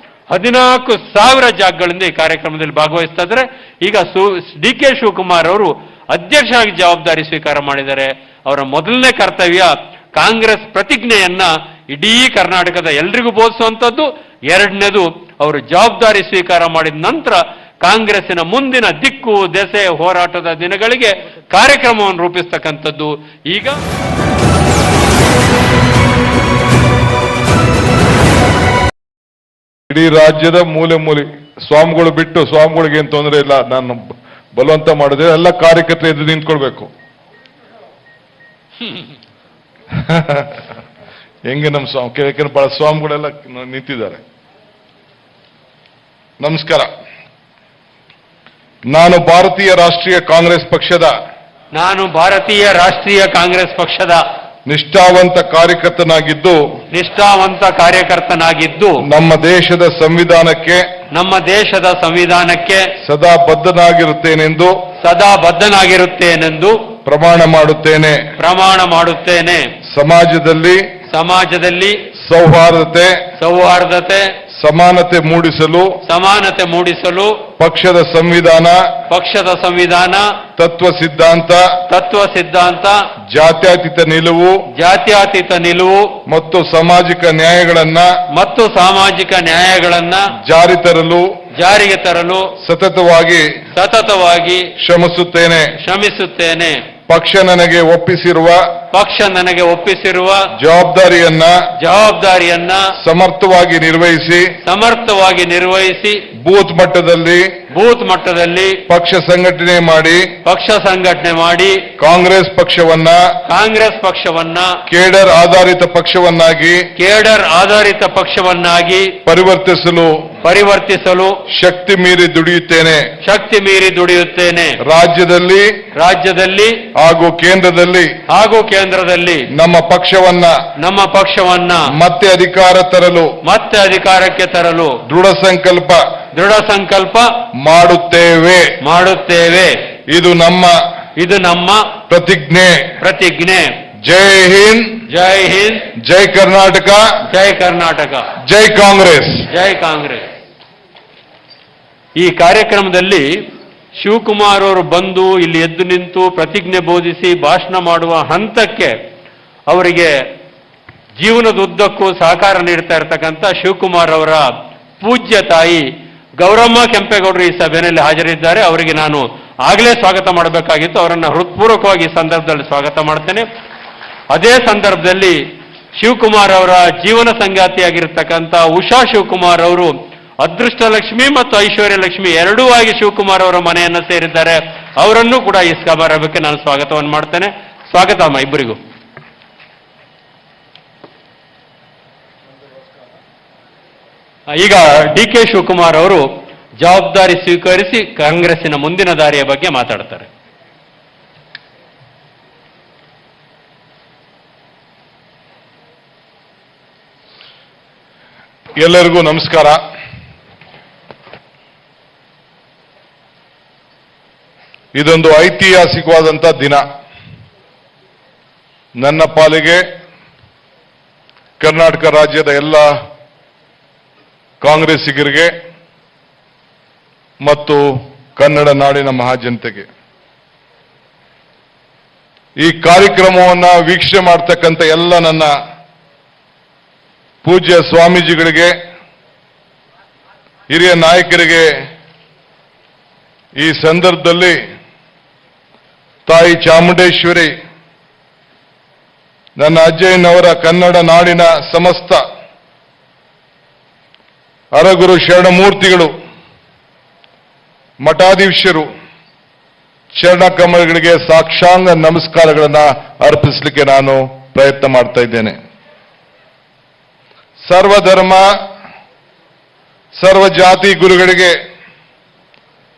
14,000 ಜಾಗಗಳಿಂದ ಈ ಕಾರ್ಯಕ್ರಮದಲ್ಲಿ ಭಾಗವಹಿಸ್ತಾ ಇದ್ದಾರೆ. ಈಗ DK ಶಿವಕುಮಾರ್ ಅವರು ಅಧ್ಯಕ್ಷರಾಗಿ ಜವಾಬ್ದಾರಿ ಸ್ವೀಕಾರ ಮಾಡಿದ್ದಾರೆ. ಅವರ ಮೊದಲನೇ ಕರ್ತವ್ಯ ಕಾಂಗ್ರೆಸ್ ಪ್ರತಿಜ್ಞೆಯನ್ನ ಇಡೀ ಕರ್ನಾಟಕದ ಎಲ್ರಿಗೂ ಬೋಧಿಸುವಂಥದ್ದು. ಎರಡನೇದು ಅವರು ಜವಾಬ್ದಾರಿ ಸ್ವೀಕಾರ ಮಾಡಿದ ನಂತರ ಕಾಂಗ್ರೆಸ್ಸಿನ ಮುಂದಿನ ದಿಕ್ಕು ದೆಸೆ ಹೋರಾಟದ ದಿನಗಳಿಗೆ ಕಾರ್ಯಕ್ರಮವನ್ನು ರೂಪಿಸ್ತಕ್ಕಂಥದ್ದು. ಈಗ ಇಡೀ ರಾಜ್ಯದ ಮೂಲೆ ಮೂಲೆ ಸ್ವಾಮಿಗಳು ಬಿಟ್ಟು, ಸ್ವಾಮಿಗಳಿಗೆ ಏನು ತೊಂದರೆ ಇಲ್ಲ, ನಾನು ಬಲವಂತ ಮಾಡಿದ್ರೆ ಎಲ್ಲ ಕಾರ್ಯಕರ್ತರು ಎದ್ದು ನಿಂತ್ಕೊಳ್ಬೇಕು. ಹೆಂಗೆ ನಮ್ಮ ಸ್ವಾಮಿ, ಯಾಕಂದ್ರೆ ಬಹಳ ಸ್ವಾಮಿಗಳೆಲ್ಲ ನಿಂತಿದ್ದಾರೆ. ನಮಸ್ಕಾರ. ನಾನು ಭಾರತೀಯ ರಾಷ್ಟ್ರೀಯ ಕಾಂಗ್ರೆಸ್ ಪಕ್ಷದ ನಿಷ್ಠಾವಂತ ಕಾರ್ಯಕರ್ತನಾಗಿದ್ದು ನಮ್ಮ ದೇಶದ ಸಂವಿಧಾನಕ್ಕೆ ಸದಾ ಬದ್ಧನಾಗಿರುತ್ತೇನೆಂದು ಪ್ರಮಾಣ ಮಾಡುತ್ತೇನೆ. ಸಮಾಜದಲ್ಲಿ ಸೌಹಾರ್ದತೆ ಸಮಾನತೆ ಮೂಡಿಸಲು ಪಕ್ಷದ ಸಂವಿಧಾನ ತತ್ವ ಸಿದ್ಧಾಂತ ಜಾತ್ಯತೀತ ನಿಲುವು ಮತ್ತು ಸಾಮಾಜಿಕ ನ್ಯಾಯಗಳನ್ನ ಜಾರಿಗೆ ತರಲು ಸತತವಾಗಿ ಶ್ರಮಿಸುತ್ತೇನೆ. ಪಕ್ಷ ನನಗೆ ಒಪ್ಪಿಸಿರುವ ಜವಾಬ್ದಾರಿಯನ್ನ ಸಮರ್ಥವಾಗಿ ನಿರ್ವಹಿಸಿ ಬೂತ್ ಮಟ್ಟದಲ್ಲಿ ಪಕ್ಷ ಸಂಘಟನೆ ಮಾಡಿ ಕಾಂಗ್ರೆಸ್ ಪಕ್ಷವನ್ನ ಕೇಡರ್ ಆಧಾರಿತ ಪಕ್ಷವನ್ನಾಗಿ ಪರಿವರ್ತಿಸಲು ಶಕ್ತಿ ಮೀರಿ ದುಡಿಯುತ್ತೇನೆ. ರಾಜ್ಯದಲ್ಲಿ ಹಾಗೂ ಕೇಂದ್ರದಲ್ಲಿ ನಮ್ಮ ಪಕ್ಷವನ್ನ ಮತ್ತೆ ಅಧಿಕಾರಕ್ಕೆ ತರಲು ದೃಢ ಸಂಕಲ್ಪ ಮಾಡುತ್ತೇವೆ. ಇದು ನಮ್ಮ ಪ್ರತಿಜ್ಞೆ. ಜೈ ಹಿಂದ್, ಜೈ ಕರ್ನಾಟಕ, ಜೈ ಕಾಂಗ್ರೆಸ್. ಈ ಕಾರ್ಯಕ್ರಮದಲ್ಲಿ ಶಿವಕುಮಾರ್ ಅವರು ಬಂದು ಇಲ್ಲಿ ಎದ್ದು ನಿಂತು ಪ್ರತಿಜ್ಞೆ ಬೋಧಿಸಿ ಭಾಷಣ ಮಾಡುವ ಹಂತಕ್ಕೆ ಅವರಿಗೆ ಜೀವನದುದ್ದಕ್ಕೂ ಸಹಕಾರ ನೀಡ್ತಾ ಇರತಕ್ಕಂಥ ಶಿವಕುಮಾರ್ ಅವರ ಪೂಜ್ಯ ತಾಯಿ ಗೌರಮ್ಮ ಕೆಂಪೇಗೌಡರು ಈ ಸಭೆಯಲ್ಲಿ ಹಾಜರಿದ್ದಾರೆ. ಅವರಿಗೆ ನಾನು ಆಗಲೇ ಸ್ವಾಗತ ಮಾಡಬೇಕಾಗಿತ್ತು. ಅವರನ್ನು ಹೃತ್ಪೂರ್ವಕವಾಗಿ ಈ ಸಂದರ್ಭದಲ್ಲಿ ಸ್ವಾಗತ ಮಾಡ್ತೇನೆ. ಅದೇ ಸಂದರ್ಭದಲ್ಲಿ ಶಿವಕುಮಾರ್ ಅವರ ಜೀವನ ಸಂಗಾತಿಯಾಗಿರ್ತಕ್ಕಂಥ ಉಷಾ ಶಿವಕುಮಾರ್ ಅವರು ಅದೃಷ್ಟಲಕ್ಷ್ಮಿ ಮತ್ತು ಐಶ್ವರ್ಯಲಕ್ಷ್ಮಿ ಎರಡೂ ಆಗಿ ಶಿವಕುಮಾರ್ ಅವರ ಮನೆಯನ್ನು ಸೇರಿದ್ದಾರೆ. ಅವರನ್ನು ಕೂಡ ಈ ಸಮಾರಂಭಕ್ಕೆ ನಾನು ಸ್ವಾಗತವನ್ನು ಮಾಡ್ತೇನೆ. ಸ್ವಾಗತ ಅಮ್ಮ ಇಬ್ಬರಿಗೂ. ಈಗ DK ಶಿವಕುಮಾರ್ ಅವರು ಜವಾಬ್ದಾರಿ ಸ್ವೀಕರಿಸಿ ಕಾಂಗ್ರೆಸ್ಸಿನ ಮುಂದಿನ ದಾರಿಯ ಬಗ್ಗೆ ಮಾತಾಡ್ತಾರೆ. ಎಲ್ಲರಿಗೂ ನಮಸ್ಕಾರ. ಇದೊಂದು ಐತಿಹಾಸಿಕವಾದಂಥ ದಿನ. ನನ್ನ ಪಾಲಿಗೆ, ಕರ್ನಾಟಕ ರಾಜ್ಯದ ಎಲ್ಲ ಕಾಂಗ್ರೆಸ್ಸಿಗರಿಗೆ ಮತ್ತು ಕನ್ನಡ ನಾಡಿನ ಮಹಾಜನತೆಗೆ. ಈ ಕಾರ್ಯಕ್ರಮವನ್ನು ವೀಕ್ಷಣೆ ಮಾಡ್ತಕ್ಕಂಥ ಎಲ್ಲ ನನ್ನ ಪೂಜ್ಯ ಸ್ವಾಮೀಜಿಗಳಿಗೆ, ಹಿರಿಯ ನಾಯಕರಿಗೆ ಈ ಸಂದರ್ಭದಲ್ಲಿ ತಾಯಿ ಚಾಮುಂಡೇಶ್ವರಿ, ನನ್ನ ಅಜ್ಜಯ್ಯನವರ ಕನ್ನಡ ನಾಡಿನ ಸಮಸ್ತ ಹರಗುರು ಶರಣಮೂರ್ತಿಗಳು, ಮಠಾಧೀಶರು, ಚರಣ ಕಮಲಗಳಿಗೆ ಸಾಕ್ಷಾಂಗ ನಮಸ್ಕಾರಗಳನ್ನ ಅರ್ಪಿಸಲಿಕ್ಕೆ ನಾನು ಪ್ರಯತ್ನ ಮಾಡ್ತಾ ಇದ್ದೇನೆ. ಸರ್ವಧರ್ಮ ಸರ್ವ ಜಾತಿ ಗುರುಗಳಿಗೆ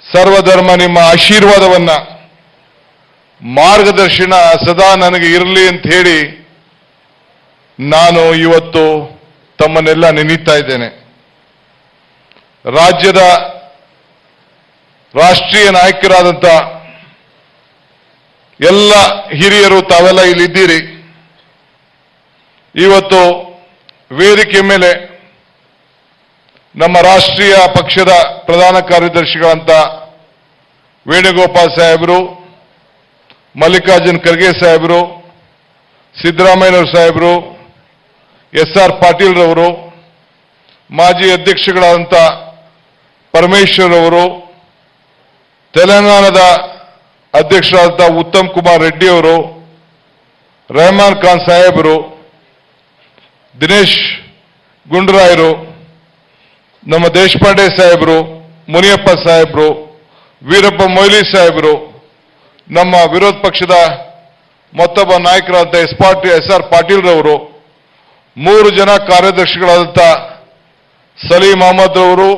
ಸರ್ವಧರ್ಮ ನಿಮ್ಮ ಆಶೀರ್ವಾದವನ್ನ ಮಾರ್ಗದರ್ಶನ ಸದಾ ನನಗೆ ಇರಲಿ ಅಂತ ಹೇಳಿ ನಾನು ಇವತ್ತು ತಮ್ಮನ್ನೆಲ್ಲ ನೆನೀತಾ ಇದ್ದೇನೆ. ರಾಜ್ಯದ ರಾಷ್ಟ್ರೀಯ ನಾಯಕರಾದಂಥ ಎಲ್ಲ ಹಿರಿಯರು ತಾವೆಲ್ಲ ಇಲ್ಲಿದ್ದೀರಿ. ಇವತ್ತು ವೇದಿಕೆ ಮೇಲೆ ನಮ್ಮ ರಾಷ್ಟ್ರೀಯ ಪಕ್ಷದ ಪ್ರಧಾನ ಕಾರ್ಯದರ್ಶಿಗಳಂತ ವೇಣುಗೋಪಾಲ್ ಸಾಹೇಬರು, ಮಲ್ಲಿಕಾರ್ಜುನ್ ಖರ್ಗೆ ಸಾಹೇಬರು, ಸಿದ್ದರಾಮಯ್ಯನವರು ಸಾಹೇಬರು, SR ಪಾಟೀಲ್ ರವರು, ಮಾಜಿ ಅಧ್ಯಕ್ಷಗಳಾದಂಥ ಪರಮೇಶ್ವರ್ ಅವರು, ತೆಲಂಗಾಣದ ಅಧ್ಯಕ್ಷರಾದಂಥ ಉತ್ತಮ್ ಕುಮಾರ್ ರೆಡ್ಡಿ ಅವರು, ರೆಹಮಾನ್ ಖಾನ್ ಸಾಹೇಬರು, ದಿನೇಶ್ ಗುಂಡೂರಾಯರು, ನಮ್ಮ ದೇಶಪಾಂಡೆ ಸಾಹೇಬರು, ಮುನಿಯಪ್ಪ ಸಾಹೇಬರು, ವೀರಪ್ಪ ಮೊಯ್ಲಿ ಸಾಹೇಬರು, ನಮ್ಮ ವಿರೋಧ ಪಕ್ಷದ ಮತ್ತೊಬ್ಬ ನಾಯಕರಾದ SR ಪಾಟೀಲ್ ರವರು, 3 ಜನ ಕಾರ್ಯದರ್ಶಿಗಳಾದಂಥ ಸಲೀಂ ಅಹಮದ್ ಅವರು,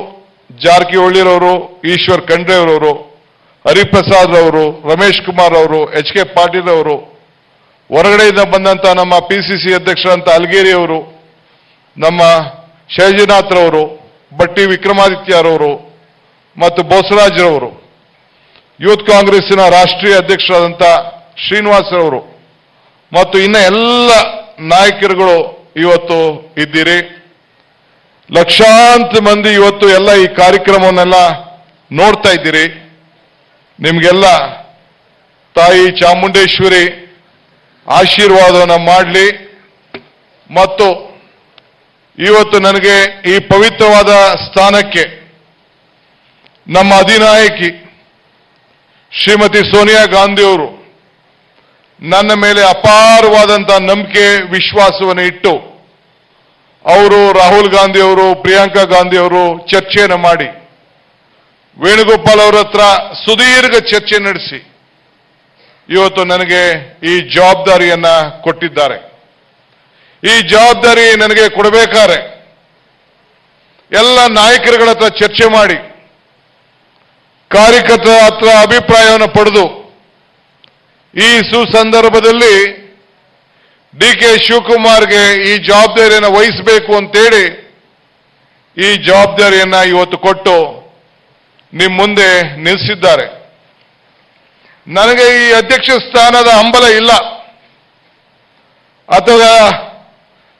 ಜಾರಕಿಹೊಳಿರವರು, ಈಶ್ವರ್ ಖಂಡ್ರೆ ಅವರವರು, ಹರಿಪ್ರಸಾದ್ ರವರು, ರಮೇಶ್ ಕುಮಾರ್ ಅವರು, HK ಪಾಟೀಲ್ ಅವರು, ಹೊರಗಡೆಯಿಂದ ಬಂದಂತ ನಮ್ಮ PCC ಅಧ್ಯಕ್ಷರಂತ ಅಲ್ಗೇರಿ ಅವರು, ನಮ್ಮ ಶೈಜನಾಥ್ ರವರು, ಬಟ್ಟಿ ವಿಕ್ರಮಾದಿತ್ಯರವರು ಮತ್ತು ಬೋಸರಾಜ್ ರವರು, ಯೂತ್ ಕಾಂಗ್ರೆಸ್ಸಿನ ರಾಷ್ಟ್ರೀಯ ಅಧ್ಯಕ್ಷರಾದಂಥ ಶ್ರೀನಿವಾಸ್ ರವರು ಮತ್ತು ಇನ್ನ ಎಲ್ಲ ನಾಯಕರುಗಳು ಇವತ್ತು ಇದ್ದೀರಿ. ಲಕ್ಷಾಂತರ ಮಂದಿ ಇವತ್ತು ಎಲ್ಲ ಈ ಕಾರ್ಯಕ್ರಮವನ್ನೆಲ್ಲ ನೋಡ್ತಾ ಇದ್ದೀರಿ. ನಿಮಗೆಲ್ಲ ತಾಯಿ ಚಾಮುಂಡೇಶ್ವರಿ ಆಶೀರ್ವಾದವನ್ನು ಮಾಡಲಿ. ಮತ್ತು ಇವತ್ತು ನನಗೆ ಈ ಪವಿತ್ರವಾದ ಸ್ಥಾನಕ್ಕೆ ನಮ್ಮ ಅಧಿನಾಯಕಿ ಶ್ರೀಮತಿ ಸೋನಿಯಾ ಗಾಂಧಿ ಅವರು ನನ್ನ ಮೇಲೆ ಅಪಾರವಾದಂಥ ನಂಬಿಕೆ ವಿಶ್ವಾಸವನ್ನು ಇಟ್ಟು ಅವರು ರಾಹುಲ್ ಗಾಂಧಿ ಅವರು, ಪ್ರಿಯಾಂಕಾ ಗಾಂಧಿ ಅವರು ಚರ್ಚೆಯನ್ನು ಮಾಡಿ ವೇಣುಗೋಪಾಲ್ ಅವರ ಹತ್ರ ಸುದೀರ್ಘ ಚರ್ಚೆ ನಡೆಸಿ ಇವತ್ತು ನನಗೆ ಈ ಜವಾಬ್ದಾರಿಯನ್ನ ಕೊಟ್ಟಿದ್ದಾರೆ. ಈ ಜವಾಬ್ದಾರಿ ನನಗೆ ಕೊಡಬೇಕಾದ್ರೆ ಎಲ್ಲ ನಾಯಕರುಗಳ ಹತ್ರ ಚರ್ಚೆ ಮಾಡಿ ಕಾರ್ಯಕರ್ತರ ಹತ್ರ ಅಭಿಪ್ರಾಯವನ್ನು ಪಡೆದು ಈ ಸುಸಂದರ್ಭದಲ್ಲಿ DK ಶಿವಕುಮಾರ್ಗೆ ಈ ಜವಾಬ್ದಾರಿಯನ್ನು ವಹಿಸಬೇಕು ಅಂತೇಳಿ ಈ ಜವಾಬ್ದಾರಿಯನ್ನ ಇವತ್ತು ಕೊಟ್ಟು ನಿಮ್ಮ ಮುಂದೆ ನಿಲ್ಲಿಸಿದ್ದಾರೆ. ನನಗೆ ಈ ಅಧ್ಯಕ್ಷ ಸ್ಥಾನದ ಹಂಬಲ ಇಲ್ಲ ಅಥವಾ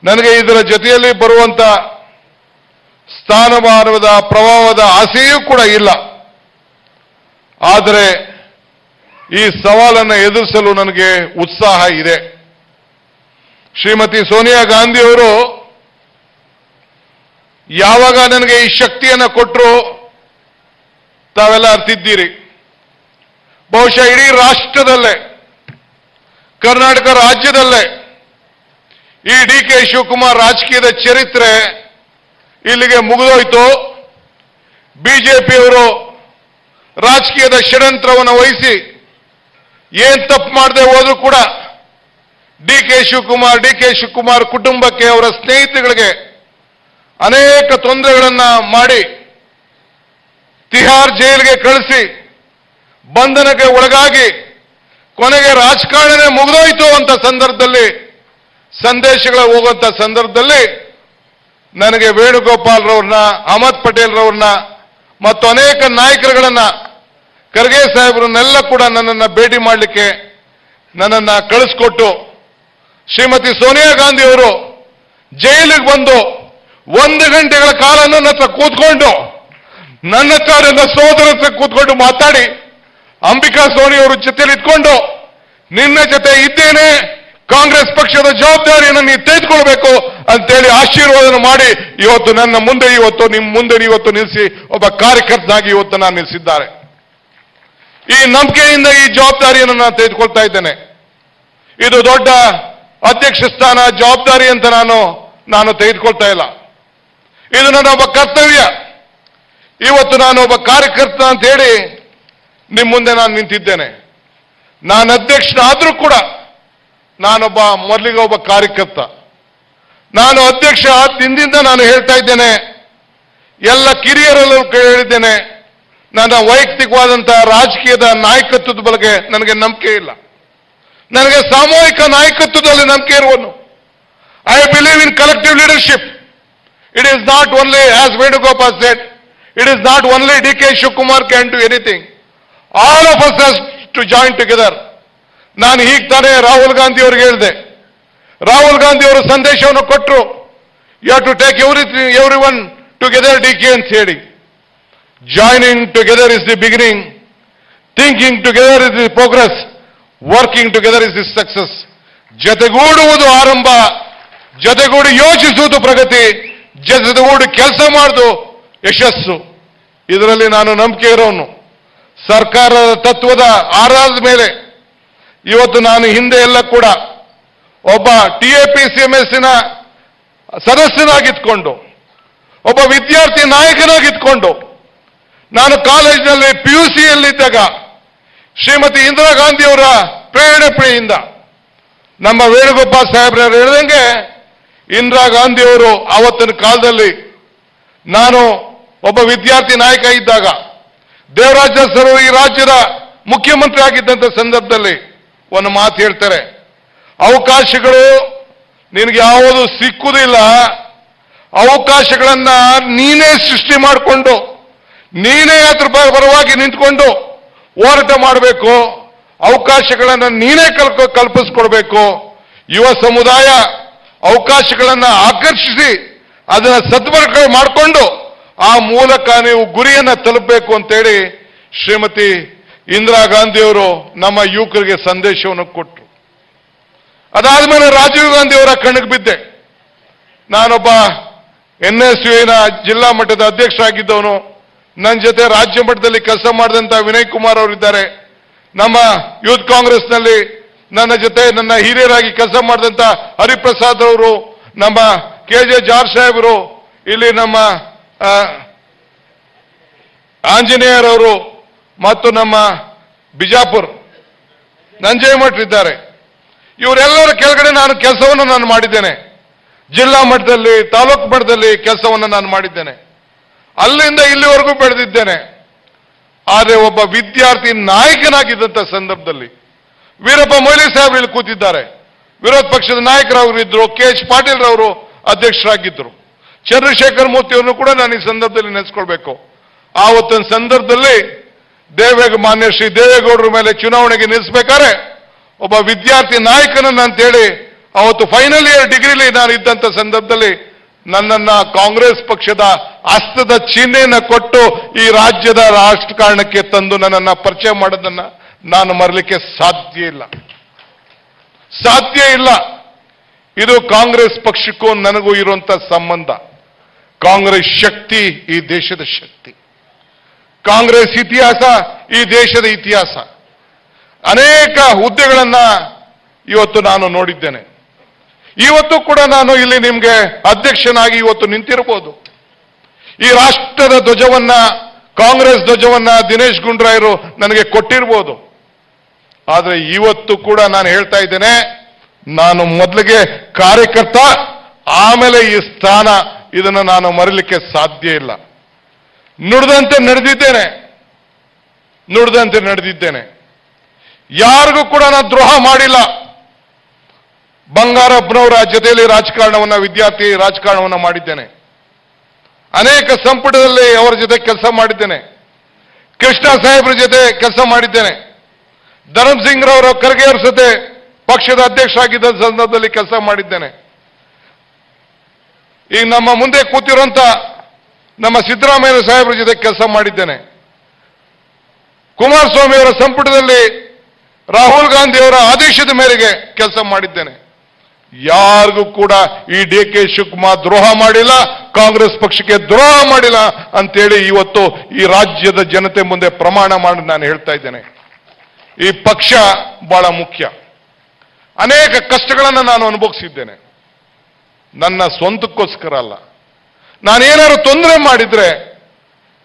ನನಗೆ ಇದರ ಜೊತೆಯಲ್ಲಿ ಬರುವಂತ ಸ್ಥಾನಮಾನದ ಪ್ರಭಾವದ ಆಸೆಯೂ ಕೂಡ ಇಲ್ಲ. ಆದರೆ ಈ ಸವಾಲನ್ನು ಎದುರಿಸಲು ನನಗೆ ಉತ್ಸಾಹ ಇದೆ. ಶ್ರೀಮತಿ ಸೋನಿಯಾ ಗಾಂಧಿ ಅವರು ಯಾವಾಗ ನನಗೆ ಈ ಶಕ್ತಿಯನ್ನು ಕೊಟ್ಟರು ತಾವೆಲ್ಲ ಅರ್ತಿದ್ದೀರಿ. ಬಹುಶಃ ಇಡೀ ರಾಷ್ಟ್ರದಲ್ಲೇ, ಕರ್ನಾಟಕ ರಾಜ್ಯದಲ್ಲೇ ಈ DK ಶಿವಕುಮಾರ್ ರಾಜಕೀಯದ ಚರಿತ್ರೆ ಇಲ್ಲಿಗೆ ಮುಗಿದೋಯ್ತು. ಬಿಜೆಪಿಯವರು ರಾಜಕೀಯದ ಷಡ್ಯಂತ್ರವನ್ನು ವಹಿಸಿ ಏನ್ ತಪ್ಪು ಮಾಡದೆ ಹೋದ್ರೂ ಕೂಡ DK ಶಿವಕುಮಾರ್ ಕುಟುಂಬಕ್ಕೆ, ಅವರ ಸ್ನೇಹಿತಗಳಿಗೆ ಅನೇಕ ತೊಂದರೆಗಳನ್ನ ಮಾಡಿ ತಿಹಾರ್ ಜೈಲಿಗೆ ಕಳಿಸಿ ಬಂಧನಕ್ಕೆ ಒಳಗಾಗಿ ಕೊನೆಗೆ ರಾಜಕಾರಣನೇ ಮುಗಿದೋಯ್ತು ಅಂತ ಸಂದರ್ಭದಲ್ಲಿ, ಸಂದೇಶಗಳು ಹೋಗುವಂತ ಸಂದರ್ಭದಲ್ಲಿ ನನಗೆ ವೇಣುಗೋಪಾಲ್ ರವ್ರನ್ನ, ಅಹಮದ್ ಪಟೇಲ್ ರವ್ರನ್ನ ಮತ್ತು ಅನೇಕ ನಾಯಕರುಗಳನ್ನ, ಖರ್ಗೆ ಸಾಹೇಬ್ರನ್ನೆಲ್ಲ ಕೂಡ ನನ್ನನ್ನು ಭೇಟಿ ಮಾಡಲಿಕ್ಕೆ ನನ್ನನ್ನ ಕಳಿಸ್ಕೊಟ್ಟು ಶ್ರೀಮತಿ ಸೋನಿಯಾ ಗಾಂಧಿ ಅವರು ಜೈಲಿಗೆ ಬಂದು 1 ಗಂಟೆಗಳ ಕಾಲ ನನ್ನ ಹತ್ರ ಕೂತ್ಕೊಂಡು, ನನ್ನ ಹತ್ರ ನನ್ನ ಸೋದರ ಹತ್ರ ಕೂತ್ಕೊಂಡು ಮಾತಾಡಿ, ಅಂಬಿಕಾ ಸೋನಿ ಅವರು ಜೊತೆಲಿ ಇಟ್ಕೊಂಡು ನಿನ್ನ ಜೊತೆ ಇದ್ದೇನೆ, ಕಾಂಗ್ರೆಸ್ ಪಕ್ಷದ ಜವಾಬ್ದಾರಿಯನ್ನು ನೀವು ತೆಗೆದುಕೊಳ್ಬೇಕು ಅಂತೇಳಿ ಆಶೀರ್ವಾದನ ಮಾಡಿ ಇವತ್ತು ನನ್ನ ಮುಂದೆ, ಇವತ್ತು ನಿಮ್ಮ ಮುಂದೆ ಇವತ್ತು ನಿಲ್ಲಿಸಿ ಒಬ್ಬ ಕಾರ್ಯಕರ್ತನಾಗಿ ಇವತ್ತು ನಾನು ನಿಲ್ಲಿಸಿದ್ದಾರೆ. ಈ ನಂಬಿಕೆಯಿಂದ ಈ ಜವಾಬ್ದಾರಿಯನ್ನು ನಾನು ತೆಗೆದುಕೊಳ್ತಾ ಇದ್ದೇನೆ. ಇದು ದೊಡ್ಡ ಅಧ್ಯಕ್ಷ ಸ್ಥಾನ ಜವಾಬ್ದಾರಿ ಅಂತ ನಾನು ತೆಗೆದುಕೊಳ್ತಾ ಇಲ್ಲ. ಇದು ನನ್ನ ಒಬ್ಬ ಕರ್ತವ್ಯ. ಇವತ್ತು ನಾನು ಒಬ್ಬ ಕಾರ್ಯಕರ್ತ ಅಂತ ಹೇಳಿ ನಿಮ್ಮ ಮುಂದೆ ನಾನು ನಿಂತಿದ್ದೇನೆ. ನಾನು ಅಧ್ಯಕ್ಷನಾದ್ರೂ ಕೂಡ ನಾನೊಬ್ಬ ಮೊದಲಿಗೆ ಒಬ್ಬ ಕಾರ್ಯಕರ್ತ. ನಾನು ಅಧ್ಯಕ್ಷ ಆದ ದಿನದಿಂದ ನಾನು ಹೇಳ್ತಾ ಇದ್ದೇನೆ, ಎಲ್ಲ ಕಿರಿಯರಲ್ಲೂ ಹೇಳಿದ್ದೇನೆ, ನನ್ನ ವೈಯಕ್ತಿಕವಾದಂತಹ ರಾಜಕೀಯದ ನಾಯಕತ್ವದ ಬಗ್ಗೆ ನನಗೆ ನಂಬಿಕೆ ಇಲ್ಲ. ನನಗೆ ಸಾಮೂಹಿಕ ನಾಯಕತ್ವದಲ್ಲಿ ನಂಬಿಕೆ ಇರುವನು. I believe in collective leadership. It is not only, as Venugopal said, it is not only D K Shivakumar can do anything. All of us has to join together. ನಾನು ಹೀಗೆ ತಾನೇ ರಾಹುಲ್ ಗಾಂಧಿ ಅವರಿಗೆ ಹೇಳಿದೆ. ರಾಹುಲ್ ಗಾಂಧಿ ಅವರು ಸಂದೇಶವನ್ನು ಕೊಟ್ಟರು, you have to take everyone together D K ಅಂತ ಹೇಳಿ. Joining together is the beginning, thinking together is the progress, working together is the success. ಜತೆಗೂಡುವುದು ಆರಂಭ, ಜತೆಗೂಡಿ ಯೋಚಿಸುವುದು ಪ್ರಗತಿ, ಜತೆಗೂಡಿ ಕೆಲಸ ಮಾಡುವುದು ಯಶಸ್ಸು. ಇದರಲ್ಲಿ ನಾನು ನಂಬಿಕೆ ಇರೋನು. ಸರ್ಕಾರದ ತತ್ವದ ಆಧಾರದ ಮೇಲೆ ಇವತ್ತು ನಾನು ಹಿಂದೆ ಎಲ್ಲ ಕೂಡ ಒಬ್ಬ TAPCMSನ ಸದಸ್ಯನಾಗಿದ್ಕೊಂಡು, ಒಬ್ಬ ವಿದ್ಯಾರ್ಥಿ ನಾಯಕನಾಗಿದ್ಕೊಂಡು, ನಾನು ಕಾಲೇಜಿನಲ್ಲಿ PUCಯಲ್ಲಿದ್ದಾಗ ಶ್ರೀಮತಿ ಇಂದಿರಾ ಗಾಂಧಿ ಅವರ ಪ್ರೇರಣೆಯಿಂದ ನಮ್ಮ ವೇಣುಗೋಪಾಲ್ ಸಾಹೇಬ್ರವರು ಹೇಳಿದಂಗೆ ಇಂದಿರಾ ಗಾಂಧಿ ಅವರು ಆವತ್ತಿನ ಕಾಲದಲ್ಲಿ ನಾನು ಒಬ್ಬ ವಿದ್ಯಾರ್ಥಿ ನಾಯಕ ಇದ್ದಾಗ, ದೇವರಾಜ ಸರ್ ಈ ರಾಜ್ಯದ ಮುಖ್ಯಮಂತ್ರಿ ಆಗಿದ್ದಂಥ ಸಂದರ್ಭದಲ್ಲಿ ಒಂದು ಮಾತು ಹೇಳ್ತಾರೆ, ಅವಕಾಶಗಳು ನಿನಗೆ ಯಾವುದು ಸಿಕ್ಕುವುದಿಲ್ಲ, ಅವಕಾಶಗಳನ್ನ ನೀನೇ ಸೃಷ್ಟಿ ಮಾಡಿಕೊಂಡು ನೀನೇ ಅದ್ರ ಪರವಾಗಿ ನಿಂತ್ಕೊಂಡು ಹೋರಾಟ ಮಾಡಬೇಕು, ಅವಕಾಶಗಳನ್ನು ನೀನೇ ಕಲ್ಪಿಸ್ಕೊಡ್ಬೇಕು. ಯುವ ಸಮುದಾಯ ಅವಕಾಶಗಳನ್ನು ಆಕರ್ಷಿಸಿ ಅದನ್ನು ಸದ್ಬಳಕೆ ಮಾಡಿಕೊಂಡು ಆ ಮೂಲಕ ನೀವು ಗುರಿಯನ್ನು ತಲುಪಬೇಕು ಅಂತೇಳಿ ಶ್ರೀಮತಿ ಇಂದಿರಾ ಗಾಂಧಿಯವರು ನಮ್ಮ ಯುವಕರಿಗೆ ಸಂದೇಶವನ್ನು ಕೊಟ್ಟರು. ಅದಾದ್ಮೇಲೆ ರಾಜೀವ್ ಗಾಂಧಿ ಅವರ ಕಣ್ಣಿಗೆ ಬಿದ್ದೆ. ನಾನೊಬ್ಬ NSUನ ಜಿಲ್ಲಾ ಮಟ್ಟದ ಅಧ್ಯಕ್ಷರಾಗಿದ್ದವನು. ನನ್ನ ಜೊತೆ ರಾಜ್ಯ ಮಟ್ಟದಲ್ಲಿ ಕೆಲಸ ಮಾಡಿದಂಥ ವಿನಯ್ ಕುಮಾರ್ ಅವರಿದ್ದಾರೆ. ನಮ್ಮ ಯೂತ್ ಕಾಂಗ್ರೆಸ್ನಲ್ಲಿ ನನ್ನ ಜೊತೆ ನನ್ನ ಹಿರಿಯರಾಗಿ ಕೆಲಸ ಮಾಡಿದಂಥ ಹರಿಪ್ರಸಾದ್ ಅವರು, ನಮ್ಮ KJ ಜಾರ್ಜ್ ಸಾಹೇಬರು, ಇಲ್ಲಿ ನಮ್ಮ ಆಂಜನೇಯರವರು ಮತ್ತು ನಮ್ಮ ಬಿಜಾಪುರ್ ನಂಜೇಮಠ್ ಇದ್ದಾರೆ. ಇವರೆಲ್ಲರ ಕೆಳಗಡೆ ನಾನು ಕೆಲಸವನ್ನು ನಾನು ಮಾಡಿದ್ದೇನೆ. ಜಿಲ್ಲಾ ಮಟ್ಟದಲ್ಲಿ, ತಾಲೂಕು ಮಟ್ಟದಲ್ಲಿ ಕೆಲಸವನ್ನು ನಾನು ಮಾಡಿದ್ದೇನೆ. ಅಲ್ಲಿಂದ ಇಲ್ಲಿವರೆಗೂ ಬೆಳೆದಿದ್ದೇನೆ. ಆದರೆ ಒಬ್ಬ ವಿದ್ಯಾರ್ಥಿ ನಾಯಕನಾಗಿದ್ದಂಥ ಸಂದರ್ಭದಲ್ಲಿ ವೀರಪ್ಪ ಮೊಯ್ಲಿ ಸಾಹೇಬ್ ಇಲ್ಲಿ ಕೂತಿದ್ದಾರೆ, ವಿರೋಧ ಪಕ್ಷದ ನಾಯಕರವರು ಇದ್ರು, KH ಪಾಟೀಲ್ ರವರು ಅಧ್ಯಕ್ಷರಾಗಿದ್ದರು, ಚಂದ್ರಶೇಖರ್ ಮೂರ್ತಿ ಅವರನ್ನು ಕೂಡ ನಾನು ಈ ಸಂದರ್ಭದಲ್ಲಿ ನೆನೆಸ್ಕೊಳ್ಬೇಕು. ಆವತ್ತಿನ ಸಂದರ್ಭದಲ್ಲಿ ಮಾನ್ಯ ಶ್ರೀ ದೇವೇಗೌಡರ ಮೇಲೆ ಚುನಾವಣೆಗೆ ನಿಲ್ಲಿಸಬೇಕಾದ್ರೆ ಒಬ್ಬ ವಿದ್ಯಾರ್ಥಿ ನಾಯಕನನ್ನ ಅಂತೇಳಿ ಅವತ್ತು ಫೈನಲ್ ಇಯರ್ ಡಿಗ್ರಿಲಿ ನಾನು ಇದ್ದಂಥ ಸಂದರ್ಭದಲ್ಲಿ ನನ್ನನ್ನ ಕಾಂಗ್ರೆಸ್ ಪಕ್ಷದ ಹಸ್ತದ ಚಿಹ್ನೆಯನ್ನು ಕೊಟ್ಟು ಈ ರಾಜ್ಯದ ರಾಜಕಾರಣಕ್ಕೆ ತಂದು ನನ್ನನ್ನ ಪರಿಚಯ ಮಾಡೋದನ್ನ ನಾನು ಮರಲಿಕ್ಕೆ ಸಾಧ್ಯ ಇಲ್ಲ. ಇದು ಕಾಂಗ್ರೆಸ್ ಪಕ್ಷಕ್ಕೂ ನನಗೂ ಇರುವಂತ ಸಂಬಂಧ. ಕಾಂಗ್ರೆಸ್ ಶಕ್ತಿ ಈ ದೇಶದ ಶಕ್ತಿ, ಕಾಂಗ್ರೆಸ್ ಇತಿಹಾಸ ಈ ದೇಶದ ಇತಿಹಾಸ. ಅನೇಕ ಹುದ್ದೆಗಳನ್ನ ಇವತ್ತು ನಾನು ನೋಡಿದ್ದೇನೆ. ಇವತ್ತು ಕೂಡ ನಾನು ಇಲ್ಲಿ ನಿಮ್ಗೆ ಅಧ್ಯಕ್ಷನಾಗಿ ಇವತ್ತು ನಿಂತಿರಬಹುದು. ಈ ರಾಷ್ಟ್ರದ ಧ್ವಜವನ್ನ, ಕಾಂಗ್ರೆಸ್ ಧ್ವಜವನ್ನ ದಿನೇಶ್ ಗುಂಡೂರಾಯರು ನನಗೆ ಕೊಟ್ಟಿರ್ಬೋದು. ಆದ್ರೆ ಇವತ್ತು ಕೂಡ ನಾನು ಹೇಳ್ತಾ ಇದ್ದೇನೆ, ನಾನು ಮೊದಲಿಗೆ ಕಾರ್ಯಕರ್ತ, ಆಮೇಲೆ ಈ ಸ್ಥಾನ. ಇದನ್ನು ನಾನು ಮರೀಲಿಕ್ಕೆ ಸಾಧ್ಯ ಇಲ್ಲ. ನುಡಿದಂತೆ ನಡೆದಿದ್ದೇನೆ. ಯಾರಿಗೂ ಕೂಡ ನಾನು ದ್ರೋಹ ಮಾಡಿಲ್ಲ. ಬಂಗಾರಪ್ಪನವರ ಜೊತೆಯಲ್ಲಿ ರಾಜಕಾರಣವನ್ನ, ವಿದ್ಯಾರ್ಥಿ ರಾಜಕಾರಣವನ್ನ ಮಾಡಿದ್ದೇನೆ. ಅನೇಕ ಸಂಪುಟದಲ್ಲಿ ಅವರ ಜೊತೆ ಕೆಲಸ ಮಾಡಿದ್ದೇನೆ. ಕೃಷ್ಣ ಸಾಹೇಬ್ರ ಜೊತೆ ಕೆಲಸ ಮಾಡಿದ್ದೇನೆ. ಧರ್ಮ್ ಸಿಂಗ್ ರವರ ಖರ್ಗೆ ಅವರ ಜೊತೆ ಪಕ್ಷದ ಅಧ್ಯಕ್ಷರಾಗಿದ್ದ ಸಂದರ್ಭದಲ್ಲಿ ಕೆಲಸ ಮಾಡಿದ್ದೇನೆ. ಈಗ ನಮ್ಮ ಮುಂದೆ ಕೂತಿರುವಂತ ನಮ್ಮ ಸಿದ್ದರಾಮಯ್ಯ ಸಾಹೇಬ್ರ ಜೊತೆ ಕೆಲಸ ಮಾಡಿದ್ದೇನೆ. ಕುಮಾರಸ್ವಾಮಿ ಅವರ ಸಂಪುಟದಲ್ಲಿ ರಾಹುಲ್ ಗಾಂಧಿ ಅವರ ಆದೇಶದ ಮೇರೆಗೆ ಕೆಲಸ ಮಾಡಿದ್ದೇನೆ. ಯಾರಿಗೂ ಕೂಡ ಈ DK ಶಿವಕುಮಾರ್ ದ್ರೋಹ ಮಾಡಿಲ್ಲ, ಕಾಂಗ್ರೆಸ್ ಪಕ್ಷಕ್ಕೆ ದ್ರೋಹ ಮಾಡಿಲ್ಲ ಅಂತೇಳಿ ಇವತ್ತು ಈ ರಾಜ್ಯದ ಜನತೆ ಮುಂದೆ ಪ್ರಮಾಣ ಮಾಡಿ ನಾನು ಹೇಳ್ತಾ ಇದ್ದೇನೆ. ಈ ಪಕ್ಷ ಬಹಳ ಮುಖ್ಯ. ಅನೇಕ ಕಷ್ಟಗಳನ್ನು ನಾನು ಅನುಭವಿಸಿದ್ದೇನೆ. ನನ್ನ ಸ್ವಂತಕ್ಕೋಸ್ಕರ ಅಲ್ಲ. ನಾನೇನಾದ್ರು ತೊಂದರೆ ಮಾಡಿದ್ರೆ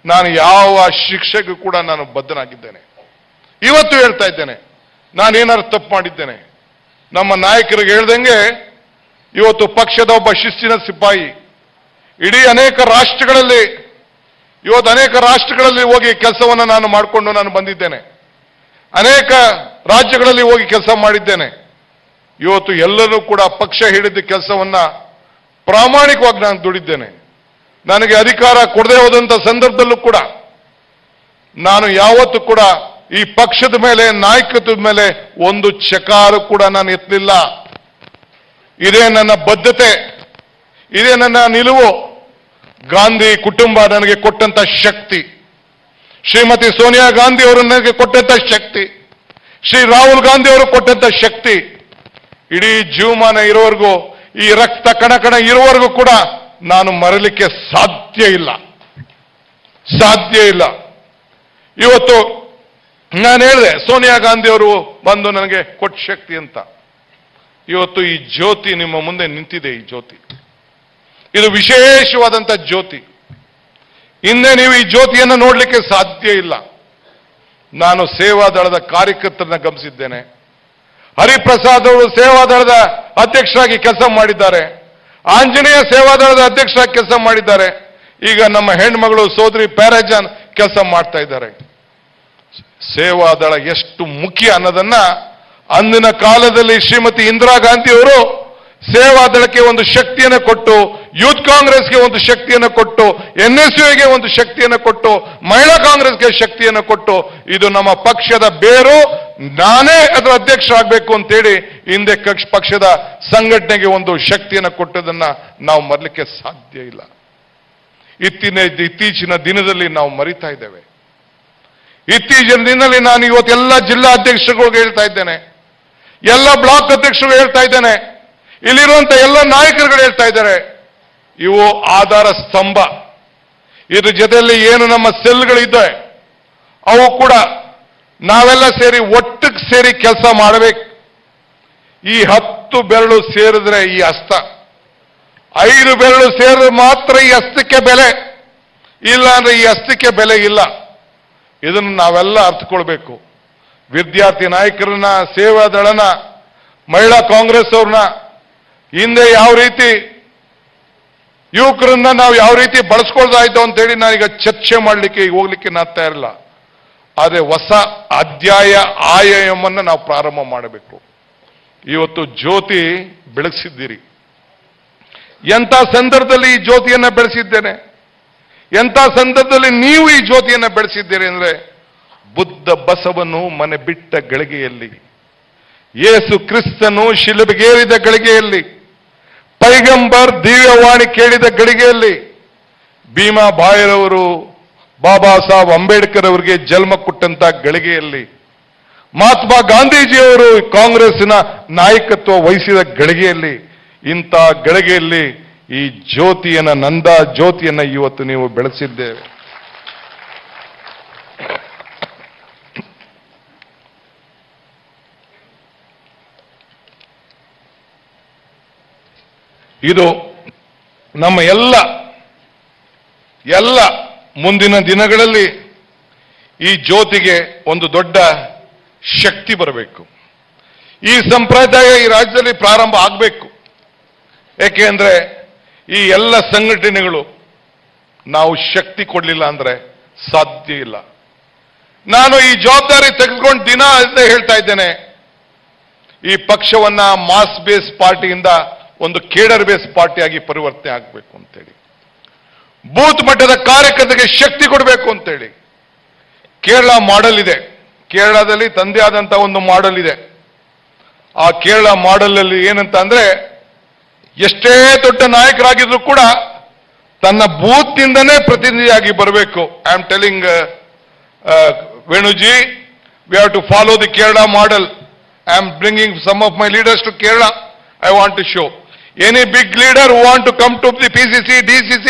ನಾನು ಯಾವ ಶಿಕ್ಷೆಗೂ ಕೂಡ ನಾನು ಬದ್ಧನಾಗಿದ್ದೇನೆ. ಇವತ್ತು ಹೇಳ್ತಾ ಇದ್ದೇನೆ, ನಾನೇನಾದ್ರು ತಪ್ಪು ಮಾಡಿದ್ದೇನೆ? ನಮ್ಮ ನಾಯಕರಿಗೆ ಹೇಳ್ದಂಗೆ ಇವತ್ತು ಪಕ್ಷದ ಒಬ್ಬ ಶಿಸ್ತಿನ ಸಿಪಾಯಿ ಇಡೀ ಅನೇಕ ರಾಷ್ಟ್ರಗಳಲ್ಲಿ ಹೋಗಿ ಕೆಲಸವನ್ನು ನಾನು ಮಾಡಿಕೊಂಡು ನಾನು ಬಂದಿದ್ದೇನೆ. ಅನೇಕ ರಾಜ್ಯಗಳಲ್ಲಿ ಹೋಗಿ ಕೆಲಸ ಮಾಡಿದ್ದೇನೆ. ಇವತ್ತು ಎಲ್ಲರೂ ಕೂಡ ಪಕ್ಷ ಹಿಡಿದ ಕೆಲಸವನ್ನ ಪ್ರಾಮಾಣಿಕವಾಗಿ ನಾನು ದುಡಿದ್ದೇನೆ. ನನಗೆ ಅಧಿಕಾರ ಕೊಡದೆ ಹೋದಂತ ಸಂದರ್ಭದಲ್ಲೂ ಕೂಡ ನಾನು ಯಾವತ್ತೂ ಕೂಡ ಈ ಪಕ್ಷದ ಮೇಲೆ, ನಾಯಕತ್ವದ ಮೇಲೆ ಒಂದು ಚಕಾರು ಕೂಡ ನಾನು ಎತ್ತಲಿಲ್ಲ. ಇದೇ ನನ್ನ ಬದ್ಧತೆ, ಇದೇ ನನ್ನ ನಿಲುವು. ಗಾಂಧಿ ಕುಟುಂಬ ನನಗೆ ಕೊಟ್ಟಂತ ಶಕ್ತಿ, ಶ್ರೀಮತಿ ಸೋನಿಯಾ ಗಾಂಧಿ ಅವರು ನನಗೆ ಕೊಟ್ಟಂತ ಶಕ್ತಿ, ಶ್ರೀ ರಾಹುಲ್ ಗಾಂಧಿ ಅವರು ಕೊಟ್ಟಂತ ಶಕ್ತಿ ಇಡೀ ಜೀವಮಾನ ಇರೋವರೆಗೂ, ಈ ರಕ್ತ ಕಣ ಇರುವವರೆಗೂ ಕೂಡ ನಾನು ಮರಲಿಕ್ಕೆ ಸಾಧ್ಯ ಇಲ್ಲ. ಇವತ್ತು ನಾನು ಹೇಳಿದೆ ಸೋನಿಯಾ ಗಾಂಧಿ ಅವರು ಬಂದು ನನಗೆ ಕೊಟ್ಟ ಶಕ್ತಿ ಅಂತ. ಇವತ್ತು ಈ ಜ್ಯೋತಿ ನಿಮ್ಮ ಮುಂದೆ ನಿಂತಿದೆ. ಈ ಜ್ಯೋತಿ ಇದು ವಿಶೇಷವಾದಂಥ ಜ್ಯೋತಿ. ಹಿಂದೆ ನೀವು ಈ ಜ್ಯೋತಿಯನ್ನು ನೋಡಲಿಕ್ಕೆ ಸಾಧ್ಯ ಇಲ್ಲ. ನಾನು ಸೇವಾದಳದ ಕಾರ್ಯಕರ್ತರನ್ನ ಗಮನಿಸಿದ್ದೇನೆ. ಹರಿಪ್ರಸಾದ್ ಅವರು ಸೇವಾದಳದ ಅಧ್ಯಕ್ಷರಾಗಿ ಕೆಲಸ ಮಾಡಿದ್ದಾರೆ. ಆಂಜನೇಯ ಸೇವಾದಳದ ಅಧ್ಯಕ್ಷರಾಗಿ ಕೆಲಸ ಮಾಡಿದ್ದಾರೆ. ಈಗ ನಮ್ಮ ಹೆಣ್ಮಗಳು ಸೋದರಿ ಪ್ಯಾರಾಜಾನ್ ಕೆಲಸ ಮಾಡ್ತಾ ಇದ್ದಾರೆ. ಸೇವಾದಳ ಎಷ್ಟು ಮುಖ್ಯ ಅನ್ನೋದನ್ನ ಅಂದಿನ ಕಾಲದಲ್ಲಿ ಶ್ರೀಮತಿ ಇಂದಿರಾ ಗಾಂಧಿ ಅವರು ಸೇವಾದಳಕ್ಕೆ ಒಂದು ಶಕ್ತಿಯನ್ನು ಕೊಟ್ಟು, ಯೂತ್ ಕಾಂಗ್ರೆಸ್ಗೆ ಒಂದು ಶಕ್ತಿಯನ್ನು ಕೊಟ್ಟು, NSUಗೆ ಒಂದು ಶಕ್ತಿಯನ್ನು ಕೊಟ್ಟು, ಮಹಿಳಾ ಕಾಂಗ್ರೆಸ್ಗೆ ಶಕ್ತಿಯನ್ನು ಕೊಟ್ಟು, ಇದು ನಮ್ಮ ಪಕ್ಷದ ಬೇರು, ನಾನೇ ಅದರ ಅಧ್ಯಕ್ಷರಾಗಬೇಕು ಅಂತೇಳಿ ಹಿಂದೆ ಪಕ್ಷದ ಸಂಘಟನೆಗೆ ಒಂದು ಶಕ್ತಿಯನ್ನು ಕೊಟ್ಟದನ್ನ ನಾವು ಮರಲಿಕ್ಕೆ ಸಾಧ್ಯ ಇಲ್ಲ. ಇತ್ತೀಚಿನ ದಿನದಲ್ಲಿ ನಾವು ಮರಿತಾ ಇದ್ದೇವೆ. ಇತ್ತೀಚಿನ ದಿನದಲ್ಲಿ ನಾನು ಇವತ್ತು ಎಲ್ಲ ಜಿಲ್ಲಾ ಅಧ್ಯಕ್ಷರುಗಳಿಗೆ ಹೇಳ್ತಾ ಇದ್ದೇನೆ, ಎಲ್ಲ ಬ್ಲಾಕ್ ಅಧ್ಯಕ್ಷರು ಹೇಳ್ತಾ ಇದ್ದೇನೆ, ಇಲ್ಲಿರುವಂತ ಎಲ್ಲ ನಾಯಕರುಗಳು ಹೇಳ್ತಾ ಇದ್ದಾರೆ, ಇವು ಆಧಾರ ಸ್ತಂಭ. ಇದ್ರ ಜೊತೆಯಲ್ಲಿ ಏನು ನಮ್ಮ ಸೆಲ್ಗಳಿದ್ದಾವೆ ಅವು ಕೂಡ ನಾವೆಲ್ಲ ಸೇರಿ ಒಟ್ಟಿಗೆ ಸೇರಿ ಕೆಲಸ ಮಾಡಬೇಕು. ಈ 10 ಬೆರಳು ಸೇರಿದ್ರೆ ಈ ಹಸ್ತ, 5 ಬೆರಳು ಸೇರಿದ್ರೆ ಮಾತ್ರ ಈ ಹಸ್ತಕ್ಕೆ ಬೆಲೆ, ಇಲ್ಲ ಅಂದ್ರೆ ಈ ಹಸ್ತಕ್ಕೆ ಬೆಲೆ ಇಲ್ಲ. ಇದನ್ನು ನಾವೆಲ್ಲ ಅರ್ಥಕೊಳ್ಬೇಕು. ವಿದ್ಯಾರ್ಥಿ ನಾಯಕರನ್ನ, ಸೇವಾದಳನ, ಮಹಿಳಾ ಕಾಂಗ್ರೆಸ್ ಅವ್ರನ್ನ ಹಿಂದೆ ಯಾವ ರೀತಿ ಯುವಕರನ್ನ ನಾವು ಯಾವ ರೀತಿ ಬಳಸ್ಕೊಳ್ತಾ ಇದ್ದೋ ಅಂತೇಳಿ ನಾನೀಗ ಚರ್ಚೆ ಮಾಡಲಿಕ್ಕೆ ಹೋಗ್ಲಿಕ್ಕೆ ನಾನು ತಯಾರಿಲ್ಲ. ಆದರೆ ಹೊಸ ಅಧ್ಯಾಯ, ಆಯಾಮವನ್ನು ನಾವು ಪ್ರಾರಂಭ ಮಾಡಬೇಕು. ಇವತ್ತು ಜ್ಯೋತಿ ಬೆಳಗಿಸಿದ್ದೀರಿ. ಎಂಥ ಸಂದರ್ಭದಲ್ಲಿ ಈ ಜ್ಯೋತಿಯನ್ನ ಬೆಳೆಸಿದ್ದೇನೆ, ಎಂಥ ಸಂದರ್ಭದಲ್ಲಿ ನೀವು ಈ ಜ್ಯೋತಿಯನ್ನ ಬೆಳೆಸಿದ್ದೀರಿ ಅಂದ್ರೆ, ಬುದ್ಧ ಬಸವನು ಮನೆ ಬಿಟ್ಟ ಗಳಿಗೆಯಲ್ಲಿ, ಯೇಸು ಕ್ರಿಸ್ತನು ಶಿಲುಬೆಗೇರಿದ ಗಳಿಗೆಯಲ್ಲಿ, ಪೈಗಂಬರ್ ದಿವ್ಯವಾಣಿ ಕೇಳಿದ ಗಳಿಗೆಯಲ್ಲಿ, ಭೀಮಾ ಬಾಯರವರು ಬಾಬಾ ಸಾಹೇಬ್ ಅಂಬೇಡ್ಕರ್ ಅವರಿಗೆ ಜನ್ಮ ಕೊಟ್ಟಂತ ಗಳಿಗೆಯಲ್ಲಿ, ಮಹಾತ್ಮ ಗಾಂಧೀಜಿಯವರು ಕಾಂಗ್ರೆಸ್ಸಿನ ನಾಯಕತ್ವ ವಹಿಸಿದ ಗಳಿಗೆಯಲ್ಲಿ, ಇಂಥ ಗಳಿಗೆಯಲ್ಲಿ ಈ ಜ್ಯೋತಿಯನ್ನ, ನಂದಾ ಜ್ಯೋತಿಯನ್ನ ಇವತ್ತು ನೀವು ಬೆಳೆಸಿದ್ದೇವೆ. ಇದು ನಮ್ಮ ಎಲ್ಲ ಮುಂದಿನ ದಿನಗಳಲ್ಲಿ ಈ ಜ್ಯೋತಿಗೆ ಒಂದು ದೊಡ್ಡ ಶಕ್ತಿ ಬರಬೇಕು. ಈ ಸಂಪ್ರದಾಯ ಈ ರಾಜ್ಯದಲ್ಲಿ ಪ್ರಾರಂಭ ಆಗಬೇಕು. ಏಕೆಂದ್ರೆ ಈ ಎಲ್ಲ ಸಂಘಟನೆಗಳು ನಾವು ಶಕ್ತಿ ಕೊಡಲಿಲ್ಲ ಅಂದ್ರೆ ಸಾಧ್ಯ ಇಲ್ಲ. ನಾನು ಈ ಜವಾಬ್ದಾರಿ ತೆಗೆದುಕೊಂಡು ದಿನ ಹೇಳ್ತಾ ಇದ್ದೇನೆ, ಈ ಪಕ್ಷವನ್ನ ಮಾಸ್ ಬೇಸ್ ಪಾರ್ಟಿಯಿಂದ ಒಂದು ಕೇಡರ್ ಬೇಸ್ ಪಾರ್ಟಿಯಾಗಿ ಪರಿವರ್ತನೆ ಆಗಬೇಕು ಅಂತೇಳಿ, ಬೂತ್ ಮಟ್ಟದ ಕಾರ್ಯಕರ್ತರಿಗೆ ಶಕ್ತಿ ಕೊಡಬೇಕು ಅಂತೇಳಿ. ಕೇರಳ ಮಾಡೆಲ್ ಇದೆ, ಕೇರಳದಲ್ಲಿ ತಂದೆ ಆದಂತ ಒಂದು ಮಾಡೆಲ್ ಇದೆ. ಆ ಕೇರಳ ಮಾಡೆಲ್ ಅಲ್ಲಿ ಏನಂತ ಅಂದ್ರೆ, ಎಷ್ಟೇ ದೊಡ್ಡ ನಾಯಕರಾಗಿದ್ರು ಕೂಡ ತನ್ನ ಬೂತ್ ನಿಂದನೇ ಪ್ರತಿನಿಧಿಯಾಗಿ ಬರಬೇಕು. I am telling Venuji, we have to follow the Kerala model. I am bringing some of my leaders to Kerala. I want to show any big leader who want to come to the PCC, DCC,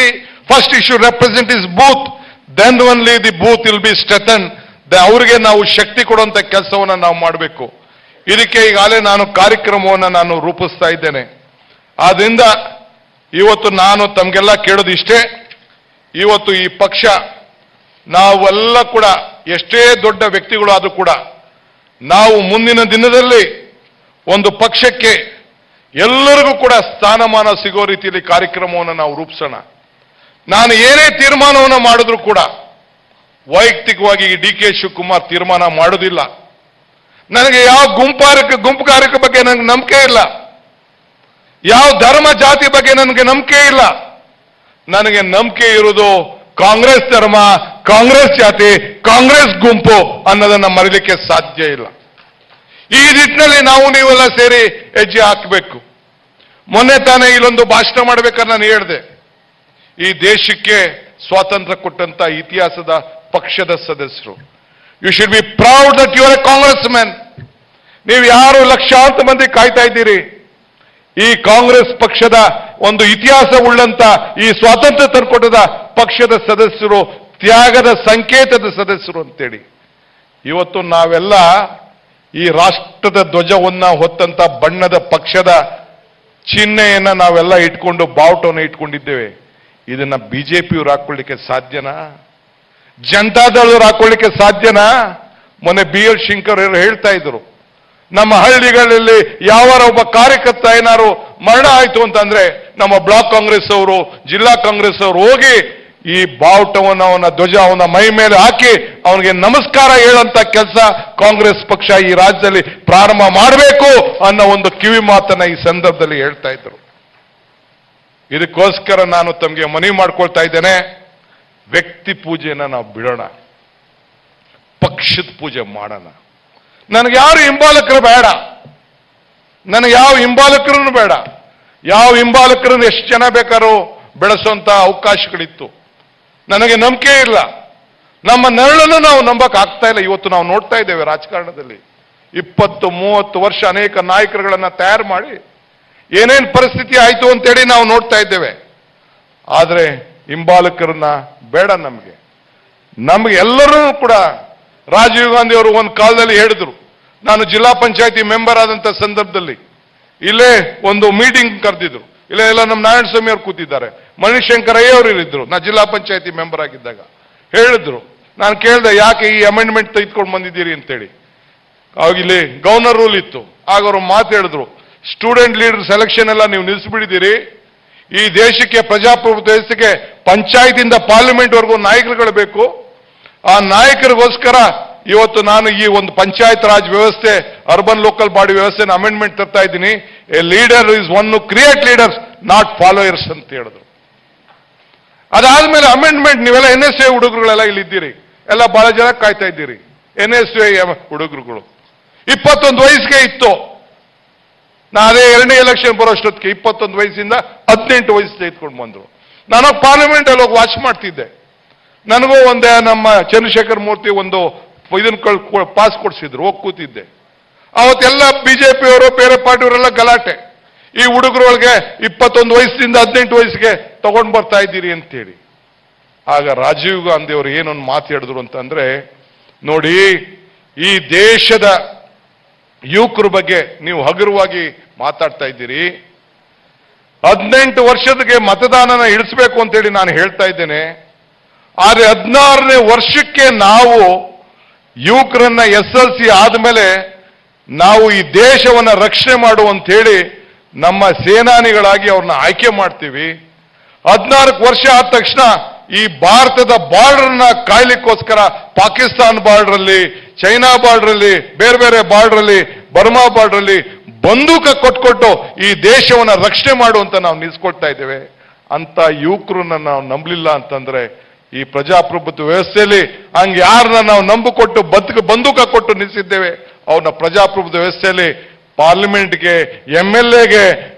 first he should represent his booth, then only the booth will be strengthened. ಅವರಿಗೆ ನಾವು ಶಕ್ತಿ ಕೊಡುವಂತ ಕೆಲಸವನ್ನ ನಾವು ಮಾಡಬೇಕು. ಇದಕ್ಕೆ ಈಗಾಗಲೇ ನಾನು ಕಾರ್ಯಕ್ರಮವನ್ನು ನಾನು ರೂಪಿಸ್ತಾ ಇದ್ದೇನೆ. ಆದ್ರಿಂದ ಇವತ್ತು ನಾನು ತಮಗೆಲ್ಲ ಕೇಳೋದು ಇಷ್ಟೇ, ಇವತ್ತು ಈ ಪಕ್ಷ ನಾವೆಲ್ಲ ಕೂಡ ಎಷ್ಟೇ ದೊಡ್ಡ ವ್ಯಕ್ತಿಗಳು ಆದ್ರೂ ಕೂಡ ನಾವು ಮುಂದಿನ ದಿನದಲ್ಲಿ ಒಂದು ಪಕ್ಷಕ್ಕೆ ಎಲ್ಲರಿಗೂ ಕೂಡ ಸ್ಥಾನಮಾನ ಸಿಗೋ ರೀತಿಯಲ್ಲಿ ಕಾರ್ಯಕ್ರಮವನ್ನು ನಾವು ರೂಪಿಸೋಣ. ನಾನು ಏನೇ ತೀರ್ಮಾನವನ್ನು ಮಾಡಿದ್ರು ಕೂಡ ವೈಯಕ್ತಿಕವಾಗಿ ಡಿ ಕೆ ಶಿವಕುಮಾರ್ ತೀರ್ಮಾನ ಮಾಡೋದಿಲ್ಲ. ನನಗೆ ಯಾವ ಗುಂಪುಗಾರಿಕೆ ಬಗ್ಗೆ ನನಗೆ ನಂಬಿಕೆ ಇಲ್ಲ, ಯಾವ ಧರ್ಮ ಜಾತಿ ಬಗ್ಗೆ ನನಗೆ ನಂಬಿಕೆ ಇಲ್ಲ. ನನಗೆ ನಂಬಿಕೆ ಇರುವುದು ಕಾಂಗ್ರೆಸ್ ಧರ್ಮ, ಕಾಂಗ್ರೆಸ್ ಜಾತಿ, ಕಾಂಗ್ರೆಸ್ ಗುಂಪು ಅನ್ನೋದನ್ನ ಮರೀಲಿಕ್ಕೆ ಸಾಧ್ಯ ಇಲ್ಲ. ಈ ನಿಟ್ಟಿನಲ್ಲಿ ನಾವು ನೀವೆಲ್ಲ ಸೇರಿ ಹೆಜ್ಜೆ ಹಾಕಬೇಕು. ಮೊನ್ನೆ ತಾನೇ ಇಲ್ಲೊಂದು ಭಾಷಣ ಮಾಡಬೇಕಾದ್ರೆ ನಾನು ಹೇಳಿದೆ, ಈ ದೇಶಕ್ಕೆ ಸ್ವಾತಂತ್ರ್ಯ ಕೊಟ್ಟಂತ ಇತಿಹಾಸದ ಪಕ್ಷದ ಸದಸ್ಯರು, you should be proud that you are a Congress man. ನೀವು ಯಾರು ಲಕ್ಷಾಂತರ ಮಂದಿ ಕಾಯ್ತಾ ಇದ್ದೀರಿ, ಈ ಕಾಂಗ್ರೆಸ್ ಪಕ್ಷದ ಒಂದು ಇತಿಹಾಸ ಉಳ್ಳಂತ ಈ ಸ್ವಾತಂತ್ರ್ಯ ತಂದುಕೊಟ್ಟದ ಪಕ್ಷದ ಸದಸ್ಯರು, ತ್ಯಾಗದ ಸಂಕೇತದ ಸದಸ್ಯರು ಅಂತೇಳಿ. ಇವತ್ತು ನಾವೆಲ್ಲ ಈ ರಾಷ್ಟ್ರದ ಧ್ವಜವನ್ನ ಹೊತ್ತಂತ ಬಣ್ಣದ ಪಕ್ಷದ ಚಿಹ್ನೆಯನ್ನ ನಾವೆಲ್ಲ ಇಟ್ಕೊಂಡು ಬಾವುಟವನ್ನು ಇಟ್ಕೊಂಡಿದ್ದೇವೆ. ಇದನ್ನ ಬಿಜೆಪಿಯವರು ಹಾಕೊಳ್ಳಿಕ್ಕೆ ಸಾಧ್ಯನಾ? ಜನತಾದಳದವರು ಹಾಕೊಳ್ಳಿಕ್ಕೆ ಸಾಧ್ಯನಾ? ಮೊನ್ನೆ BL ಶಂಕರ್ ಹೇಳ್ತಾ ಇದ್ರು, ನಮ್ಮ ಹಳ್ಳಿಗಳಲ್ಲಿ ಯಾವಾರ ಒಬ್ಬ ಕಾರ್ಯಕರ್ತ ಏನಾರು ಮರಣ ಆಯ್ತು ಅಂತಂದ್ರೆ ನಮ್ಮ ಬ್ಲಾಕ್ ಕಾಂಗ್ರೆಸ್ ಅವರು, ಜಿಲ್ಲಾ ಕಾಂಗ್ರೆಸ್ ಅವರು ಹೋಗಿ ಈ ಬಾವುಟವನ್ನು ಅವನ ಧ್ವಜ ಅವನ ಮೈ ಮೇಲೆ ಹಾಕಿ ಅವನಿಗೆ ನಮಸ್ಕಾರ ಹೇಳಂತ ಕೆಲಸ ಕಾಂಗ್ರೆಸ್ ಪಕ್ಷ ಈ ರಾಜ್ಯದಲ್ಲಿ ಪ್ರಾರಂಭ ಮಾಡಬೇಕು ಅನ್ನೋ ಒಂದು ಕಿವಿ ಮಾತನ್ನ ಈ ಸಂದರ್ಭದಲ್ಲಿ ಹೇಳ್ತಾ ಇದ್ರು. ಇದಕ್ಕೋಸ್ಕರ ನಾನು ತಮಗೆ ಮನವಿ ಮಾಡ್ಕೊಳ್ತಾ ಇದ್ದೇನೆ, ವ್ಯಕ್ತಿ ಪೂಜೆನ ನಾವು ಬಿಡೋಣ, ಪಕ್ಷದ ಪೂಜೆ ಮಾಡೋಣ. ನನಗೆ ಯಾರು ಹಿಂಬಾಲಕರು ಬೇಡ, ನನಗೆ ಯಾವ ಹಿಂಬಾಲಕರನ್ನು ಬೇಡ. ಯಾವ ಹಿಂಬಾಲಕರನ್ನು ಎಷ್ಟು ಜನ ಬೇಕಾದ್ರೂ ಬೆಳೆಸುವಂತ ಅವಕಾಶಗಳಿತ್ತು. ನನಗೆ ನಂಬಿಕೆ ಇಲ್ಲ, ನಮ್ಮ ನೆರಳನ್ನು ನಾವು ನಂಬಕ್ ಆಗ್ತಾ ಇಲ್ಲ. ಇವತ್ತು ನಾವು ನೋಡ್ತಾ ಇದ್ದೇವೆ ರಾಜಕಾರಣದಲ್ಲಿ 20-30 ವರ್ಷ ಅನೇಕ ನಾಯಕರುಗಳನ್ನ ತಯಾರು ಮಾಡಿ ಏನೇನ್ ಪರಿಸ್ಥಿತಿ ಆಯ್ತು ಅಂತೇಳಿ ನಾವು ನೋಡ್ತಾ ಇದ್ದೇವೆ. ಆದ್ರೆ ಹಿಂಬಾಲಕರನ್ನ ಬೇಡ ನಮಗೆ. ನಮ್ಗೆ ಎಲ್ಲರೂ ಕೂಡ ರಾಜೀವ್ ಗಾಂಧಿ ಅವರು ಒಂದು ಕಾಲದಲ್ಲಿ ಹೇಳಿದ್ರು, ನಾನು ಜಿಲ್ಲಾ ಪಂಚಾಯತಿ ಮೆಂಬರ್ ಆದಂತ ಸಂದರ್ಭದಲ್ಲಿ ಇಲ್ಲೇ ಒಂದು ಮೀಟಿಂಗ್ ಕರೆದಿದ್ರು. ಇಲ್ಲೇ ಎಲ್ಲ ನಮ್ಮ ನಾರಾಯಣ ಸ್ವಾಮಿ ಅವರು ಕೂತಿದ್ದಾರೆ, ಮಣಿಶಂಕರ್ ಅಯ್ಯ ಅವರು ಇಲ್ಲಿದ್ರು, ನಾ ಜಿಲ್ಲಾ ಪಂಚಾಯತಿ ಮೆಂಬರ್ ಆಗಿದ್ದಾಗ ಹೇಳಿದ್ರು. ನಾನು ಕೇಳಿದೆ, ಯಾಕೆ ಈ ಅಮೆಂಡ್ಮೆಂಟ್ ತೆಗೆದುಕೊಂಡು ಬಂದಿದ್ದೀರಿ ಅಂತೇಳಿ. ಆಗ ಇಲ್ಲಿ ಗವರ್ನರ್ ರೂಲ್ ಇತ್ತು. ಆಗ ಅವರು ಮಾತು ಹೇಳಿದ್ರು, ಸ್ಟೂಡೆಂಟ್ ಲೀಡರ್ ಸೆಲೆಕ್ಷನ್ ಎಲ್ಲ ನೀವು ನಿಲ್ಲಿಸ್ಬಿಟ್ಟಿದ್ದೀರಿ. ಈ ದೇಶಕ್ಕೆ ಪ್ರಜಾಪ್ರಭುತ್ವ ವ್ಯವಸ್ಥೆಗೆ ಪಂಚಾಯತಿಂದ ಪಾರ್ಲಿಮೆಂಟ್ ವರೆಗೂ ನಾಯಕರುಗಳು ಬೇಕು. ಆ ನಾಯಕರಿಗೋಸ್ಕರ ಇವತ್ತು ನಾನು ಈ ಒಂದು ಪಂಚಾಯತ್ ರಾಜ್ ವ್ಯವಸ್ಥೆ, ಅರ್ಬನ್ ಲೋಕಲ್ ಬಾಡಿ ವ್ಯವಸ್ಥೆನ ಅಮೆಂಡ್ಮೆಂಟ್ ತರ್ತಾ ಇದ್ದೀನಿ. A leader is one to create leaders, not followers ಅಂತ ಹೇಳಿದ್ರು. ಅದಾದ್ಮೇಲೆ ಅಮೆಂಡ್ಮೆಂಟ್ ನೀವೆಲ್ಲ NSA ಹುಡುಗರುಗಳೆಲ್ಲ ಇಲ್ಲಿದ್ದೀರಿ, ಎಲ್ಲ ಬಹಳ ಜನ ಕಾಯ್ತಾ ಇದ್ದೀರಿ. NSA ಹುಡುಗರುಗಳು 21 ವಯಸ್ಸಿಗೆ ಇತ್ತು. ನಾ ಅದೇ 2ನೇ ಎಲೆಕ್ಷನ್ ಬರೋಷ್ಟೊತ್ತಿಗೆ 21 ವಯಸ್ಸಿಂದ 18 ವಯಸ್ಸು ತೆಗೆದುಕೊಂಡು ಬಂದ್ರು. ನಾನು ಪಾರ್ಲಿಮೆಂಟ್ ಅಲ್ಲಿ ಹೋಗಿ ವಾಚ್ ಮಾಡ್ತಿದ್ದೆ. ನನಗೂ ಒಂದೇ ನಮ್ಮ ಚಂದ್ರಶೇಖರ್ ಮೂರ್ತಿ ಒಂದು ಇದನ್ನ ಪಾಸ್ ಕೊಡಿಸಿದ್ರು, ಹೋಗಿ ಕೂತಿದ್ದೆ. ಅವತ್ತೆಲ್ಲ ಬಿಜೆಪಿಯವರು ಬೇರೆ ಪಾರ್ಟಿಯವರೆಲ್ಲ ಗಲಾಟೆ, ಈ ಹುಡುಗರೊಳಗೆ 21 ವಯಸ್ಸಿಂದ 18 ವಯಸ್ಸಿಗೆ ತಗೊಂಡು ಬರ್ತಾ ಇದ್ದೀರಿ ಅಂತೇಳಿ. ಆಗ ರಾಜೀವ್ ಗಾಂಧಿ ಅವರು ಏನೊಂದು ಮಾತು ಹೇಳಿದ್ರು ಅಂತಂದ್ರೆ, ನೋಡಿ ಈ ದೇಶದ ಯುವಕರ ಬಗ್ಗೆ ನೀವು ಹಗುರವಾಗಿ ಮಾತಾಡ್ತಾ ಇದ್ದೀರಿ. 18 ವರ್ಷದಿಗೆ ಮತದಾನನ ಇಳಿಸಬೇಕು ಅಂತೇಳಿ ನಾನು ಹೇಳ್ತಾ ಇದ್ದೇನೆ. ಆದ್ರೆ 16ನೇ ವರ್ಷಕ್ಕೆ ನಾವು ಯುವಕರನ್ನ SLC ಆದ್ಮೇಲೆ ನಾವು ಈ ದೇಶವನ್ನ ರಕ್ಷಣೆ ಮಾಡುವಂತ ಹೇಳಿ ನಮ್ಮ ಸೇನಾನಿಗಳಾಗಿ ಅವ್ರನ್ನ ಆಯ್ಕೆ ಮಾಡ್ತೀವಿ. 14 ವರ್ಷ ಆದ ತಕ್ಷಣ ಈ ಭಾರತದ ಬಾರ್ಡರ್ನ ಕಾಯ್ಲಿಕ್ಕೋಸ್ಕರ ಪಾಕಿಸ್ತಾನ ಬಾರ್ಡರ್ ಅಲ್ಲಿ, ಚೈನಾ ಬಾರ್ಡರ್ ಅಲ್ಲಿ, ಬೇರೆ ಬೇರೆ ಬಾರ್ಡರ್ ಅಲ್ಲಿ, ಬರ್ಮಾ ಬಾರ್ಡರ್ ಅಲ್ಲಿ ಬಂದೂಕ ಕೊಟ್ಕೊಟ್ಟು ಈ ದೇಶವನ್ನ ರಕ್ಷಣೆ ಮಾಡುವಂತ ನಾವು ನಿಲ್ಸ್ಕೊಳ್ತಾ ಇದ್ದೇವೆ. ಅಂತ ಯುವಕರನ್ನ ನಾವು ನಂಬಲಿಲ್ಲ ಅಂತಂದ್ರೆ ಈ ಪ್ರಜಾಪ್ರಭುತ್ವ ವ್ಯವಸ್ಥೆಯಲ್ಲಿ ಹಂಗೆ ಯಾರನ್ನ ನಾವು ನಂಬಿಕೊಟ್ಟು ಬಂದೂಕ ಕೊಟ್ಟು ನಿಲ್ಲಿಸಿದ್ದೇವೆ, ಅವ್ರನ್ನ ಪ್ರಜಾಪ್ರಭುತ್ವ ವ್ಯವಸ್ಥೆಯಲ್ಲಿ ಪಾರ್ಲಿಮೆಂಟ್ಗೆ, MLAಗೆ,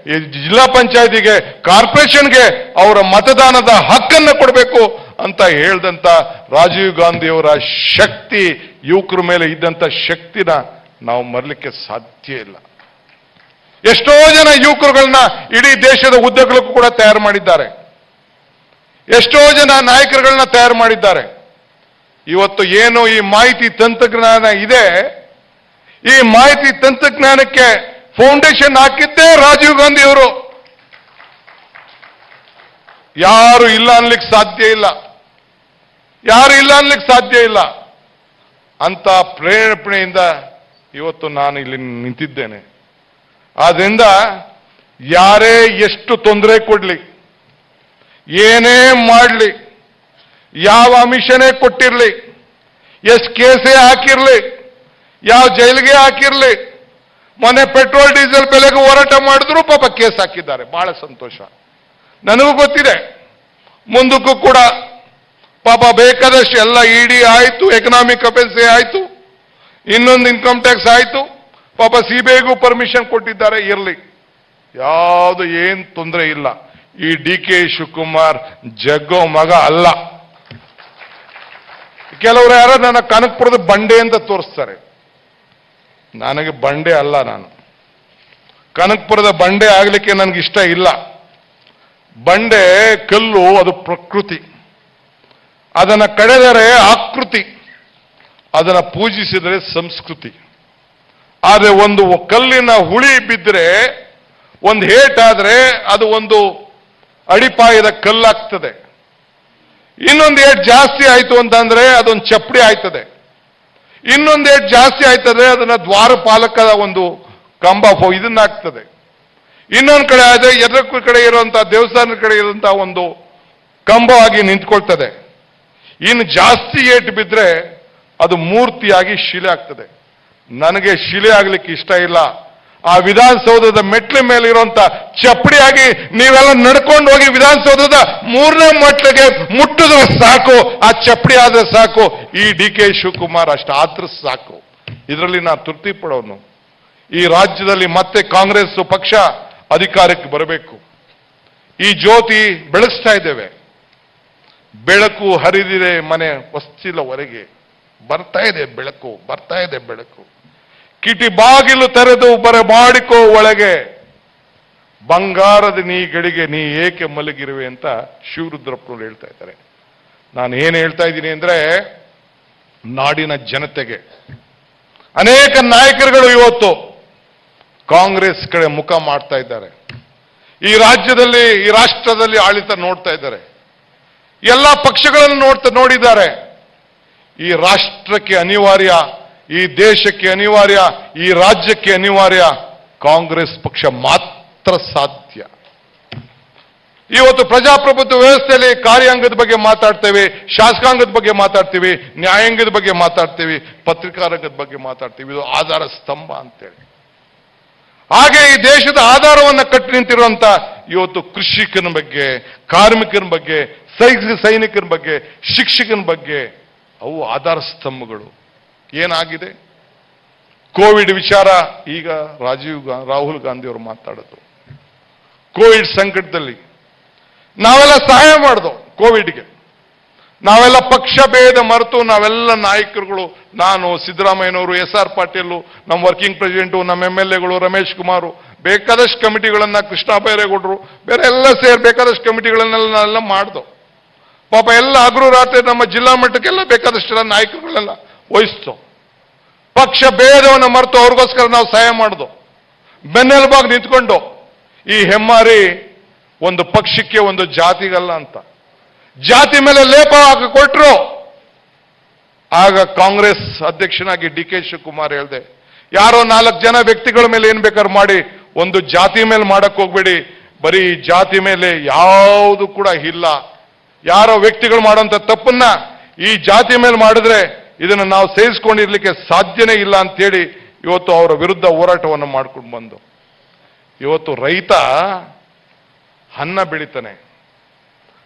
ಜಿಲ್ಲಾ ಪಂಚಾಯತಿಗೆ, ಕಾರ್ಪೊರೇಷನ್ಗೆ ಅವರ ಮತದಾನದ ಹಕ್ಕನ್ನು ಕೊಡಬೇಕು ಅಂತ ಹೇಳ್ದಂತ ರಾಜೀವ್ ಗಾಂಧಿಯವರ ಶಕ್ತಿ, ಯುವಕರ ಮೇಲೆ ಇದ್ದಂತ ಶಕ್ತಿನ ನಾವು ಮರಲಿಕ್ಕೆ ಸಾಧ್ಯ ಇಲ್ಲ. ಎಷ್ಟೋ ಜನ ಯುವಕರುಗಳನ್ನ ಇಡೀ ದೇಶದ ಉದ್ದಗಲಕ್ಕೂ ಕೂಡ ತಯಾರು ಮಾಡಿದ್ದಾರೆ. ಎಷ್ಟೋ ಜನ ನಾಯಕರುಗಳನ್ನ ತಯಾರು ಮಾಡಿದ್ದಾರೆ. ಇವತ್ತು ಏನು ಈ ಮಾಹಿತಿ ತಂತ್ರಜ್ಞಾನ ಇದೆ, ಈ ಮಾಹಿತಿ ತಂತ್ರಜ್ಞಾನಕ್ಕೆ ಫೌಂಡೇಶನ್ ಹಾಕಿದ್ದೇ ರಾಜೀವ್ ಗಾಂಧಿ ಅವರು. ಯಾರು ಇಲ್ಲ ಅನ್ಲಿಕ್ಕೆ ಸಾಧ್ಯ ಇಲ್ಲ, ಯಾರು ಇಲ್ಲ ಅನ್ಲಿಕ್ಕೆ ಸಾಧ್ಯ ಇಲ್ಲ. ಅಂತ ಪ್ರೇರೇಪಣೆಯಿಂದ ಇವತ್ತು ನಾನು ಇಲ್ಲಿ ನಿಂತಿದ್ದೇನೆ. ಆದ್ರಿಂದ ಯಾರೇ ಎಷ್ಟು ತೊಂದರೆ ಕೊಡ್ಲಿ, ಏನೇ ಮಾಡಲಿ, ಯಾವ ಆಮಿಷನೇ ಕೊಟ್ಟಿರ್ಲಿ, ಎಷ್ಟು ಕೇಸೇ ಹಾಕಿರ್ಲಿ, ಯಾವ ಜೈಲಿಗೆ ಹಾಕಿರ್ಲಿ, ಮೊನ್ನೆ ಪೆಟ್ರೋಲ್ ಡೀಸೆಲ್ ಬೆಲೆಗೆ ಹೋರಾಟ ಮಾಡಿದ್ರು ಪಾಪ ಕೇಸ್ ಹಾಕಿದ್ದಾರೆ. ಬಹಳ ಸಂತೋಷ. ನನಗೂ ಗೊತ್ತಿದೆ ಮುಂದಕ್ಕೂ ಕೂಡ ಪಾಪ ಬೇಕಾದಷ್ಟು ಎಲ್ಲ ಇಡಿ ಆಯ್ತು, ಎಕನಾಮಿಕ್ ಅಫೆನ್ಸ್ ಆಯ್ತು, ಇನ್ನೊಂದು ಇನ್ಕಮ್ ಟ್ಯಾಕ್ಸ್ ಆಯ್ತು, ಪಾಪ ಸಿಬಿಐಗೂ ಪರ್ಮಿಷನ್ ಕೊಟ್ಟಿದ್ದಾರೆ. ಇರಲಿ, ಯಾವುದು ಏನ್ ತೊಂದರೆ ಇಲ್ಲ. ಈ DK ಶಿವಕುಮಾರ್ ಜಗ್ಗೋ ಮಗ ಅಲ್ಲ. ಕೆಲವರು ಯಾರೋ ನನ್ನ ಕನಕಪುರದ ಬಂಡೆ ಅಂತ ತೋರಿಸ್ತಾರೆ. ನನಗೆ ಬಂಡೆ ಅಲ್ಲ. ನಾನು ಕನಕಪುರದ ಬಂಡೆ ಆಗ್ಲಿಕ್ಕೆ ನನಗೆ ಇಷ್ಟ ಇಲ್ಲ. ಬಂಡೆ ಕಲ್ಲು, ಅದು ಪ್ರಕೃತಿ. ಅದನ್ನ ಕಡೆದರೆ ಆಕೃತಿ, ಅದನ್ನ ಪೂಜಿಸಿದರೆ ಸಂಸ್ಕೃತಿ. ಆದರೆ ಒಂದು ಕಲ್ಲಿನ ಹುಳಿ ಬಿದ್ದರೆ, ಒಂದು ಏಟಾದ್ರೆ ಅದು ಒಂದು ಅಡಿಪಾಯದ ಕಲ್ಲಾಗ್ತದೆ. ಇನ್ನೊಂದು ಏಟ್ ಜಾಸ್ತಿ ಆಯ್ತು ಅಂತಂದ್ರೆ ಅದೊಂದು ಚಪ್ಪಡಿ ಆಯ್ತದೆ. ಇನ್ನೊಂದು ಏಟ್ ಜಾಸ್ತಿ ಆಯ್ತದೆ ಅದನ್ನ ದ್ವಾರಪಾಲಕದ ಒಂದು ಕಂಬ ಇದನ್ನಾಗ್ತದೆ. ಇನ್ನೊಂದು ಕಡೆ ಆದ್ರೆ ಎದುರ ಕಡೆ ಇರುವಂತಹ ದೇವಸ್ಥಾನದ ಕಡೆ ಇರುವಂತಹ ಒಂದು ಕಂಬವಾಗಿ ನಿಂತ್ಕೊಳ್ತದೆ. ಇನ್ನು ಜಾಸ್ತಿ ಏಟು ಬಿದ್ದರೆ ಅದು ಮೂರ್ತಿಯಾಗಿ ಶಿಲೆ ಆಗ್ತದೆ. ನನಗೆ ಶಿಲೆ ಆಗ್ಲಿಕ್ಕೆ ಇಷ್ಟ ಇಲ್ಲ. ಆ ವಿಧಾನಸೌಧದ ಮೆಟ್ಲ ಮೇಲೆ ಇರುವಂತ ಚಪ್ಪಡಿಯಾಗಿ ನೀವೆಲ್ಲ ನಡ್ಕೊಂಡು ಹೋಗಿ ವಿಧಾನಸೌಧದ 3ನೇ ಮೆಟ್ಲಿಗೆ ಮುಟ್ಟಿದ್ರೆ ಸಾಕು, ಆ ಚಪ್ಪಡಿ ಆದ್ರೆ ಸಾಕು. ಈ DK ಶಿವಕುಮಾರ್ ಅಷ್ಟು ಆದ್ರೆ ಸಾಕು. ಇದರಲ್ಲಿ ನಾನು ತೃಪ್ತಿ ಪಡೋನು. ಈ ರಾಜ್ಯದಲ್ಲಿ ಮತ್ತೆ ಕಾಂಗ್ರೆಸ್ ಪಕ್ಷ ಅಧಿಕಾರಕ್ಕೆ ಬರಬೇಕು. ಈ ಜ್ಯೋತಿ ಬೆಳಗಿಸ್ತಾ ಇದ್ದೇವೆ. ಬೆಳಕು ಹರಿದಿದೆ ಮನೆ ಹೊಸ್ತಿಲ ಹೊರಗೆ, ಬರ್ತಾ ಇದೆ ಬೆಳಕು, ಬರ್ತಾ ಇದೆ ಬೆಳಕು. ಕಿಟಿ ಬಾಗಿಲು ತೆರೆದು ಬರಮಾಡಿಕೋ ಒಳಗೆ, ಬಂಗಾರದ ನೀ ಗಡಿಗೆ ನೀ ಏಕೆ ಮಲಗಿರುವೆ ಅಂತ ಶಿವರುದ್ರಪ್ಪನವರು ಹೇಳ್ತಾ ಇದ್ದಾರೆ. ನಾನು ಏನು ಹೇಳ್ತಾ ಇದ್ದೀನಿ ಅಂದ್ರೆ, ನಾಡಿನ ಜನತೆಗೆ ಅನೇಕ ನಾಯಕರುಗಳು ಇವತ್ತು ಕಾಂಗ್ರೆಸ್ ಕಡೆ ಮುಖ ಮಾಡ್ತಾ ಇದ್ದಾರೆ. ಈ ರಾಜ್ಯದಲ್ಲಿ, ಈ ರಾಷ್ಟ್ರದಲ್ಲಿ ಆಳಿತ ನೋಡ್ತಾ ಇದ್ದಾರೆ. ಎಲ್ಲ ಪಕ್ಷಗಳನ್ನು ನೋಡಿದ್ದಾರೆ. ಈ ರಾಷ್ಟ್ರಕ್ಕೆ ಅನಿವಾರ್ಯ, ಈ ದೇಶಕ್ಕೆ ಅನಿವಾರ್ಯ, ಈ ರಾಜ್ಯಕ್ಕೆ ಅನಿವಾರ್ಯ ಕಾಂಗ್ರೆಸ್ ಪಕ್ಷ ಮಾತ್ರ ಸಾಧ್ಯ. ಇವತ್ತು ಪ್ರಜಾಪ್ರಭುತ್ವ ವ್ಯವಸ್ಥೆಯಲ್ಲಿ ಕಾರ್ಯಾಂಗದ ಬಗ್ಗೆ ಮಾತಾಡ್ತೇವೆ, ಶಾಸಕಾಂಗದ ಬಗ್ಗೆ ಮಾತಾಡ್ತೀವಿ, ನ್ಯಾಯಾಂಗದ ಬಗ್ಗೆ ಮಾತಾಡ್ತೀವಿ, ಪತ್ರಿಕಾ ರಂಗದ ಬಗ್ಗೆ ಮಾತಾಡ್ತೀವಿ. ಇದು ಆಧಾರ ಸ್ತಂಭ ಅಂತೇಳಿ. ಹಾಗೆ ಈ ದೇಶದ ಆಧಾರವನ್ನು ಕಟ್ಟಿ ನಿಂತಿರುವಂತ ಇವತ್ತು ಕೃಷಿಕನ ಬಗ್ಗೆ, ಕಾರ್ಮಿಕನ ಬಗ್ಗೆ, ಸೈನಿಕನ ಬಗ್ಗೆ, ಶಿಕ್ಷಕನ ಬಗ್ಗೆ, ಅವು ಆಧಾರ ಸ್ತಂಭಗಳು. ಏನಾಗಿದೆ? ಕೋವಿಡ್ ವಿಚಾರ ಈಗ ರಾಹುಲ್ ಗಾಂಧಿ ಅವರು ಮಾತಾಡೋದು. ಕೋವಿಡ್ ಸಂಕಟದಲ್ಲಿ ನಾವೆಲ್ಲ ಸಹಾಯ ಮಾಡಿದೋ. ಕೋವಿಡ್ಗೆ ನಾವೆಲ್ಲ ಪಕ್ಷ ಭೇದ ಮರೆತು ನಾವೆಲ್ಲ ನಾಯಕರುಗಳು, ನಾನು, ಸಿದ್ದರಾಮಯ್ಯನವರು, SR ಪಾಟೀಲ್, ನಮ್ಮ ವರ್ಕಿಂಗ್ ಪ್ರೆಸಿಡೆಂಟು, ನಮ್ಮ MLAಗಳು, ರಮೇಶ್ ಕುಮಾರ್, ಬೇಕಾದಷ್ಟು ಕಮಿಟಿಗಳನ್ನ, ಕೃಷ್ಣ ಬೈರೇಗೌಡರು, ಬೇರೆ ಎಲ್ಲ ಸೇರಿ ಬೇಕಾದಷ್ಟು ಕಮಿಟಿಗಳನ್ನೆಲ್ಲ ನಾವೆಲ್ಲ ಮಾಡ್ದೋ. ಪಾಪ ಎಲ್ಲ ಹಗಲು ರಾತ್ರಿ ನಮ್ಮ ಜಿಲ್ಲಾ ಮಟ್ಟಕ್ಕೆಲ್ಲ ಬೇಕಾದಷ್ಟು ನಾಯಕರುಗಳೆಲ್ಲ ವಹಿಸ್ತು. ಪಕ್ಷ ಭೇದವನ್ನು ಮರೆತು ಅವ್ರಿಗೋಸ್ಕರ ನಾವು ಸಹಾಯ ಮಾಡಿದೋ. ಬೆನ್ನೆಲುಬಾಗಿ ನಿಂತ್ಕೊಂಡು ಈ ಹೆಮ್ಮಾರಿ ಒಂದು ಪಕ್ಷಕ್ಕೆ, ಒಂದು ಜಾತಿಗಲ್ಲ ಅಂತ ಜಾತಿ ಮೇಲೆ ಲೇಪ ಹಾಕಿ ಕೊಟ್ರು. ಆಗ ಕಾಂಗ್ರೆಸ್ ಅಧ್ಯಕ್ಷನಾಗಿ DK ಶಿವಕುಮಾರ್ ಹೇಳ್ದೆ, ಯಾರೋ 4 ಜನ ವ್ಯಕ್ತಿಗಳ ಮೇಲೆ ಏನ್ ಬೇಕಾದ್ರೂ ಮಾಡಿ, ಒಂದು ಜಾತಿ ಮೇಲೆ ಮಾಡಕ್ ಹೋಗ್ಬೇಡಿ. ಬರೀ ಜಾತಿ ಮೇಲೆ ಯಾವುದು ಕೂಡ ಇಲ್ಲ. ಯಾರೋ ವ್ಯಕ್ತಿಗಳು ಮಾಡೋಂಥ ತಪ್ಪನ್ನ ಈ ಜಾತಿ ಮೇಲೆ ಮಾಡಿದ್ರೆ ಇದನ್ನು ನಾವು ಸಹಿಸ್ಕೊಂಡಿರ್ಲಿಕ್ಕೆ ಸಾಧ್ಯನೇ ಇಲ್ಲ ಅಂತೇಳಿ ಇವತ್ತು ಅವರ ವಿರುದ್ಧ ಹೋರಾಟವನ್ನು ಮಾಡ್ಕೊಂಡು ಬಂದು, ಇವತ್ತು ರೈತ ಅನ್ನ ಬೆಳಿತಾನೆ,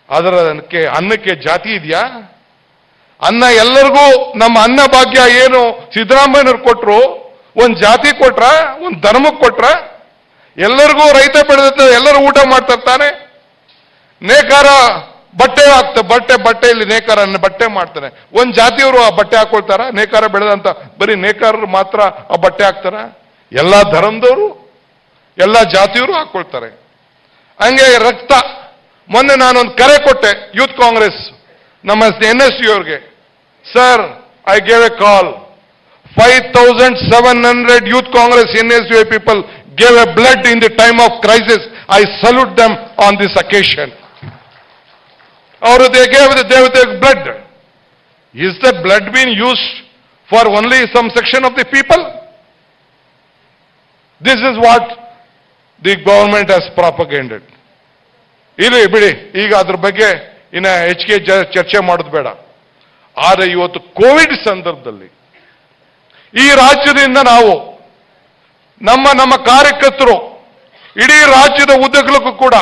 ಅದಕ್ಕೆ ಅನ್ನಕ್ಕೆ ಜಾತಿ ಇದೆಯಾ? ಅನ್ನ ಎಲ್ಲರಿಗೂ ನಮ್ಮ ಅನ್ನ ಭಾಗ್ಯ ಏನು ಸಿದ್ದರಾಮಯ್ಯನವ್ರು ಕೊಟ್ರು, ಒಂದು ಜಾತಿ ಕೊಟ್ರ, ಒಂದು ಧರ್ಮಕ್ಕೆ ಕೊಟ್ರ? ಎಲ್ಲರಿಗೂ ರೈತ ಬೆಳೆದ ಎಲ್ಲರೂ ಊಟ ಮಾಡ್ತಿರ್ತಾನೆ. ನೇಕಾರ ಬಟ್ಟೆ ಬಟ್ಟೆಯಲ್ಲಿ ನೇಕಾರ ಬಟ್ಟೆ ಮಾಡ್ತಾನೆ. ಒಂದು ಜಾತಿಯವರು ಆ ಬಟ್ಟೆ ಹಾಕೊಳ್ತಾರ? ನೇಕಾರ ಬೆಳೆದಂತ ಬರೀ ನೇಕಾರರು ಮಾತ್ರ ಆ ಬಟ್ಟೆ ಹಾಕ್ತಾರ? ಎಲ್ಲಾ ಧರ್ಮದವರು, ಎಲ್ಲಾ ಜಾತಿಯವರು ಹಾಕೊಳ್ತಾರೆ. ಹಂಗೆ ರಕ್ತ. ಮೊನ್ನೆ ನಾನೊಂದು ಕರೆ ಕೊಟ್ಟೆ ಯೂತ್ ಕಾಂಗ್ರೆಸ್ ನಮ್ಮ NSU ಅವ್ರಿಗೆ. Sir, I gave A call. 5,700 youth Congress NSU people gave a blood in the time of crisis. I salute them on this occasion. They gave blood. Is that blood being used for only some section of the people? This is what the government has propagandaed. ಇಲ್ಲಿ ಬಿಡಿ, ಈಗ ಅದ್ರ ಬಗ್ಗೆ ಇನ್ನ ಹೆಚ್ಚಿಗೆ ಚರ್ಚೆ ಮಾಡೋದು ಬೇಡ. ಆದರೆ ಇವತ್ತು ಕೋವಿಡ್ ಸಂದರ್ಭದಲ್ಲಿ ಈ ರಾಜ್ಯದಿಂದ ನಾವು ನಮ್ಮ ಕಾರ್ಯಕರ್ತರು ಇಡೀ ರಾಜ್ಯದ ಉದ್ದಗಲಕ್ಕೂ ಕೂಡ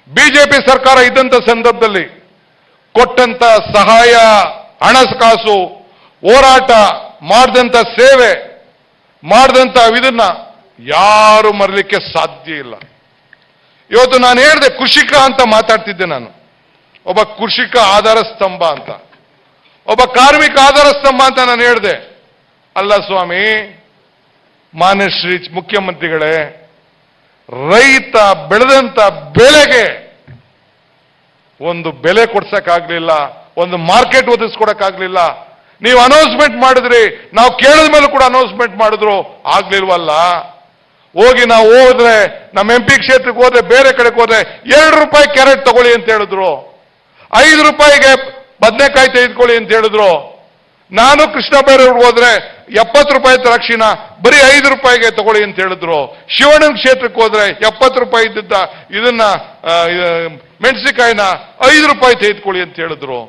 ಬಿಜೆಪಿ ಸರ್ಕಾರ ಇದ್ದಂಥ ಸಂದರ್ಭದಲ್ಲಿ ಕೊಟ್ಟಂತ ಸಹಾಯ, ಹಣಕಾಸು, ಹೋರಾಟ ಮಾಡಿದಂಥ ಸೇವೆ, ಮಾಡಿದಂಥ ಇದನ್ನ ಯಾರು ಮರಲಿಕ್ಕೆ ಸಾಧ್ಯ ಇಲ್ಲ. ಇವತ್ತು ನಾನು ಹೇಳಿದೆ, ಕೃಷಿಕ ಅಂತ ಮಾತಾಡ್ತಿದ್ದೆ ನಾನು. ಒಬ್ಬ ಕೃಷಿಕ ಆಧಾರ ಸ್ತಂಭ ಅಂತ, ಒಬ್ಬ ಕಾರ್ಮಿಕ ಆಧಾರ ಸ್ತಂಭ ಅಂತ ನಾನು ಹೇಳಿದೆ. ಅಲ್ಲ ಸ್ವಾಮಿ, ಮಾನ್ಯ ಶ್ರೀ ಮುಖ್ಯಮಂತ್ರಿಗಳೇ, ರೈತ ಬೆಳೆದಂತ ಬೆಳೆಗೆ ಒಂದು ಬೆಲೆ ಕೊಡ್ಸಕ್ಕಾಗ್ಲಿಲ್ಲ, ಒಂದು ಮಾರ್ಕೆಟ್ ಒದಗಿಸ್ಕೊಡಕ್ಕಾಗ್ಲಿಲ್ಲ. ನೀವು ಅನೌನ್ಸ್ಮೆಂಟ್ ಮಾಡಿದ್ರಿ, ನಾವು ಕೇಳಿದ ಮೇಲೆ ಕೂಡ ಅನೌನ್ಸ್ಮೆಂಟ್ ಮಾಡಿದ್ರು, ಆಗ್ಲಿಲ್ವಲ್ಲ. ಹೋಗಿ ನಾವು ಹೋದ್ರೆ, ನಮ್ಮ MP ಕ್ಷೇತ್ರಕ್ಕೆ ಹೋದ್ರೆ, ಬೇರೆ ಕಡೆಗೆ ಹೋದ್ರೆ ₹2 ಕ್ಯಾರೆಟ್ ತಗೊಳ್ಳಿ ಅಂತ ಹೇಳಿದ್ರು, ₹5 ಬದನೆಕಾಯಿ ತೆಗೆದುಕೊಳ್ಳಿ ಅಂತ ಹೇಳಿದ್ರು. ನಾನು ಕೃಷ್ಣ ಬೈರೇಗೌಡ ಹೋದ್ರೆ ₹70 ತರಕ್ಷಿಣ ಬರೀ ₹5 ತಗೊಳ್ಳಿ ಅಂತ ಹೇಳಿದ್ರು. ಶಿವಣ್ಣನ ಕ್ಷೇತ್ರಕ್ಕೆ ಹೋದ್ರೆ ₹70 ಇದ್ದಿದ್ದ ಇದನ್ನ ಮೆಣಸಿನಕಾಯಿನ ₹5 ತೆಗೆದುಕೊಳ್ಳಿ ಅಂತ ಹೇಳಿದ್ರು.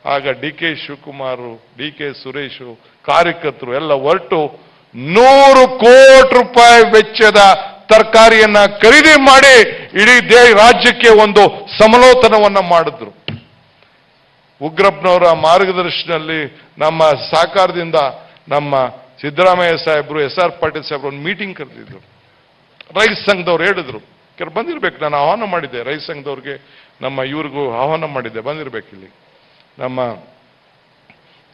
ಆಗ DK ಶಿವಕುಮಾರ್, DK ಸುರೇಶ್, ಕಾರ್ಯಕರ್ತರು ಎಲ್ಲ ಹೊರಟು ₹100 ಕೋಟಿ ವೆಚ್ಚದ ತರಕಾರಿಯನ್ನ ಖರೀದಿ ಮಾಡಿ ಇಡೀ ರಾಜ್ಯಕ್ಕೆ ಒಂದು ಸಮಲೋತನವನ್ನ ಮಾಡಿದ್ರು. ಉಗ್ರಪ್ಪನವರ ಮಾರ್ಗದರ್ಶನದಲ್ಲಿ, ನಮ್ಮ ಸಹಕಾರದಿಂದ ನಮ್ಮ ಸಿದ್ದರಾಮಯ್ಯ ಸಾಹೇಬರು, SR ಪಾಟೀಲ್ ಸಾಹೇಬರು ಒಂದು ಮೀಟಿಂಗ್ ಕರೆದಿದ್ರು. ರೈತ ಸಂಘದವ್ರು ಹೇಳಿದ್ರು, ಕೆಲವು ಬಂದಿರ್ಬೇಕು, ನಾನು ಆಹ್ವಾನ ಮಾಡಿದ್ದೆ ರೈತ ಸಂಘದವ್ರಿಗೆ, ನಮ್ಮ ಇವ್ರಿಗೂ ಆಹ್ವಾನ ಮಾಡಿದ್ದೆ, ಬಂದಿರ್ಬೇಕು ಇಲ್ಲಿ ನಮ್ಮ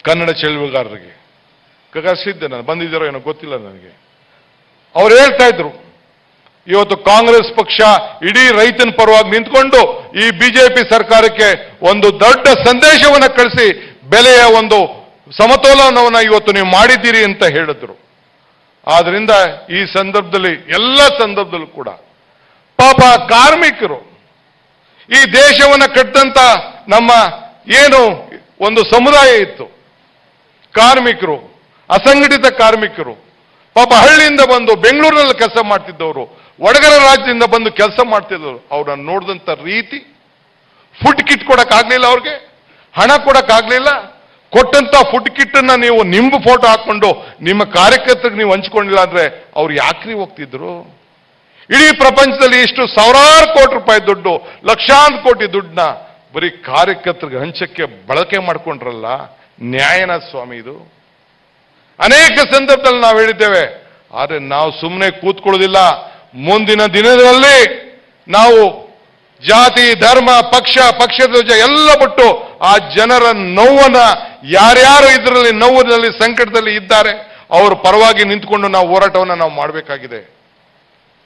ಕನ್ನಡ ಚಳುವಳಿಗಾರರಿಗೆ ಕರೆಸಿದ್ದೆ ನಾನು. ಬಂದಿದ್ದಾರೋ ಏನೋ ಗೊತ್ತಿಲ್ಲ ನನಗೆ. ಅವ್ರು ಹೇಳ್ತಾ ಇದ್ರು, ಇವತ್ತು ಕಾಂಗ್ರೆಸ್ ಪಕ್ಷ ಇಡೀ ರೈತನ ಪರವಾಗಿ ನಿಂತ್ಕೊಂಡು ಈ ಬಿಜೆಪಿ ಸರ್ಕಾರಕ್ಕೆ ಒಂದು ದೊಡ್ಡ ಸಂದೇಶವನ್ನು ಕಳಿಸಿ ಬೆಲೆಯ ಒಂದು ಸಮತೋಲನವನ್ನು ಇವತ್ತು ನೀವು ಮಾಡಿದ್ದೀರಿ ಅಂತ ಹೇಳಿದ್ರು. ಆದ್ರಿಂದ ಈ ಸಂದರ್ಭದಲ್ಲಿ, ಎಲ್ಲ ಸಂದರ್ಭದಲ್ಲೂ ಕೂಡ ಪಾಪ ಕಾರ್ಮಿಕರು, ಈ ದೇಶವನ್ನು ಕಟ್ಟಂತ ನಮ್ಮ ಏನು ಒಂದು ಸಮುದಾಯ ಇತ್ತು, ಕಾರ್ಮಿಕರು, ಅಸಂಘಟಿತ ಕಾರ್ಮಿಕರು, ಪಾಪ ಹಳ್ಳಿಯಿಂದ ಬಂದು ಬೆಂಗಳೂರಿನಲ್ಲಿ ಕೆಲಸ ಮಾಡ್ತಿದ್ದವರು, ವಡಗರ ರಾಜ್ಯದಿಂದ ಬಂದು ಕೆಲಸ ಮಾಡ್ತಿದ್ದವರು, ಅವ್ರನ್ನ ನೋಡಿದಂಥ ರೀತಿ, ಫುಡ್ ಕಿಟ್ ಕೊಡಕ್ಕಾಗ್ಲಿಲ್ಲ, ಅವ್ರಿಗೆ ಹಣ ಕೊಡಕ್ಕಾಗ್ಲಿಲ್ಲ. ಕೊಟ್ಟಂತ ಫುಡ್ ಕಿಟ್ ಅನ್ನ ನೀವು ನಿಮ್ಮ ಫೋಟೋ ಹಾಕೊಂಡು ನಿಮ್ಮ ಕಾರ್ಯಕರ್ತರಿಗೆ ನೀವು ಹಂಚ್ಕೊಂಡಿಲ್ಲ ಅಂದ್ರೆ ಅವ್ರು ಯಾಕ್ರಿ ಹೋಗ್ತಿದ್ರು? ಇಡೀ ಪ್ರಪಂಚದಲ್ಲಿ ಇಷ್ಟು ಸಾವಿರಾರು ಕೋಟಿ ರೂಪಾಯಿ ದುಡ್ಡು, ಲಕ್ಷಾಂತರ ಕೋಟಿ ದುಡ್ಡನ್ನ ಬರೀ ಕಾರ್ಯಕರ್ತರಿಗೆ ಹಂಚಕ್ಕೆ ಬಳಕೆ ಮಾಡ್ಕೊಂಡ್ರಲ್ಲ, ನ್ಯಾಯನ ಸ್ವಾಮಿ ಇದು? ಅನೇಕ ಸಂದರ್ಭದಲ್ಲಿ ನಾವು ಹೇಳಿದ್ದೇವೆ. ಆದ್ರೆ ನಾವು ಸುಮ್ಮನೆ ಕೂತ್ಕೊಳ್ಳೋದಿಲ್ಲ. ಮುಂದಿನ ದಿನಗಳಲ್ಲಿ ನಾವು ಜಾತಿ, ಧರ್ಮ, ಪಕ್ಷಧ್ವಜ ಎಲ್ಲ ಬಿಟ್ಟು ಆ ಜನರ ನೋವನ್ನ, ಯಾರ್ಯಾರು ಇದರಲ್ಲಿ ನೋವಿನಲ್ಲಿ ಸಂಕಟದಲ್ಲಿ ಇದ್ದಾರೆ ಅವ್ರ ಪರವಾಗಿ ನಿಂತ್ಕೊಂಡು ನಾವು ಹೋರಾಟವನ್ನು ನಾವು ಮಾಡಬೇಕಾಗಿದೆ.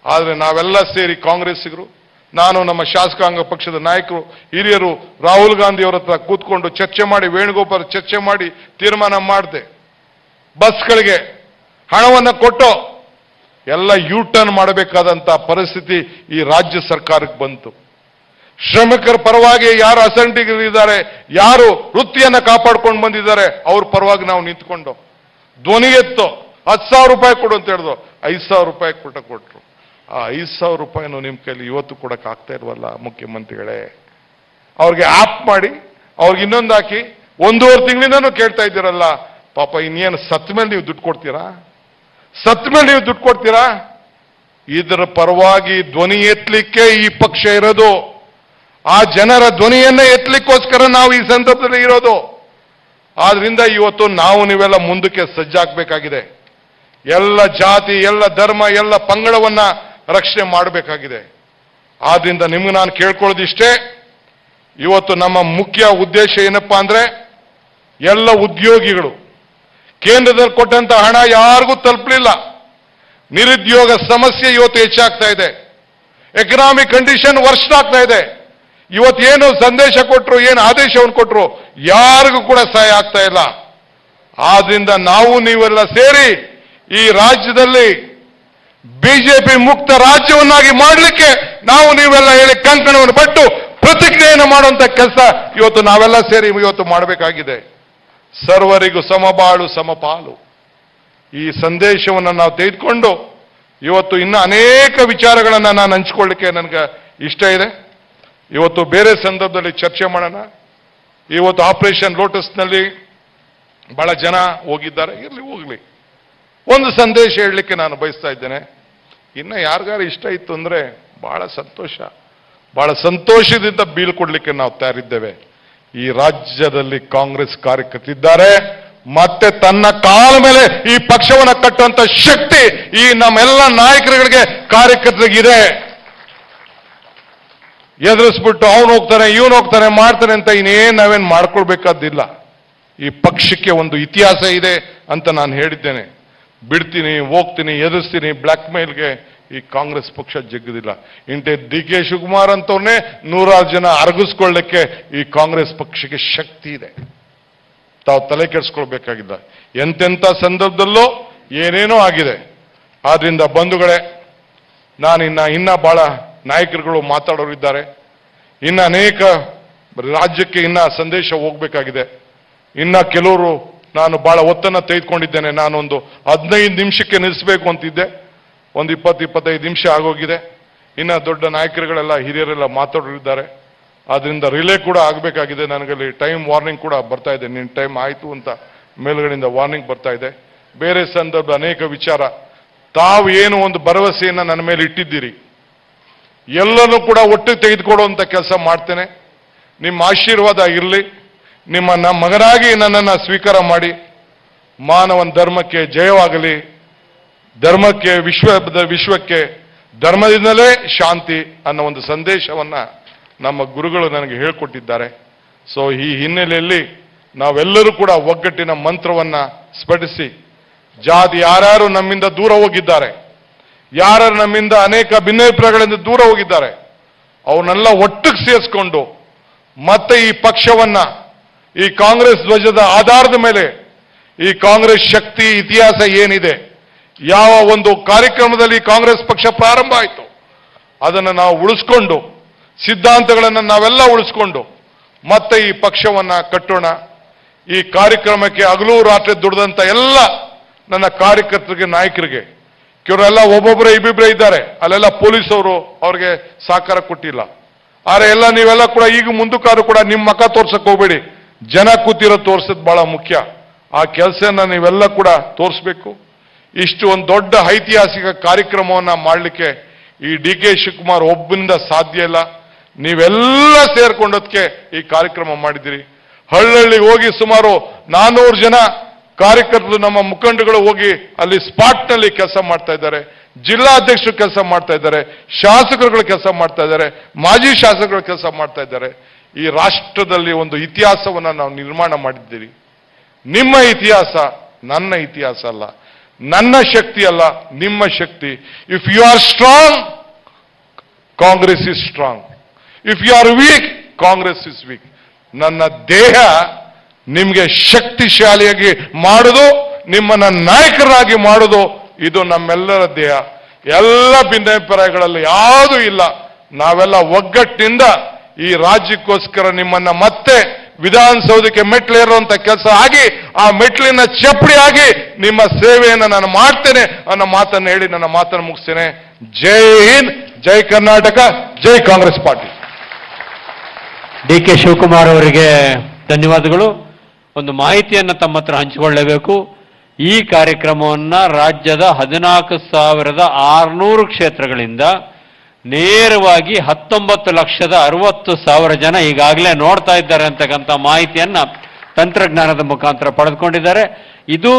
ಆದ್ರೆ ನಾವೆಲ್ಲ ಸೇರಿ, ಕಾಂಗ್ರೆಸ್ಸಿಗರು, ನಾನು, ನಮ್ಮ ಶಾಸಕಾಂಗ ಪಕ್ಷದ ನಾಯಕರು, ಹಿರಿಯರು, ರಾಹುಲ್ ಗಾಂಧಿ ಅವರ ಹತ್ರ ಕೂತ್ಕೊಂಡು ಚರ್ಚೆ ಮಾಡಿ, ವೇಣುಗೋಪಾಲ್ ಚರ್ಚೆ ಮಾಡಿ ತೀರ್ಮಾನ ಮಾಡಿದೆ. ಬಸ್ಗಳಿಗೆ ಹಣವನ್ನು ಕೊಟ್ಟು ಎಲ್ಲ ಟರ್ನ್ ಮಾಡಬೇಕಾದಂತ ಪರಿಸ್ಥಿತಿ ಈ ರಾಜ್ಯ ಸರ್ಕಾರಕ್ಕೆ ಬಂತು. ಶ್ರಮಿಕರ ಪರವಾಗಿ ಯಾರು ಅಸಂಘಟಿತರಿದ್ದಾರೆ, ಯಾರು ವೃತ್ತಿಯನ್ನ ಕಾಪಾಡ್ಕೊಂಡು ಬಂದಿದ್ದಾರೆ, ಅವ್ರ ಪರವಾಗಿ ನಾವು ನಿಂತ್ಕೊಂಡು ಧ್ವನಿ ಎತ್ತು. ₹10,000 ಕೊಡು ಅಂತ ಹೇಳಿದ್ರು, ₹5,000 ಕೊಟ್ಟರು. ಆ ₹5,000 ನಿಮ್ಮ ಕೈಲಿ ಇವತ್ತು ಕೊಡಕ್ ಆಗ್ತಾ ಇಲ್ವಲ್ಲ ಮುಖ್ಯಮಂತ್ರಿಗಳೇ? ಅವ್ರಿಗೆ ಆಪ್ ಮಾಡಿ, ಅವ್ರಿಗೆ ಇನ್ನೊಂದು ಹಾಕಿ, 1.5 ತಿಂಗಳಿಂದನೂ ಕೇಳ್ತಾ ಇದ್ದೀರಲ್ಲ. ಪಾಪ ಇನ್ನೇನು ಸತ್ತ ಮೇಲೆ ನೀವು ದುಡ್ಡು ಕೊಡ್ತೀರಾ? ಸತ್ತ ಮೇಲೆ ನೀವು ದುಡ್ಡು ಕೊಡ್ತೀರಾ? ಇದರ ಪರವಾಗಿ ಧ್ವನಿ ಎತ್ತಲಿಕ್ಕೆ ಈ ಪಕ್ಷ ಇರೋದು. ಆ ಜನರ ಧ್ವನಿಯನ್ನ ಎತ್ತಲಿಕ್ಕೋಸ್ಕರ ನಾವು ಈ ಸಂದರ್ಭದಲ್ಲಿ ಇರೋದು. ಆದ್ರಿಂದ ಇವತ್ತು ನಾವು ನೀವೆಲ್ಲ ಮುಂದಕ್ಕೆ ಸಜ್ಜಾಗಬೇಕಾಗಿದೆ. ಎಲ್ಲ ಜಾತಿ, ಎಲ್ಲ ಧರ್ಮ, ಎಲ್ಲ ಪಂಗಡವನ್ನ ರಕ್ಷಣೆ ಮಾಡಬೇಕಾಗಿದೆ. ಆದ್ರಿಂದ ನಿಮ್ಗೆ ನಾನು ಕೇಳ್ಕೊಳ್ಳೋದಿಷ್ಟೇ, ಇವತ್ತು ನಮ್ಮ ಮುಖ್ಯ ಉದ್ದೇಶ ಏನಪ್ಪಾ ಅಂದ್ರೆ, ಎಲ್ಲ ಉದ್ಯೋಗಿಗಳು ಕೇಂದ್ರದಲ್ಲಿ ಕೊಟ್ಟಂತ ಹಣ ಯಾರಿಗೂ ತಲುಪಲಿಲ್ಲ. ನಿರುದ್ಯೋಗ ಸಮಸ್ಯೆ ಇವತ್ತು ಹೆಚ್ಚಾಗ್ತಾ ಇದೆ. ಎಕನಾಮಿಕ್ ಕಂಡೀಷನ್ ವರ್ಸ್ಟ್ ಆಗ್ತಾ ಇದೆ. ಇವತ್ತೇನು ಸಂದೇಶ ಕೊಟ್ಟರು, ಏನು ಆದೇಶವನ್ನು ಕೊಟ್ಟರು, ಯಾರಿಗೂ ಕೂಡ ಸಹಾಯ ಆಗ್ತಾ ಇಲ್ಲ. ಆದ್ರಿಂದ ನಾವು ನೀವೆಲ್ಲ ಸೇರಿ ಈ ರಾಜ್ಯದಲ್ಲಿ ಬಿಜೆಪಿ ಮುಕ್ತ ರಾಜ್ಯವನ್ನಾಗಿ ಮಾಡಲಿಕ್ಕೆ ನಾವು ನೀವೆಲ್ಲ ಹೇಳಿ ಕಂಕಣವನ್ನು ಪಟ್ಟು ಪ್ರತಿಜ್ಞೆಯನ್ನು ಮಾಡುವಂತ ಕೆಲಸ ಇವತ್ತು ನಾವೆಲ್ಲ ಸೇರಿ ಇವತ್ತು ಮಾಡಬೇಕಾಗಿದೆ. ಸರ್ವರಿಗೂ ಸಮಬಾಳು ಸಮಪಾಲು. ಈ ಸಂದೇಶವನ್ನು ನಾವು ತೆಗೆದುಕೊಂಡು ಇವತ್ತು ಇನ್ನು ಅನೇಕ ವಿಚಾರಗಳನ್ನು ನಾನು ಹಂಚಿಕೊಳ್ಳಿಕ್ಕೆ ನನಗೆ ಇಷ್ಟ ಇದೆ. ಇವತ್ತು ಬೇರೆ ಸಂದರ್ಭದಲ್ಲಿ ಚರ್ಚೆ ಮಾಡೋಣ. ಇವತ್ತು ಆಪರೇಷನ್ ಲೋಟಸ್ನಲ್ಲಿ ಬಹಳ ಜನ ಹೋಗಿದ್ದಾರೆ, ಇರಲಿ ಹೋಗ್ಲಿ. ಒಂದು ಸಂದೇಶ ಹೇಳಲಿಕ್ಕೆ ನಾನು ಬಯಸ್ತಾ ಇದ್ದೇನೆ. ಇನ್ನು ಯಾರಿಗಾರು ಇಷ್ಟ ಇತ್ತು ಅಂದ್ರೆ ಬಹಳ ಸಂತೋಷದಿಂದ ಬೀಳ್ಕೊಡ್ಲಿಕ್ಕೆ ನಾವು ತಯಾರಿದ್ದೇವೆ. ಈ ರಾಜ್ಯದಲ್ಲಿ ಕಾಂಗ್ರೆಸ್ ಕಾರ್ಯಕರ್ತರಿದ್ದಾರೆ, ಮತ್ತೆ ತನ್ನ ಕಾಲ ಮೇಲೆ ಈ ಪಕ್ಷವನ್ನು ಕಟ್ಟುವಂತ ಶಕ್ತಿ ಈ ನಮ್ಮೆಲ್ಲ ನಾಯಕರುಗಳಿಗೆ ಕಾರ್ಯಕರ್ತರಿಗಿದೆ. ಎದುರಿಸ್ಬಿಟ್ಟು ಅವನು ಹೋಗ್ತಾನೆ ಇವನು ಹೋಗ್ತಾನೆ ಮಾಡ್ತಾನೆ ಅಂತ ಇನ್ನೇನು ನಾವೇನು ಮಾಡ್ಕೊಳ್ಬೇಕಾದಿಲ್ಲ. ಈ ಪಕ್ಷಕ್ಕೆ ಒಂದು ಇತಿಹಾಸ ಇದೆ ಅಂತ ನಾನು ಹೇಳಿದ್ದೇನೆ. ಬಿಡ್ತೀನಿ, ಹೋಗ್ತೀನಿ, ಎದುರಿಸ್ತೀನಿ, ಬ್ಲ್ಯಾಕ್ ಮೇಲ್ಗೆ ಈ ಕಾಂಗ್ರೆಸ್ ಪಕ್ಷ ಜಗ್ಗದಿಲ್ಲ. ಇಂಟೆ ಡಿ ಕೆ ಶಿವಕುಮಾರ್ ಅಂತವ್ರನ್ನೇ 100 ಜನ ಅರಗಿಸ್ಕೊಳ್ಳಕ್ಕೆ ಈ ಕಾಂಗ್ರೆಸ್ ಪಕ್ಷಕ್ಕೆ ಶಕ್ತಿ ಇದೆ. ತಾವು ತಲೆ ಕೆಡಿಸ್ಕೊಳ್ಬೇಕಾಗಿಲ್ಲ. ಎಂತೆಂಥ ಸಂದರ್ಭದಲ್ಲೂ ಏನೇನೋ ಆಗಿದೆ. ಆದ್ರಿಂದ ಬಂಧುಗಳೇ, ನಾನು ಇನ್ನ ಬಹಳ ನಾಯಕರುಗಳು ಮಾತಾಡೋರಿದ್ದಾರೆ. ಇನ್ನ ಅನೇಕ ರಾಜ್ಯಕ್ಕೆ ಇನ್ನ ಸಂದೇಶ ಹೋಗ್ಬೇಕಾಗಿದೆ. ಇನ್ನ ಕೆಲವರು ನಾನು ಬಹಳ ಒತ್ತನ್ನು ತೆಗೆದುಕೊಂಡಿದ್ದೇನೆ. ನಾನೊಂದು 15 ನಿಮಿಷಕ್ಕೆ ನಿಲ್ಲಿಸಬೇಕು ಅಂತಿದ್ದೆ. ಒಂದು 20-25 ನಿಮಿಷ ಆಗೋಗಿದೆ. ಇನ್ನ ದೊಡ್ಡ ನಾಯಕರುಗಳೆಲ್ಲ ಹಿರಿಯರೆಲ್ಲ ಮಾತಾಡೋರಿದ್ದಾರೆ. ಆದ್ರಿಂದ ರಿಲೇ ಕೂಡ ಆಗಬೇಕಾಗಿದೆ. ನನಗಲ್ಲಿ ಟೈಮ್ ವಾರ್ನಿಂಗ್ ಕೂಡ ಬರ್ತಾ ಇದೆ. ನಿನ್ನ ಟೈಮ್ ಆಯಿತು ಅಂತ ಮೇಲ್ಗಡೆಯಿಂದ ವಾರ್ನಿಂಗ್ ಬರ್ತಾ ಇದೆ. ಬೇರೆ ಸಂದರ್ಭ ಅನೇಕ ವಿಚಾರ ತಾವು ಏನು ಒಂದು ಭರವಸೆಯನ್ನು ನನ್ನ ಮೇಲೆ ಇಟ್ಟಿದ್ದೀರಿ, ಎಲ್ಲನೂ ಕೂಡ ಒಟ್ಟಿಗೆ ತೆಗೆದುಕೊಡುವಂತ ಕೆಲಸ ಮಾಡ್ತೇನೆ. ನಿಮ್ಮ ಆಶೀರ್ವಾದ ಇರಲಿ. ನಿಮ್ಮ ಮಗನಾಗಿ ನನ್ನನ್ನು ಸ್ವೀಕಾರ ಮಾಡಿ. ಮಾನವನ ಧರ್ಮಕ್ಕೆ ಜಯವಾಗಲಿ. ಧರ್ಮಕ್ಕೆ ವಿಶ್ವಕ್ಕೆ ಧರ್ಮದಿಂದಲೇ ಶಾಂತಿ ಅನ್ನೋ ಒಂದು ಸಂದೇಶವನ್ನ ನಮ್ಮ ಗುರುಗಳು ನನಗೆ ಹೇಳಿಕೊಟ್ಟಿದ್ದಾರೆ. ಸೊ ಈ ಹಿನ್ನೆಲೆಯಲ್ಲಿ ನಾವೆಲ್ಲರೂ ಕೂಡ ಒಗ್ಗಟ್ಟಿನ ಮಂತ್ರವನ್ನ ಸ್ಫಟಿಸಿ, ಜಾತಿ ಯಾರ್ಯಾರು ನಮ್ಮಿಂದ ದೂರ ಹೋಗಿದ್ದಾರೆ, ಯಾರು ನಮ್ಮಿಂದ ಅನೇಕ ಭಿನ್ನಾಭಿಪ್ರಾಯಗಳಿಂದ ದೂರ ಹೋಗಿದ್ದಾರೆ, ಅವನ್ನೆಲ್ಲ ಒಟ್ಟಿಗೆ ಸೇರಿಸ್ಕೊಂಡು ಮತ್ತೆ ಈ ಪಕ್ಷವನ್ನ ಈ ಕಾಂಗ್ರೆಸ್ ಧ್ವಜದ ಆಧಾರದ ಮೇಲೆ ಈ ಕಾಂಗ್ರೆಸ್ ಶಕ್ತಿ ಇತಿಹಾಸ ಏನಿದೆ, ಯಾವ ಒಂದು ಕಾರ್ಯಕ್ರಮದಲ್ಲಿ ಕಾಂಗ್ರೆಸ್ ಪಕ್ಷ ಪ್ರಾರಂಭ ಆಯಿತು ಅದನ್ನು ನಾವು ಉಳಿಸ್ಕೊಂಡು, ಸಿದ್ಧಾಂತಗಳನ್ನು ನಾವೆಲ್ಲ ಉಳಿಸ್ಕೊಂಡು ಮತ್ತೆ ಈ ಪಕ್ಷವನ್ನ ಕಟ್ಟೋಣ. ಈ ಕಾರ್ಯಕ್ರಮಕ್ಕೆ ಹಗಲು ರಾತ್ರಿ ದುಡಿದಂತ ಎಲ್ಲ ನನ್ನ ಕಾರ್ಯಕರ್ತರಿಗೆ, ನಾಯಕರಿಗೆ, ಕೆಲವರೆಲ್ಲ ಒಬ್ಬೊಬ್ಬರೇ ಇಬ್ಬಿಬ್ಬರೇ ಇದ್ದಾರೆ, ಅಲ್ಲೆಲ್ಲ ಪೊಲೀಸವರು ಅವ್ರಿಗೆ ಸಹಕಾರ ಕೊಟ್ಟಿಲ್ಲ. ಆದ್ರೆ ಎಲ್ಲ ನೀವೆಲ್ಲ ಕೂಡ ಈಗ ಮುಂದಕ್ಕಾದ್ರೂ ಕೂಡ ನಿಮ್ಮ ಮಕ್ಕ ತೋರ್ಸಕ್ ಹೋಗ್ಬೇಡಿ. ಜನ ಕೂತಿರೋ ತೋರ್ಸೋದು ಬಹಳ ಮುಖ್ಯ. ಆ ಕೆಲಸನ ನೀವೆಲ್ಲ ಕೂಡ ತೋರಿಸ್ಬೇಕು. ಇಷ್ಟು ಒಂದು ದೊಡ್ಡ ಐತಿಹಾಸಿಕ ಕಾರ್ಯಕ್ರಮವನ್ನ ಮಾಡಲಿಕ್ಕೆ ಈ ಡಿ ಕೆ ಶಿವಕುಮಾರ್ ಒಬ್ಬನಿಂದ ಸಾಧ್ಯ ಇಲ್ಲ. ನೀವೆಲ್ಲ ಸೇರ್ಕೊಂಡೋದಕ್ಕೆ ಈ ಕಾರ್ಯಕ್ರಮ ಮಾಡಿದ್ದೀರಿ. ಹಳ್ಳಿಗೆ ಹೋಗಿ ಸುಮಾರು 400 ಜನ ಕಾರ್ಯಕರ್ತರು, ನಮ್ಮ ಮುಖಂಡಗಳು ಹೋಗಿ ಅಲ್ಲಿ ಸ್ಪಾಟ್ನಲ್ಲಿ ಕೆಲಸ ಮಾಡ್ತಾ ಇದ್ದಾರೆ. ಜಿಲ್ಲಾಧ್ಯಕ್ಷರು ಕೆಲಸ ಮಾಡ್ತಾ ಇದ್ದಾರೆ, ಶಾಸಕರುಗಳು ಕೆಲಸ ಮಾಡ್ತಾ ಇದ್ದಾರೆ, ಮಾಜಿ ಶಾಸಕರು ಕೆಲಸ ಮಾಡ್ತಾ ಇದ್ದಾರೆ. ಈ ರಾಷ್ಟ್ರದಲ್ಲಿ ಒಂದು ಇತಿಹಾಸವನ್ನ ನಾವು ನಿರ್ಮಾಣ ಮಾಡಿದ್ದೀರಿ. ನಿಮ್ಮ ಇತಿಹಾಸ ನನ್ನ ಇತಿಹಾಸ ಅಲ್ಲ, ನನ್ನ ಶಕ್ತಿ ಅಲ್ಲ, ನಿಮ್ಮ ಶಕ್ತಿ. If you are strong, Congress is strong. If you are weak, Congress is weak. ನನ್ನ ದೇಹ ನಿಮಗೆ ಶಕ್ತಿಶಾಲಿಯಾಗಿ ಮಾಡೋದು, ನಿಮ್ಮನ್ನ ನಾಯಕರಾಗಿ ಮಾಡೋದು, ಇದು ನಮ್ಮೆಲ್ಲರ ದೇಹ. ಎಲ್ಲ ಭಿನ್ನಾಭಿಪ್ರಾಯಗಳಲ್ಲಿ ಯಾವುದೂ ಇಲ್ಲ. ನಾವೆಲ್ಲ ಒಗ್ಗಟ್ಟಿನಿಂದ ಈ ರಾಜ್ಯಕ್ಕೋಸ್ಕರ ನಿಮ್ಮನ್ನ ಮತ್ತೆ ವಿಧಾನಸೌಧಕ್ಕೆ ಮೆಟ್ಲೇರುವಂತ ಕೆಲಸ ಆಗಿ, ಆ ಮೆಟ್ಲಿನ ಚಪ್ಪಡಿ ಆಗಿ ನಿಮ್ಮ ಸೇವೆಯನ್ನು ನಾನು ಮಾಡ್ತೇನೆ ಅನ್ನೋ ಮಾತನ್ನು ಹೇಳಿ ನನ್ನ ಮಾತನ್ನು ಮುಗಿಸ್ತೇನೆ. ಜೈ ಹಿಂದ್, ಜೈ ಕರ್ನಾಟಕ, ಜೈ Congress party. D K Shivakumar ಅವರಿಗೆ ಧನ್ಯವಾದಗಳು. ಒಂದು ಮಾಹಿತಿಯನ್ನು ತಮ್ಮ ಹತ್ರ ಹಂಚಿಕೊಳ್ಳಬೇಕು. ಈ ಕಾರ್ಯಕ್ರಮವನ್ನು ರಾಜ್ಯದ 14,600 ಕ್ಷೇತ್ರಗಳಿಂದ ನೇರವಾಗಿ 19,60,000 ಜನ ಈಗಾಗಲೇ ನೋಡ್ತಾ ಇದ್ದಾರೆ ಅಂತಕ್ಕಂಥ ಮಾಹಿತಿಯನ್ನ ತಂತ್ರಜ್ಞಾನದ ಮುಖಾಂತರ ಪಡೆದುಕೊಂಡಿದ್ದಾರೆ. ಇದು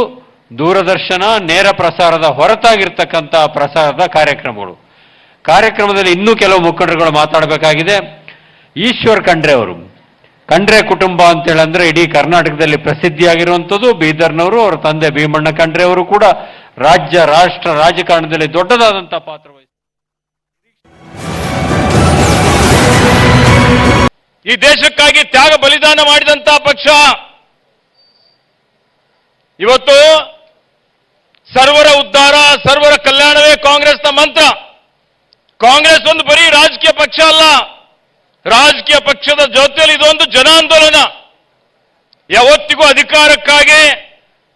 ದೂರದರ್ಶನ ನೇರ ಪ್ರಸಾರದ ಹೊರತಾಗಿರ್ತಕ್ಕಂಥ ಪ್ರಸಾರದ ಕಾರ್ಯಕ್ರಮದಲ್ಲಿ ಇನ್ನೂ ಕೆಲವು ಮುಖಂಡರುಗಳು ಮಾತಾಡಬೇಕಾಗಿದೆ. ಈಶ್ವರ್ ಖಂಡ್ರೆ ಅವರು, ಖಂಡ್ರೆ ಕುಟುಂಬ ಅಂತೇಳಂದ್ರೆ ಇಡೀ ಕರ್ನಾಟಕದಲ್ಲಿ ಪ್ರಸಿದ್ಧಿಯಾಗಿರುವಂಥದ್ದು. ಬೀದರ್ನವರು, ಅವರ ತಂದೆ ಭೀಮಣ್ಣ ಖಂಡ್ರೆ ಅವರು ಕೂಡ ರಾಜ್ಯ ರಾಷ್ಟ್ರ ರಾಜಕಾರಣದಲ್ಲಿ ದೊಡ್ಡದಾದಂಥ ಪಾತ್ರ ವಹಿಸಿದ್ದಾರೆ. ಈ ದೇಶಕ್ಕಾಗಿ ತ್ಯಾಗ ಬಲಿದಾನ ಮಾಡಿದಂತ ಪಕ್ಷ. ಇವತ್ತು ಸರ್ವರ ಉದ್ಧಾರ, ಸರ್ವರ ಕಲ್ಯಾಣವೇ ಕಾಂಗ್ರೆಸ್ನ ಮಂತ್ರ. ಕಾಂಗ್ರೆಸ್ ಒಂದು ಬರೀ ರಾಜಕೀಯ ಪಕ್ಷ ಅಲ್ಲ, ರಾಜಕೀಯ ಪಕ್ಷದ ಜೊತೆಯಲ್ಲಿ ಇದೊಂದು ಜನಾಂದೋಲನ. ಯಾವತ್ತಿಗೂ ಅಧಿಕಾರಕ್ಕಾಗಿ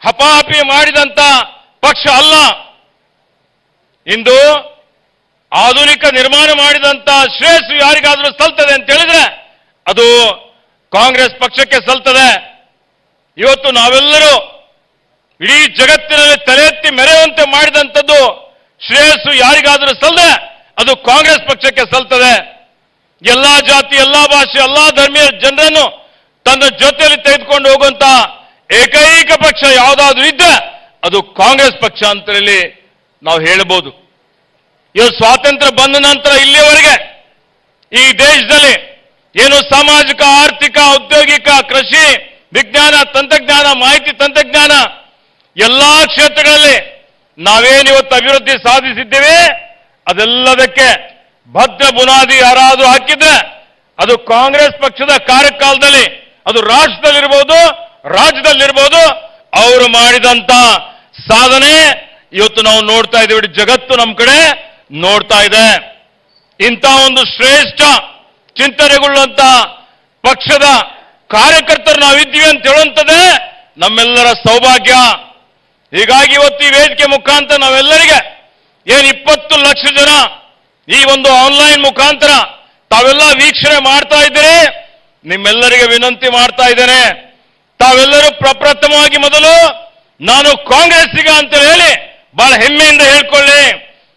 ಹಪಾಹಪಿ ಮಾಡಿದಂತ ಪಕ್ಷ ಅಲ್ಲ. ಇಂದು ಆಧುನಿಕ ನಿರ್ಮಾಣ ಮಾಡಿದಂತ ಶ್ರೇಯಸ್ಸು ಯಾರಿಗಾದ್ರೂ ಸಲ್ತದೆ ಅಂತ ಹೇಳಿದ್ರೆ ಅದು ಕಾಂಗ್ರೆಸ್ ಪಕ್ಷಕ್ಕೆ ಸಲ್ತದೆ. ಇವತ್ತು ನಾವೆಲ್ಲರೂ ಇಡೀ ಜಗತ್ತಿನಲ್ಲಿ ತಲೆ ಎತ್ತಿ ಮೆರೆಯುವಂತೆ ಮಾಡಿದಂಥದ್ದು ಶ್ರೇಯಸ್ಸು ಯಾರಿಗಾದ್ರೂ ಸಲ್ಲದೆ ಅದು ಕಾಂಗ್ರೆಸ್ ಪಕ್ಷಕ್ಕೆ ಸಲ್ತದೆ. ಎಲ್ಲಾ ಜಾತಿ, ಎಲ್ಲಾ ಭಾಷೆ, ಎಲ್ಲಾ ಧರ್ಮೀಯ ಜನರನ್ನು ತನ್ನ ಜೊತೆಯಲ್ಲಿ ತೆಗೆದುಕೊಂಡು ಹೋಗುವಂತ ಏಕೈಕ ಪಕ್ಷ ಯಾವುದಾದ್ರೂ ಇದ್ದರೆ ಅದು ಕಾಂಗ್ರೆಸ್ ಪಕ್ಷ ಅಂತ ಹೇಳಿ ನಾವು ಹೇಳಬಹುದು. ಇವತ್ತು ಸ್ವಾತಂತ್ರ್ಯ ಬಂದ ನಂತರ ಇಲ್ಲಿಯವರೆಗೆ ಈ ದೇಶದಲ್ಲಿ ಏನು ಸಾಮಾಜಿಕ, ಆರ್ಥಿಕ, ಔದ್ಯೋಗಿಕ, ಕೃಷಿ, ವಿಜ್ಞಾನ, ತಂತ್ರಜ್ಞಾನ, ಮಾಹಿತಿ ತಂತ್ರಜ್ಞಾನ ಎಲ್ಲಾ ಕ್ಷೇತ್ರಗಳಲ್ಲಿ ನಾವೇನಿವತ್ತು ಅಭಿವೃದ್ಧಿ ಸಾಧಿಸಿದ್ದೇವೆ ಅದೆಲ್ಲದಕ್ಕೆ ಭದ್ರ ಬುನಾದಿ ಯಾರಾದರೂ ಹಾಕಿದ್ರೆ ಅದು ಕಾಂಗ್ರೆಸ್ ಪಕ್ಷದ ಕಾರ್ಯಕಾಲದಲ್ಲಿ, ಅದು ರಾಷ್ಟ್ರದಲ್ಲಿರ್ಬೋದು, ರಾಜ್ಯದಲ್ಲಿರ್ಬೋದು, ಅವರು ಮಾಡಿದಂತ ಸಾಧನೆ ಇವತ್ತು ನಾವು ನೋಡ್ತಾ ಇದ್ದೀವಿ. ಜಗತ್ತು ನಮ್ಮ ಕಡೆ ನೋಡ್ತಾ ಇದೆ. ಇಂಥ ಒಂದು ಶ್ರೇಷ್ಠ ಚಿಂತನೆಗೊಳ್ಳುವಂತ ಪಕ್ಷದ ಕಾರ್ಯಕರ್ತರು ನಾವಿದ್ದೀವಿ ಅಂತ ಹೇಳುವಂಥದ್ದೇ ನಮ್ಮೆಲ್ಲರ ಸೌಭಾಗ್ಯ. ಹೀಗಾಗಿ ಇವತ್ತು ಈ ವೇದಿಕೆ ಮುಖಾಂತರ ನಾವೆಲ್ಲರಿಗೆ ಏನು 20 ಲಕ್ಷ ಜನ ಈ ಒಂದು ಆನ್ಲೈನ್ ಮುಖಾಂತರ ತಾವೆಲ್ಲ ವೀಕ್ಷಣೆ ಮಾಡ್ತಾ ಇದ್ದೀರಿ. ನಿಮ್ಮೆಲ್ಲರಿಗೆ ವಿನಂತಿ ಮಾಡ್ತಾ ಇದ್ದೇನೆ, ತಾವೆಲ್ಲರೂ ಪ್ರಪ್ರಥಮವಾಗಿ ಮೊದಲು ನಾನು ಕಾಂಗ್ರೆಸ್ಸಿಗ ಅಂತ ಹೇಳಿ ಬಹಳ ಹೆಮ್ಮೆಯಿಂದ ಹೇಳ್ಕೊಳ್ಳಿ,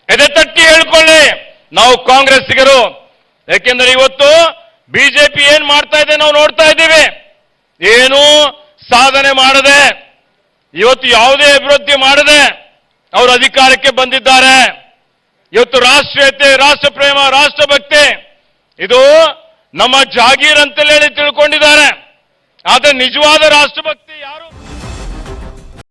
ಎದೆ ತಟ್ಟಿ ಹೇಳ್ಕೊಳ್ಳಿ, ನಾವು ಕಾಂಗ್ರೆಸ್ಸಿಗರು. ಯಾಕೆಂದ್ರೆ ಇವತ್ತು ಬಿಜೆಪಿ ಏನ್ ಮಾಡ್ತಾ ಇದೆ ನಾವು ನೋಡ್ತಾ ಇದ್ದೀವಿ. ಏನು ಸಾಧನೆ ಮಾಡದೆ, ಇವತ್ತು ಯಾವುದೇ ಅಭಿವೃದ್ಧಿ ಮಾಡದೆ ಅವರು ಅಧಿಕಾರಕ್ಕೆ ಬಂದಿದ್ದಾರೆ. ಇವತ್ತು ರಾಷ್ಟ್ರೀಯತೆ, ರಾಷ್ಟ್ರ ಪ್ರೇಮ, ರಾಷ್ಟ್ರಭಕ್ತಿ ಇದು ನಮ್ಮ ಜಾಗೀರ್ ಅಂತಲೇ ತಿಳ್ಕೊಂಡಿದ್ದಾರೆ. ಆದರೆ ನಿಜವಾದ ರಾಷ್ಟ್ರಭಕ್ತಿ